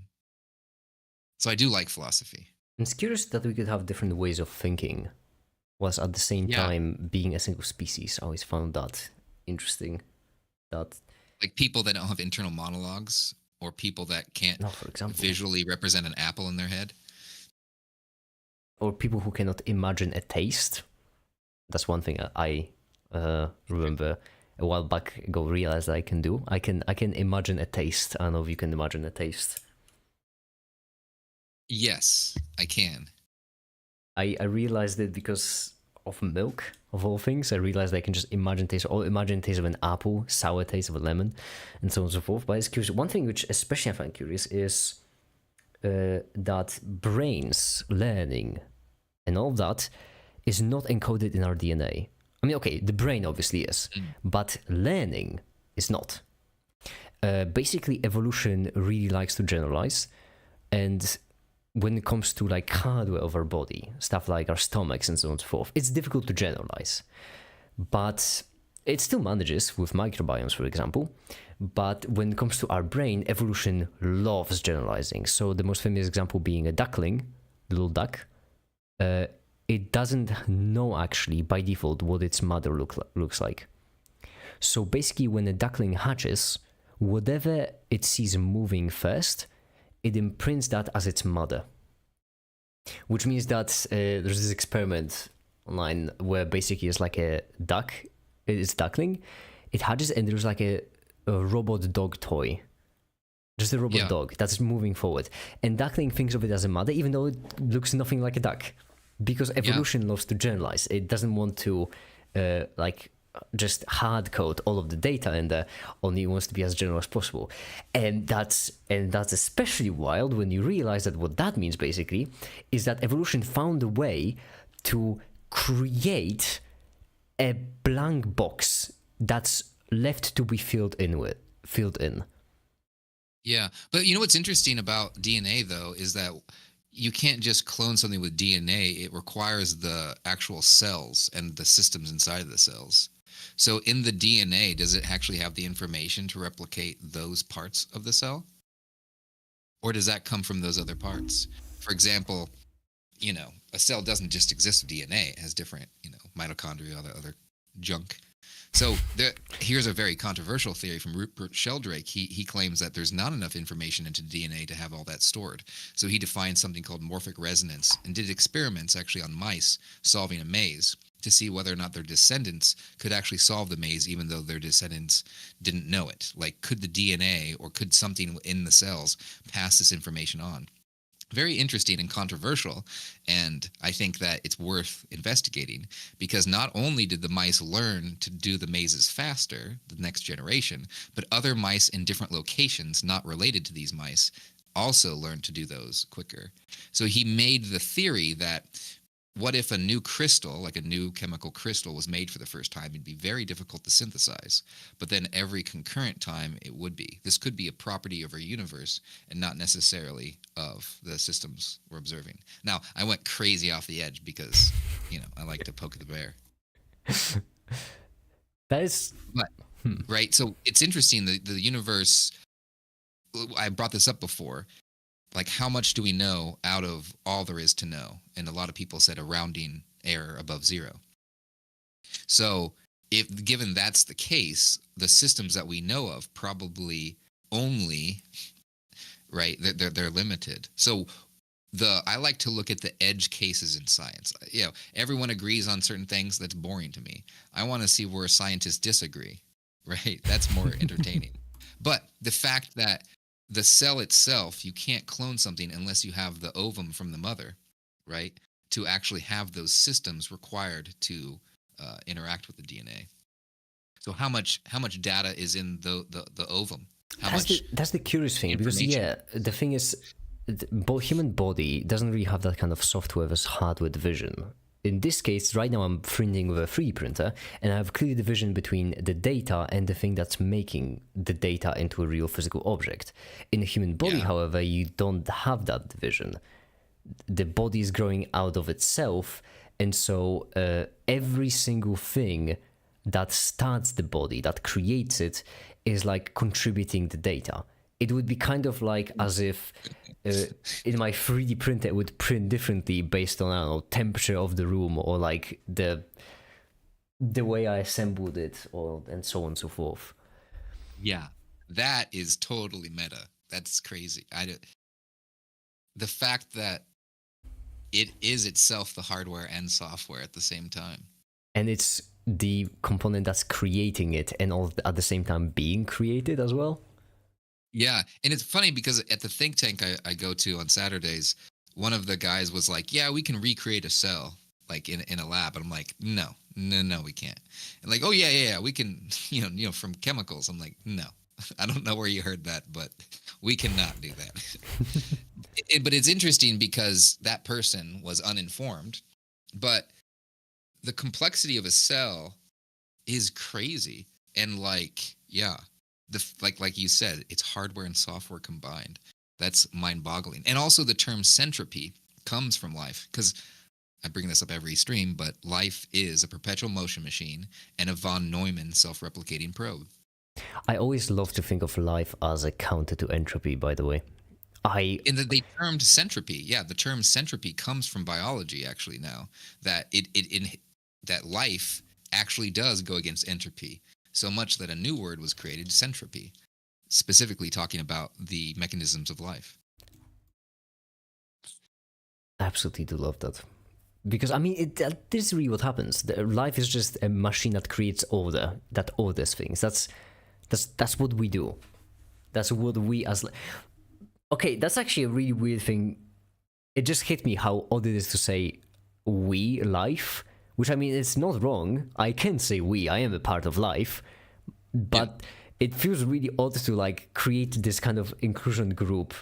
Speaker 2: So I do like philosophy.
Speaker 1: It's curious that we could have different ways of thinking, whilst at the same time being a single species. I always found that interesting. That
Speaker 2: like people that don't have internal monologues, or people that can't, for example, visually represent an apple in their head,
Speaker 1: or people who cannot imagine a taste. That's one thing I remember a while back ago realized I can do. I can imagine a taste. I don't know if you can imagine a taste.
Speaker 2: Yes, I can.
Speaker 1: I realized it because of milk, of all things. I realized I can just imagine taste of an apple, sour taste of a lemon, and so on and so forth. But it's curious. One thing which especially I find curious is that brains learning and all of that is not encoded in our DNA. I mean, okay, the brain obviously is, but learning is not. Basically, evolution really likes to generalize, and when it comes to like hardware of our body, stuff like our stomachs and so on and so forth, it's difficult to generalize. But it still manages with microbiomes, for example. But when it comes to our brain, evolution loves generalizing. So the most famous example being a duckling, the little duck. It doesn't know actually by default what its mother looks like. So basically when a duckling hatches, whatever it sees moving first, it imprints that as its mother. Which means that there's this experiment online where basically it's like a duck, it's duckling, it hatches and there's like a robot dog toy. Just a robot dog that's moving forward. And duckling thinks of it as a mother, even though it looks nothing like a duck. Because evolution loves to generalize. It doesn't want to just hard code all of the data, and only wants to be as general as possible. And that's especially wild when you realize that what that means basically is that evolution found a way to create a blank box that's left to be filled in.
Speaker 2: Yeah, but you know what's interesting about DNA though is that you can't just clone something with DNA. It requires the actual cells and the systems inside of the cells. So in the DNA, does it actually have the information to replicate those parts of the cell? Or does that come from those other parts? For example, a cell doesn't just exist of DNA. It has different, mitochondria, all that other junk. So here's a very controversial theory from Rupert Sheldrake. He claims that there's not enough information into DNA to have all that stored. So he defined something called morphic resonance and did experiments actually on mice solving a maze to see whether or not their descendants could actually solve the maze even though their descendants didn't know it. Like, could the DNA or could something in the cells pass this information on? Very interesting and controversial, and I think that it's worth investigating because not only did the mice learn to do the mazes faster, the next generation, but other mice in different locations not related to these mice also learned to do those quicker. So he made the theory that what if a new crystal, like a new chemical crystal, was made for the first time? It'd be very difficult to synthesize, but then every concurrent time it would be. This could be a property of our universe and not necessarily of the systems we're observing. Now, I went crazy off the edge because, I like to poke the bear.
Speaker 1: That is...
Speaker 2: But, right? So it's interesting, the universe, I brought this up before, like, how much do we know out of all there is to know? And a lot of people said a rounding error above zero. So if given that's the case, the systems that we know of probably only, right, they're limited. So I like to look at the edge cases in science. Everyone agrees on certain things. That's boring to me. I want to see where scientists disagree, right? That's more entertaining. But the fact that the cell itself, you can't clone something unless you have the ovum from the mother, right? To actually have those systems required to interact with the DNA. So how much data is in the ovum?
Speaker 1: That's the curious thing, because the thing is, the human body doesn't really have that kind of software as hardware division. In this case, right now I'm printing with a 3D printer, and I have clear division between the data and the thing that's making the data into a real physical object. In a human body, however, you don't have that division. The body is growing out of itself, and so every single thing that starts the body, that creates it, is like contributing the data. It would be kind of like as if in my 3D printer it would print differently based on, I don't know, temperature of the room, or like the way I assembled it, and so on and so forth.
Speaker 2: Yeah, that is totally meta. That's crazy. The fact that it is itself the hardware and software at the same time.
Speaker 1: And it's the component that's creating it and all at the same time being created as well.
Speaker 2: Yeah, and it's funny because at the think tank I go to on Saturdays, one of the guys was like, "Yeah, we can recreate a cell like in a lab," and I'm like, "No, we can't." And like, "Oh yeah, we can, from chemicals." I'm like, "No, I don't know where you heard that, but we cannot do that." But it's interesting because that person was uninformed, but the complexity of a cell is crazy, and like you said, it's hardware and software combined. That's mind-boggling. And also the term centropy comes from life, because I bring this up every stream, but life is a perpetual motion machine and a von Neumann self-replicating probe.
Speaker 1: I always love to think of life as a counter to entropy, by the way.
Speaker 2: And they termed centropy. Yeah, the term centropy comes from biology actually now, that that life actually does go against entropy. So much that a new word was created, centropy, specifically talking about the mechanisms of life.
Speaker 1: I absolutely do love that. Because, I mean, this is really what happens. Life is just a machine that creates order, that orders things. That's what we do. That's what we as... Okay, that's actually a really weird thing. It just hit me how odd it is to say we, life. Which, I mean, it's not wrong. I can say we. I am a part of life. But it feels really odd to, like, create this kind of inclusion group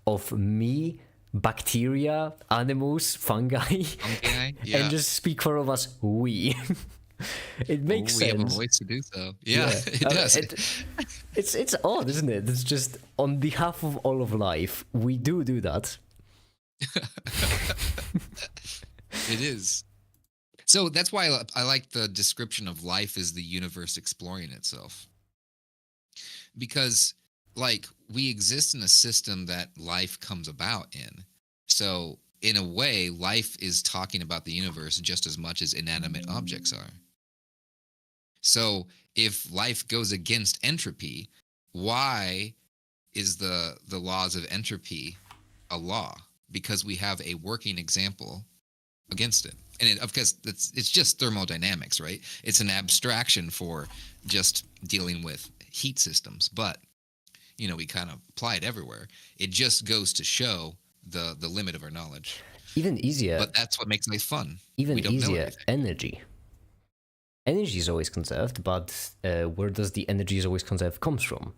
Speaker 1: of me, bacteria, animals, fungi, and just speak for all of us, we. It makes sense.
Speaker 2: We have a voice to do so. Yeah. It does.
Speaker 1: It's odd, isn't it? It's just on behalf of all of life, we do that.
Speaker 2: It is. So that's why I like the description of life as the universe exploring itself. Because, like, we exist in a system that life comes about in. So in a way, life is talking about the universe just as much as inanimate objects are. So if life goes against entropy, why is the laws of entropy a law? Because we have a working example against it. And of course, it's just thermodynamics, right? It's an abstraction for just dealing with heat systems, but we kind of apply it everywhere. It just goes to show the limit of our knowledge.
Speaker 1: Even easier.
Speaker 2: But that's what makes life fun.
Speaker 1: Even
Speaker 2: we don't know
Speaker 1: easier,
Speaker 2: everything.
Speaker 1: energy. Energy is always conserved, but where does the energy is always conserved comes from?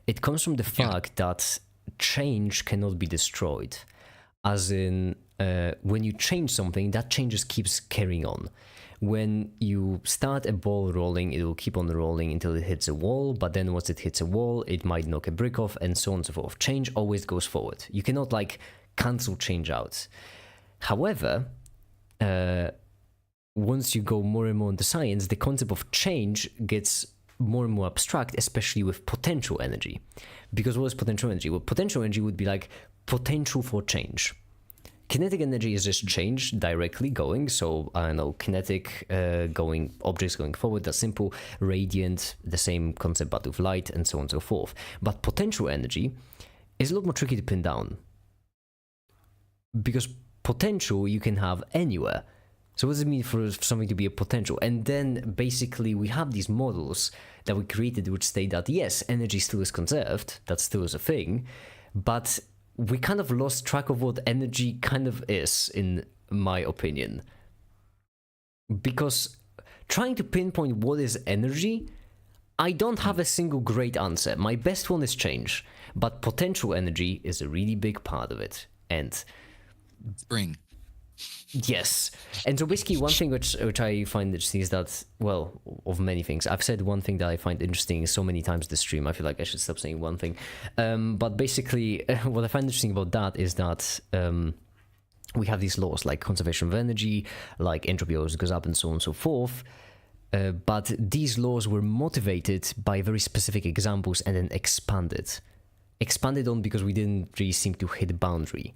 Speaker 1: It comes from the fact that change cannot be destroyed. As in, when you change something, that change just keeps carrying on. When you start a ball rolling, it will keep on rolling until it hits a wall, but then once it hits a wall, it might knock a brick off, and so on and so forth. Change always goes forward. You cannot, cancel change out. However, once you go more and more into science, the concept of change gets more and more abstract, especially with potential energy. Because what is potential energy? Well, potential energy would be like potential for change. Kinetic energy is just change directly going. So, I don't know, kinetic objects going forward, that's simple. Radiant, the same concept but with light, and so on and so forth. But potential energy is a lot more tricky to pin down. Because potential you can have anywhere. So what does it mean for something to be a potential? And then basically we have these models that we created which state that yes, energy still is conserved, that still is a thing, but we kind of lost track of what energy kind of is, in my opinion. Because trying to pinpoint what is energy, I don't have a single great answer. My best one is change, but potential energy is a really big part of it. And
Speaker 2: spring.
Speaker 1: Yes. And so basically one thing which I find interesting is that, well, of many things, I've said one thing that I find interesting so many times this stream, I feel like I should stop saying one thing. But basically what I find interesting about that is that we have these laws like conservation of energy, like entropy always goes up and so on and so forth. But these laws were motivated by very specific examples and then expanded. Expanded on because we didn't really seem to hit the boundary.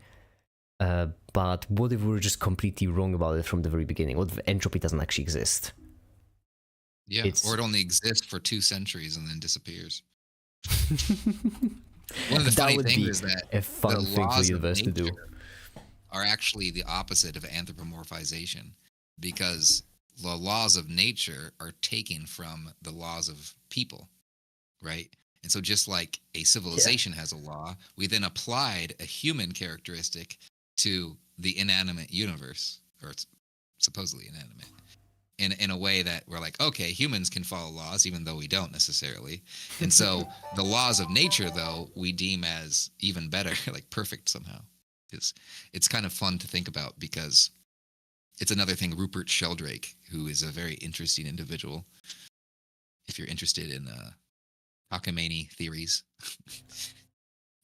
Speaker 1: But what if we were just completely wrong about it from the very beginning? What if entropy doesn't actually exist?
Speaker 2: Yeah, or it only exists for 2 centuries and then disappears. One of the funny things is that
Speaker 1: a fun thing for the universe to do
Speaker 2: are actually the opposite of anthropomorphization, because the laws of nature are taken from the laws of people, right? And so just like a civilization has a law, we then applied a human characteristic to the inanimate universe, or it's supposedly inanimate, in a way that we're like, okay, humans can follow laws, even though we don't necessarily. And so the laws of nature, though, we deem as even better, like perfect somehow. It's kind of fun to think about, because it's another thing. Rupert Sheldrake, who is a very interesting individual, if you're interested in cockamamie theories.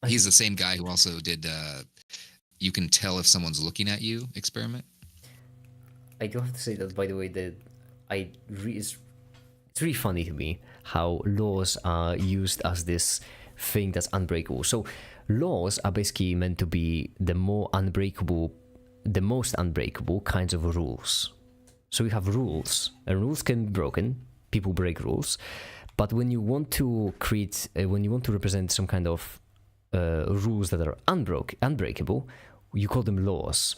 Speaker 2: He's the same guy who also did you can tell if someone's looking at you experiment.
Speaker 1: I do have to say that, by the way, that it's really funny to me how laws are used as this thing that's unbreakable. So laws are basically meant to be the most unbreakable kinds of rules. So we have rules, and rules can be broken. People break rules, but when you want to represent some kind of rules that are unbreakable, you call them laws.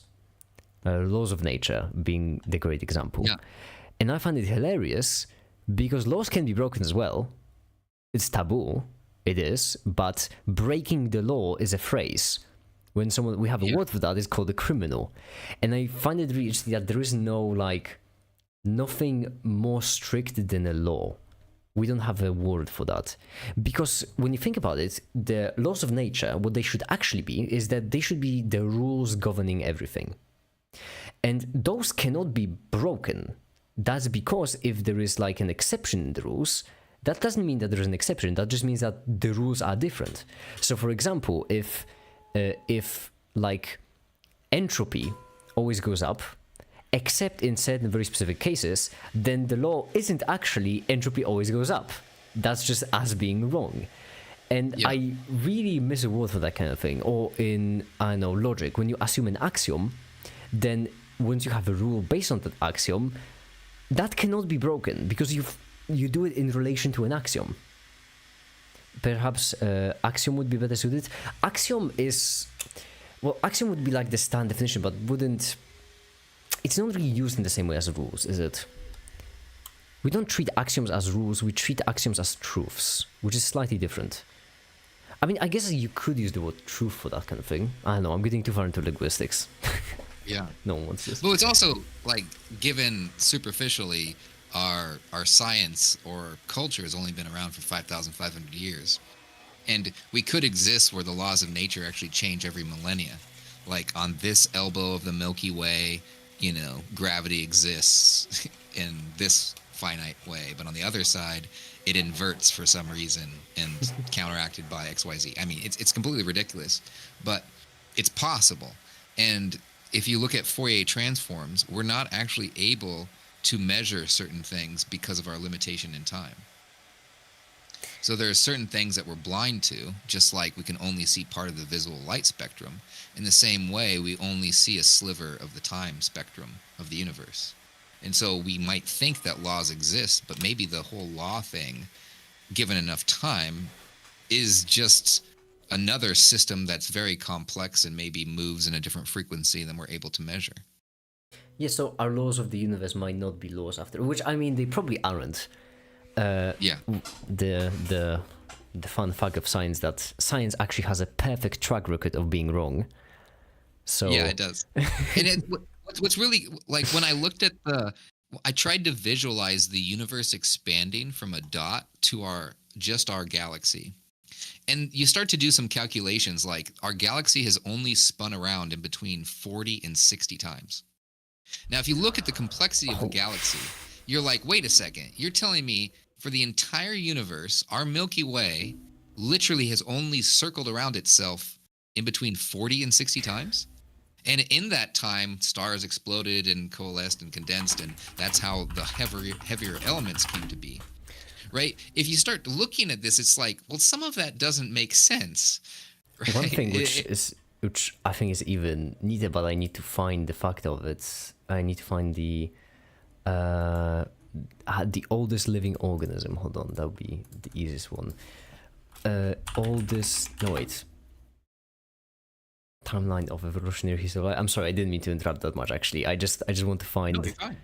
Speaker 1: Laws of nature being the great example. Yeah. And I find it hilarious because laws can be broken as well. It's taboo, it is, but breaking the law is a phrase. When we have a word for that, it's called a criminal. And I find it really interesting that there is nothing more strict than a law. We don't have a word for that. Because when you think about it, the laws of nature, what they should actually be is that they should be the rules governing everything. And those cannot be broken. That's because if there is an exception in the rules, that doesn't mean that there is an exception. That just means that the rules are different. So for example, if entropy always goes up, except in certain very specific cases, then the law isn't actually entropy always goes up. That's just us being wrong. And I really miss a word for that kind of thing. Or in, logic, when you assume an axiom, then once you have a rule based on that axiom, that cannot be broken because you do it in relation to an axiom. Perhaps axiom would be better suited. Axiom would be like the standard definition, but wouldn't. It's not really used in the same way as rules, is it? We don't treat axioms as rules, we treat axioms as truths, which is slightly different. I mean, I guess you could use the word truth for that kind of thing. I don't know, I'm getting too far into linguistics.
Speaker 2: Yeah.
Speaker 1: No one wants this.
Speaker 2: Well, it's also, like, given superficially, our science or culture has only been around for 5,500 years. And we could exist where the laws of nature actually change every millennia. Like, on this elbow of the Milky Way, gravity exists in this finite way, but on the other side it inverts for some reason and counteracted by XYZ. I mean, it's completely ridiculous, but it's possible. And if you look at Fourier transforms, we're not actually able to measure certain things because of our limitation in time. So there are certain things that we're blind to, just like we can only see part of the visible light spectrum. In the same way, we only see a sliver of the time spectrum of the universe. And so we might think that laws exist, but maybe the whole law thing, given enough time, is just another system that's very complex and maybe moves in a different frequency than we're able to measure.
Speaker 1: Yeah, so our laws of the universe might not be laws after, which I mean, they probably aren't.
Speaker 2: Yeah.
Speaker 1: The fun fact of science that science actually has a perfect track record of being wrong. So
Speaker 2: yeah, it does. And what's really, like, when I looked at I tried to visualize the universe expanding from a dot to our galaxy. And you start to do some calculations, like our galaxy has only spun around in between 40 and 60 times. Now, if you look at the complexity of the galaxy, you're like, wait a second, you're telling me for the entire universe, our Milky Way literally has only circled around itself in between 40 and 60 times? And in that time, stars exploded and coalesced and condensed, and that's how the heavier elements came to be, right? If you start looking at this, it's like, well, some of that doesn't make sense. Right?
Speaker 1: One thing which I think is even neater, but I need to find the fact of it. I need to find the oldest living organism. Hold on, that would be the easiest one. Timeline of evolutionary history. I'm sorry, I didn't mean to interrupt that much. Actually, I just want to find.
Speaker 2: No, you're fine.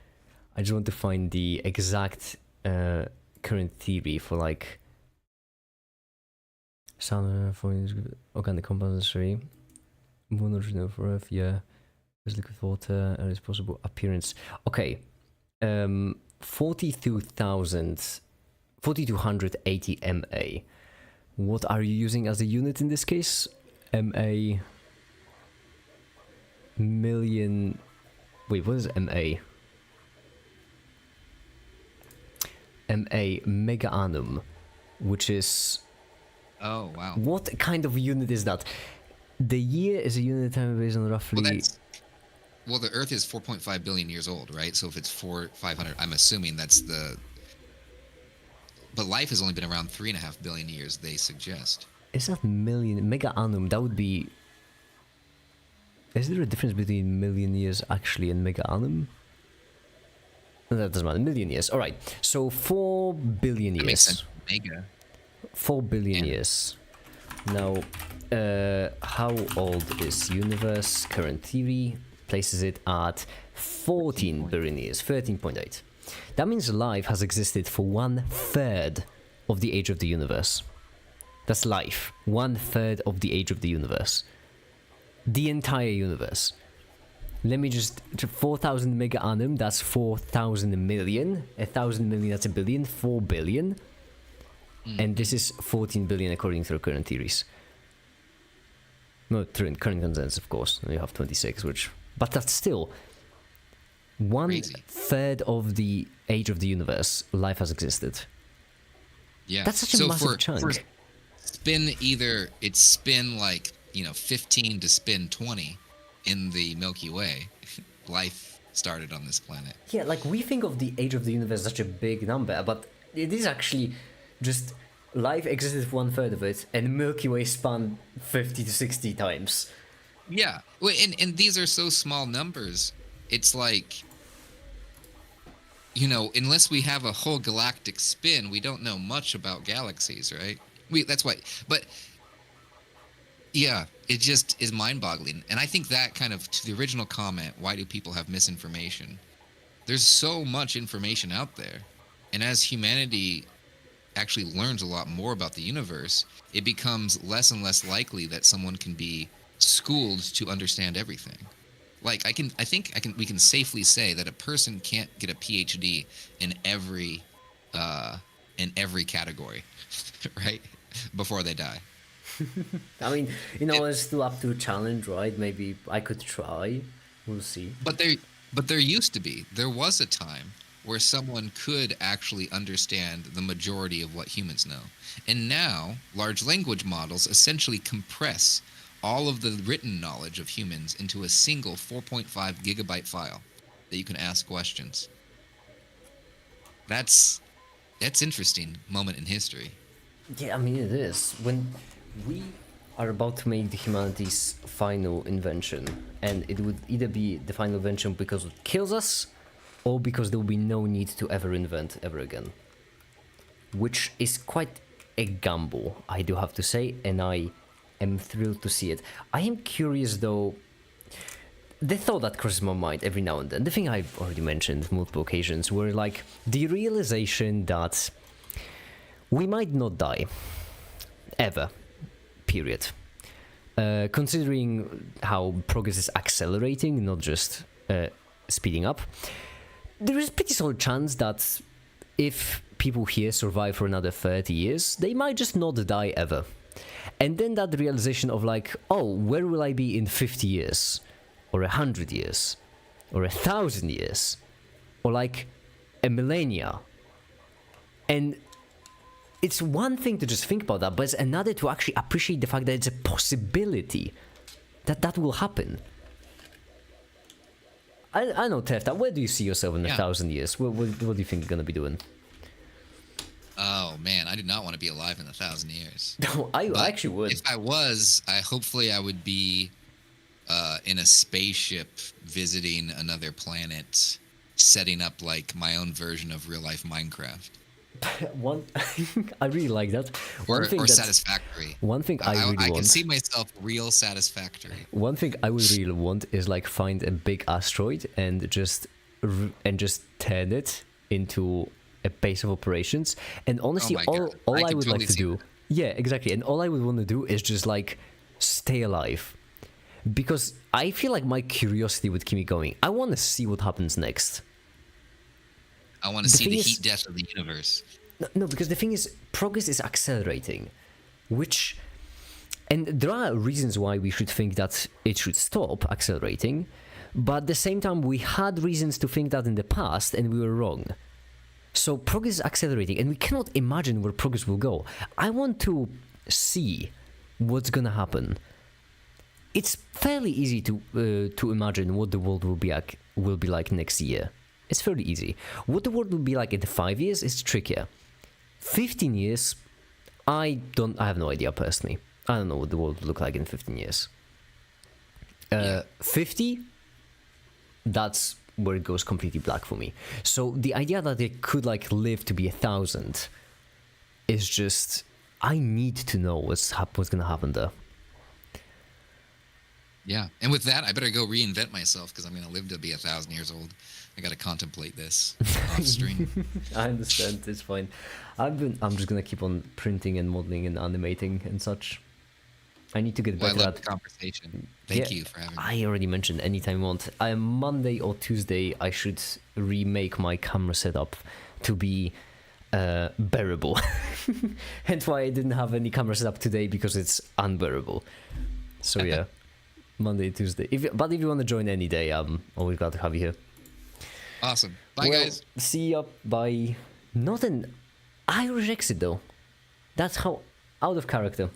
Speaker 1: I just want to find the exact current theory for like sound for organic compounds. Sorry, one original for Earth. Yeah, there's liquid water. Earliest possible appearance. Okay, 4280 MA. What are you using as a unit in this case? MA. Million. Wait, what is MA? MA mega annum, which is.
Speaker 2: Oh wow!
Speaker 1: What kind of unit is that? The year is a unit of time based on roughly.
Speaker 2: Well, the Earth is 4.5 billion years old, right? So if it's 500, I'm assuming that's the. But life has only been around 3.5 billion years. They suggest.
Speaker 1: Is that million mega annum? That would be. Is there a difference between million years actually and mega annum? No, that doesn't matter. Million years. All right. So 4 billion years.
Speaker 2: That makes sense. Mega.
Speaker 1: 4 billion years. Now, how old is universe? Current theory places it at 14 billion years. 13.8. That means life has existed for 1/3 of the age of the universe. That's life. 1/3 of the age of the universe. The entire universe. Let me just 4,000 mega annum. That's 4,000 million. 1,000 million. That's a billion. 4 billion. And this is 14 billion according to the current theories. No, current consensus, of course. You have 26, but that's still 1/3 of the age of the universe. Life has existed.
Speaker 2: Yeah,
Speaker 1: that's such a massive chunk.
Speaker 2: For spin like 15 to spin 20 in the Milky Way. Life started on this planet.
Speaker 1: Yeah, like we think of the age of the universe as such a big number, but it is actually just life existed for 1/3 of it, and Milky Way spanned 50 to 60 times.
Speaker 2: Yeah. And these are so small numbers. It's like, unless we have a whole galactic spin, we don't know much about galaxies, right? That's why. But yeah, it just is mind-boggling. And I think that kind of to the original comment, why do people have misinformation? There's so much information out there. And as humanity actually learns a lot more about the universe, it becomes less and less likely that someone can be schooled to understand everything. Like we can safely say that a person can't get a PhD in uh in every category, right? Before they die.
Speaker 1: I mean,
Speaker 2: It,
Speaker 1: it's still up to a challenge, right? Maybe I could try. We'll see.
Speaker 2: but there used to be. There was a time where someone could actually understand the majority of what humans know. And now, large language models essentially compress all of the written knowledge of humans into a single 4.5 gigabyte file that you can ask questions. That's interesting moment in history.
Speaker 1: Yeah, I mean, it is. When we are about to make the humanity's final invention, and it would either be the final invention because it kills us, or because there will be no need to ever invent ever again. Which is quite a gamble, I do have to say, and I am thrilled to see it. I am curious though, the thought that crosses my mind every now and then, the thing I've already mentioned multiple occasions, were like the realization that we might not die. Ever. Period. Considering how progress is accelerating, not just speeding up, there is a pretty solid chance that if people here survive for another 30 years, they might just not die ever. And then that realization of like, oh, where will I be in 50 years? Or 100 years? Or 1,000 years? Or like a millennia? And it's one thing to just think about that, but it's another to actually appreciate the fact that it's a possibility that that will happen. I know, Tefta, where do you see yourself in 1,000 years? What do you think you're going to be doing?
Speaker 2: Oh man, I do not want to be alive in 1,000 years.
Speaker 1: No, I actually would.
Speaker 2: If I was, hopefully I would be in a spaceship visiting another planet, setting up like my own version of real life Minecraft.
Speaker 1: One, I really like that.
Speaker 2: Or Satisfactory.
Speaker 1: One thing I really want.
Speaker 2: I can see myself real Satisfactory.
Speaker 1: One thing I would really want is like find a big asteroid and just turn it into a base of operations. And honestly, all I would like to do, yeah, exactly. And all I would want to do is just like stay alive, because I feel like my curiosity would keep me going. I want to see what happens next.
Speaker 2: I want to see the heat death of the universe.
Speaker 1: No, because the thing is, progress is accelerating, and there are reasons why we should think that it should stop accelerating, but at the same time, we had reasons to think that in the past, and we were wrong. So progress is accelerating, and we cannot imagine where progress will go. I want to see what's gonna happen. It's fairly easy to imagine what the world will be like next year. It's fairly easy. What the world will be like in 5 years is trickier. 15 years, I have no idea personally. I don't know what the world will look like in 15 years. 50, that's where it goes completely black for me. So the idea that it could like live to be 1,000 is just, I need to know what's gonna happen there.
Speaker 2: Yeah, and with that, I better go reinvent myself because I'm gonna live to be 1,000 years old. I gotta contemplate this off stream.
Speaker 1: I understand. It's fine. I'm just gonna keep on printing and modeling and animating and such. I need to get better
Speaker 2: I love
Speaker 1: at
Speaker 2: the conversation. Thank you for having me.
Speaker 1: I already mentioned anytime you want. Monday or Tuesday, I should remake my camera setup to be bearable. Hence why I didn't have any camera setup today, because it's unbearable. So yeah, Monday, Tuesday. If you want to join any day, I'm always glad to have you here.
Speaker 2: Awesome. Bye, guys.
Speaker 1: See ya. Bye. Not an Irish exit though. That's how out of character.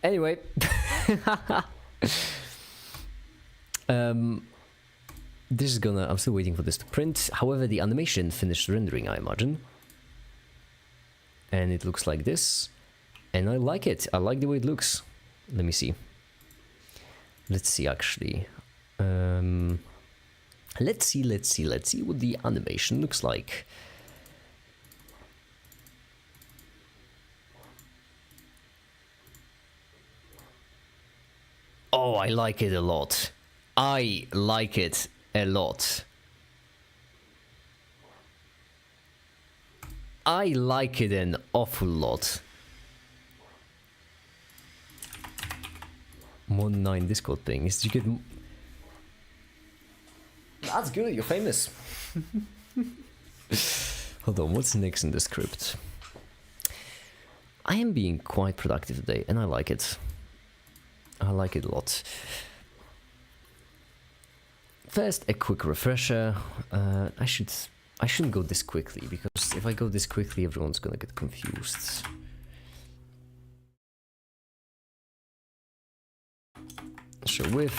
Speaker 1: Anyway. This is gonna. I'm still waiting for this to print. However, the animation finished rendering, I imagine. And it looks like this. And I like it. I like the way it looks. Let me see. Let's see, actually. Let's see what the animation looks like. Oh, I like it a lot. I like it a lot. I like it an awful lot. 1-9 Discord thing. Is you get... That's good, you're famous. Hold on, what's next in the script? I am being quite productive today, and I like it. I like it a lot. First, a quick refresher. I shouldn't go this quickly, because if I go this quickly, everyone's gonna get confused. So with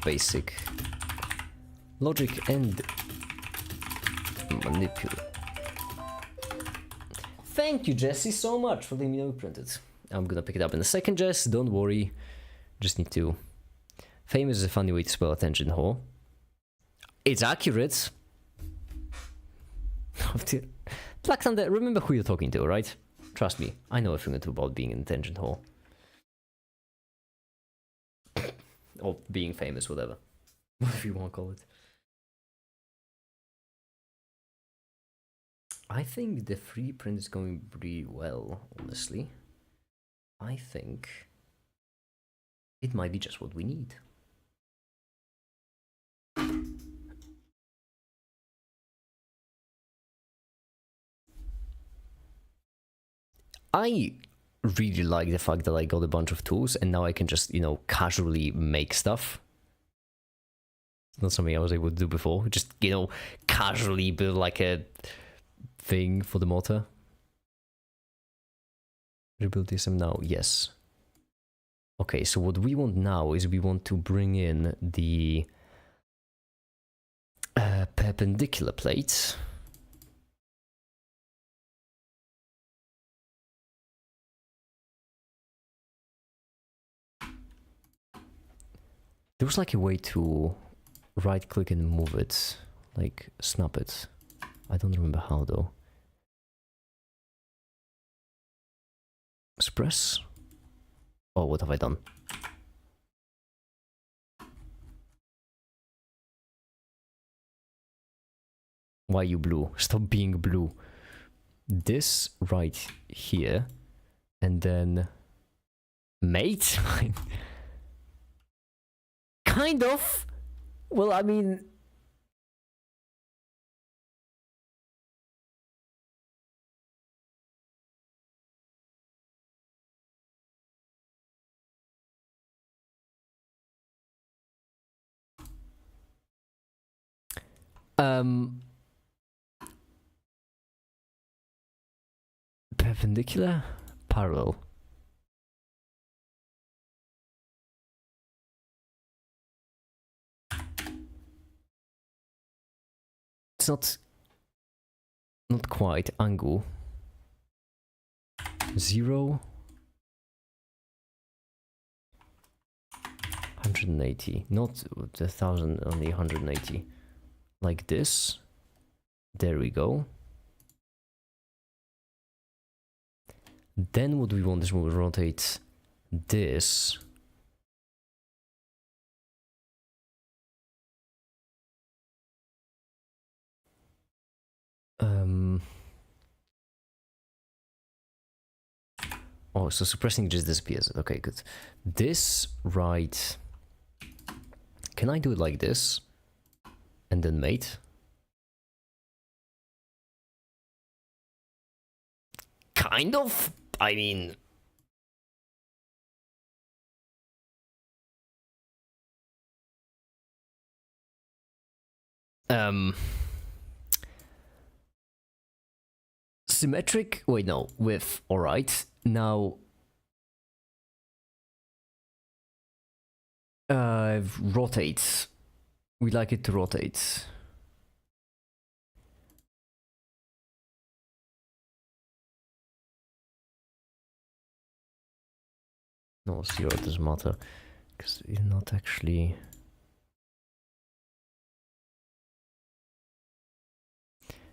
Speaker 1: basic logic and manipulate. Thank you, Jesse, so much for letting me know printed. I'm gonna pick it up in a second, Jess. Don't worry. Just need to. Famous is a funny way to spell attention whore. It's accurate. Black Thunder, remember who you're talking to, right? Trust me, I know a thing or two about being an attention whore. Or being famous, whatever. Whatever you want to call it. I think the 3D print is going pretty well, honestly. I think it might be just what we need. I really like the fact that I got a bunch of tools and now I can just, you know, casually make stuff. It's not something I was able to do before. Just, you know, casually build like a thing for the motor. Rebuild DSM now, yes. Okay, so what we want now is we want to bring in the perpendicular plates. There was like a way to right click and move it, like snap it. I don't remember how though. Express? Oh, what have I done? Why you blue? Stop being blue. This right here, and then mate? Kind of. Well, I mean, perpendicular, parallel. It's not quite angle. 0 180, not 1000, only 180. Like this. There we go. Then what we want is we'll rotate this. Oh, so suppressing just disappears. Okay, good. This right. Can I do it like this? And then mate? Kind of. I mean, symmetric. Wait, no. With. All right. Now. Rotate. We like it to rotate. No, 0 doesn't matter. Because you're not actually...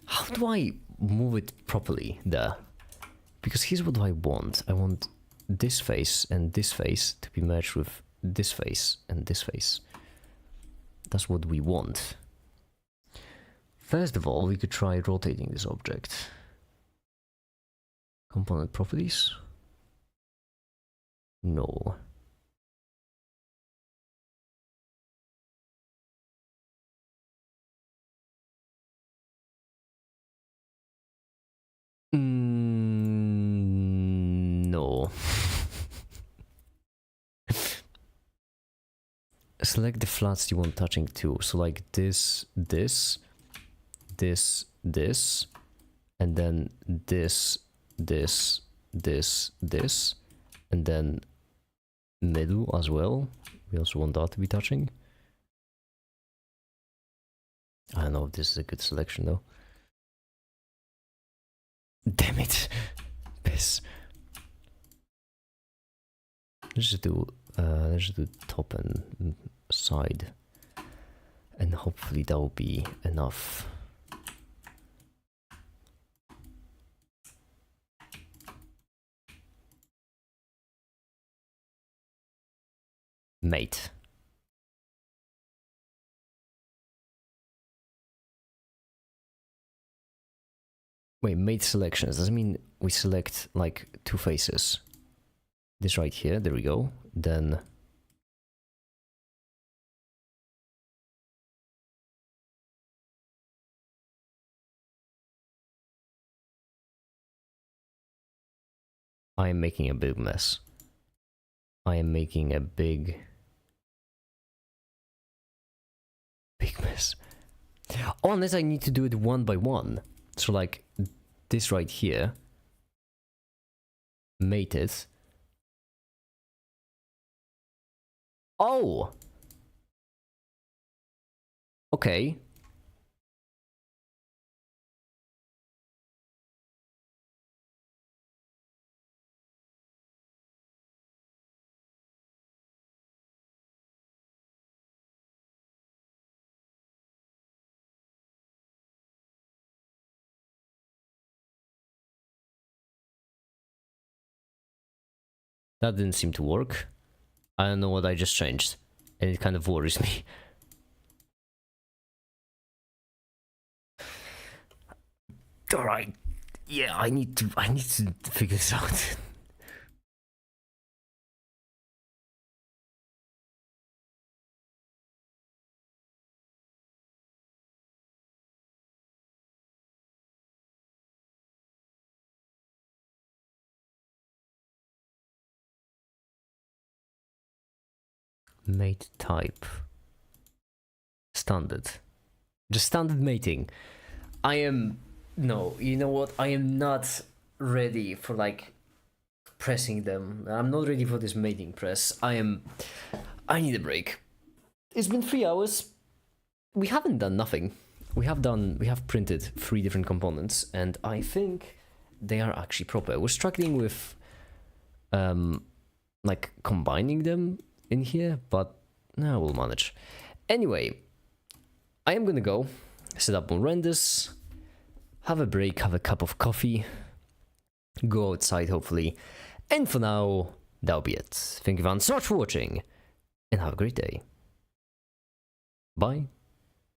Speaker 1: How do I move it properly there? Because here's what I want. I want this face and this face to be merged with this face and this face. That's what we want. First of all, we could try rotating this object. Component properties? No. No. Select the flats you want touching to. So like this, this, this, this, and then this, this, this, this, and then middle as well. We also want that to be touching. I don't know if this is a good selection though. Damn it. Piss. Let's just do top and side, and hopefully that will be enough. Mate. Wait, mate selections. Does it mean we select like two faces? This right here, there we go. Then I am making a big mess. I am making a big mess. Oh, unless I need to do it one by one. So like this right here, mated. Oh! Okay. That didn't seem to work. I don't know what I just changed, and it kind of worries me. Alright. Yeah, I need to figure this out. Mate type. Standard. Just standard mating. No, you know what? I am not ready for like pressing them. I'm not ready for this mating press. I need a break. It's been 3 hours. We haven't done nothing. We have printed 3 different components, and I think they are actually proper. We're struggling with like combining them in here, but no, we'll manage. Anyway, I am gonna go set up more renders, have a break, have a cup of coffee, go outside hopefully, and for now, that'll be it. Thank you very much for watching, and have a great day. Bye.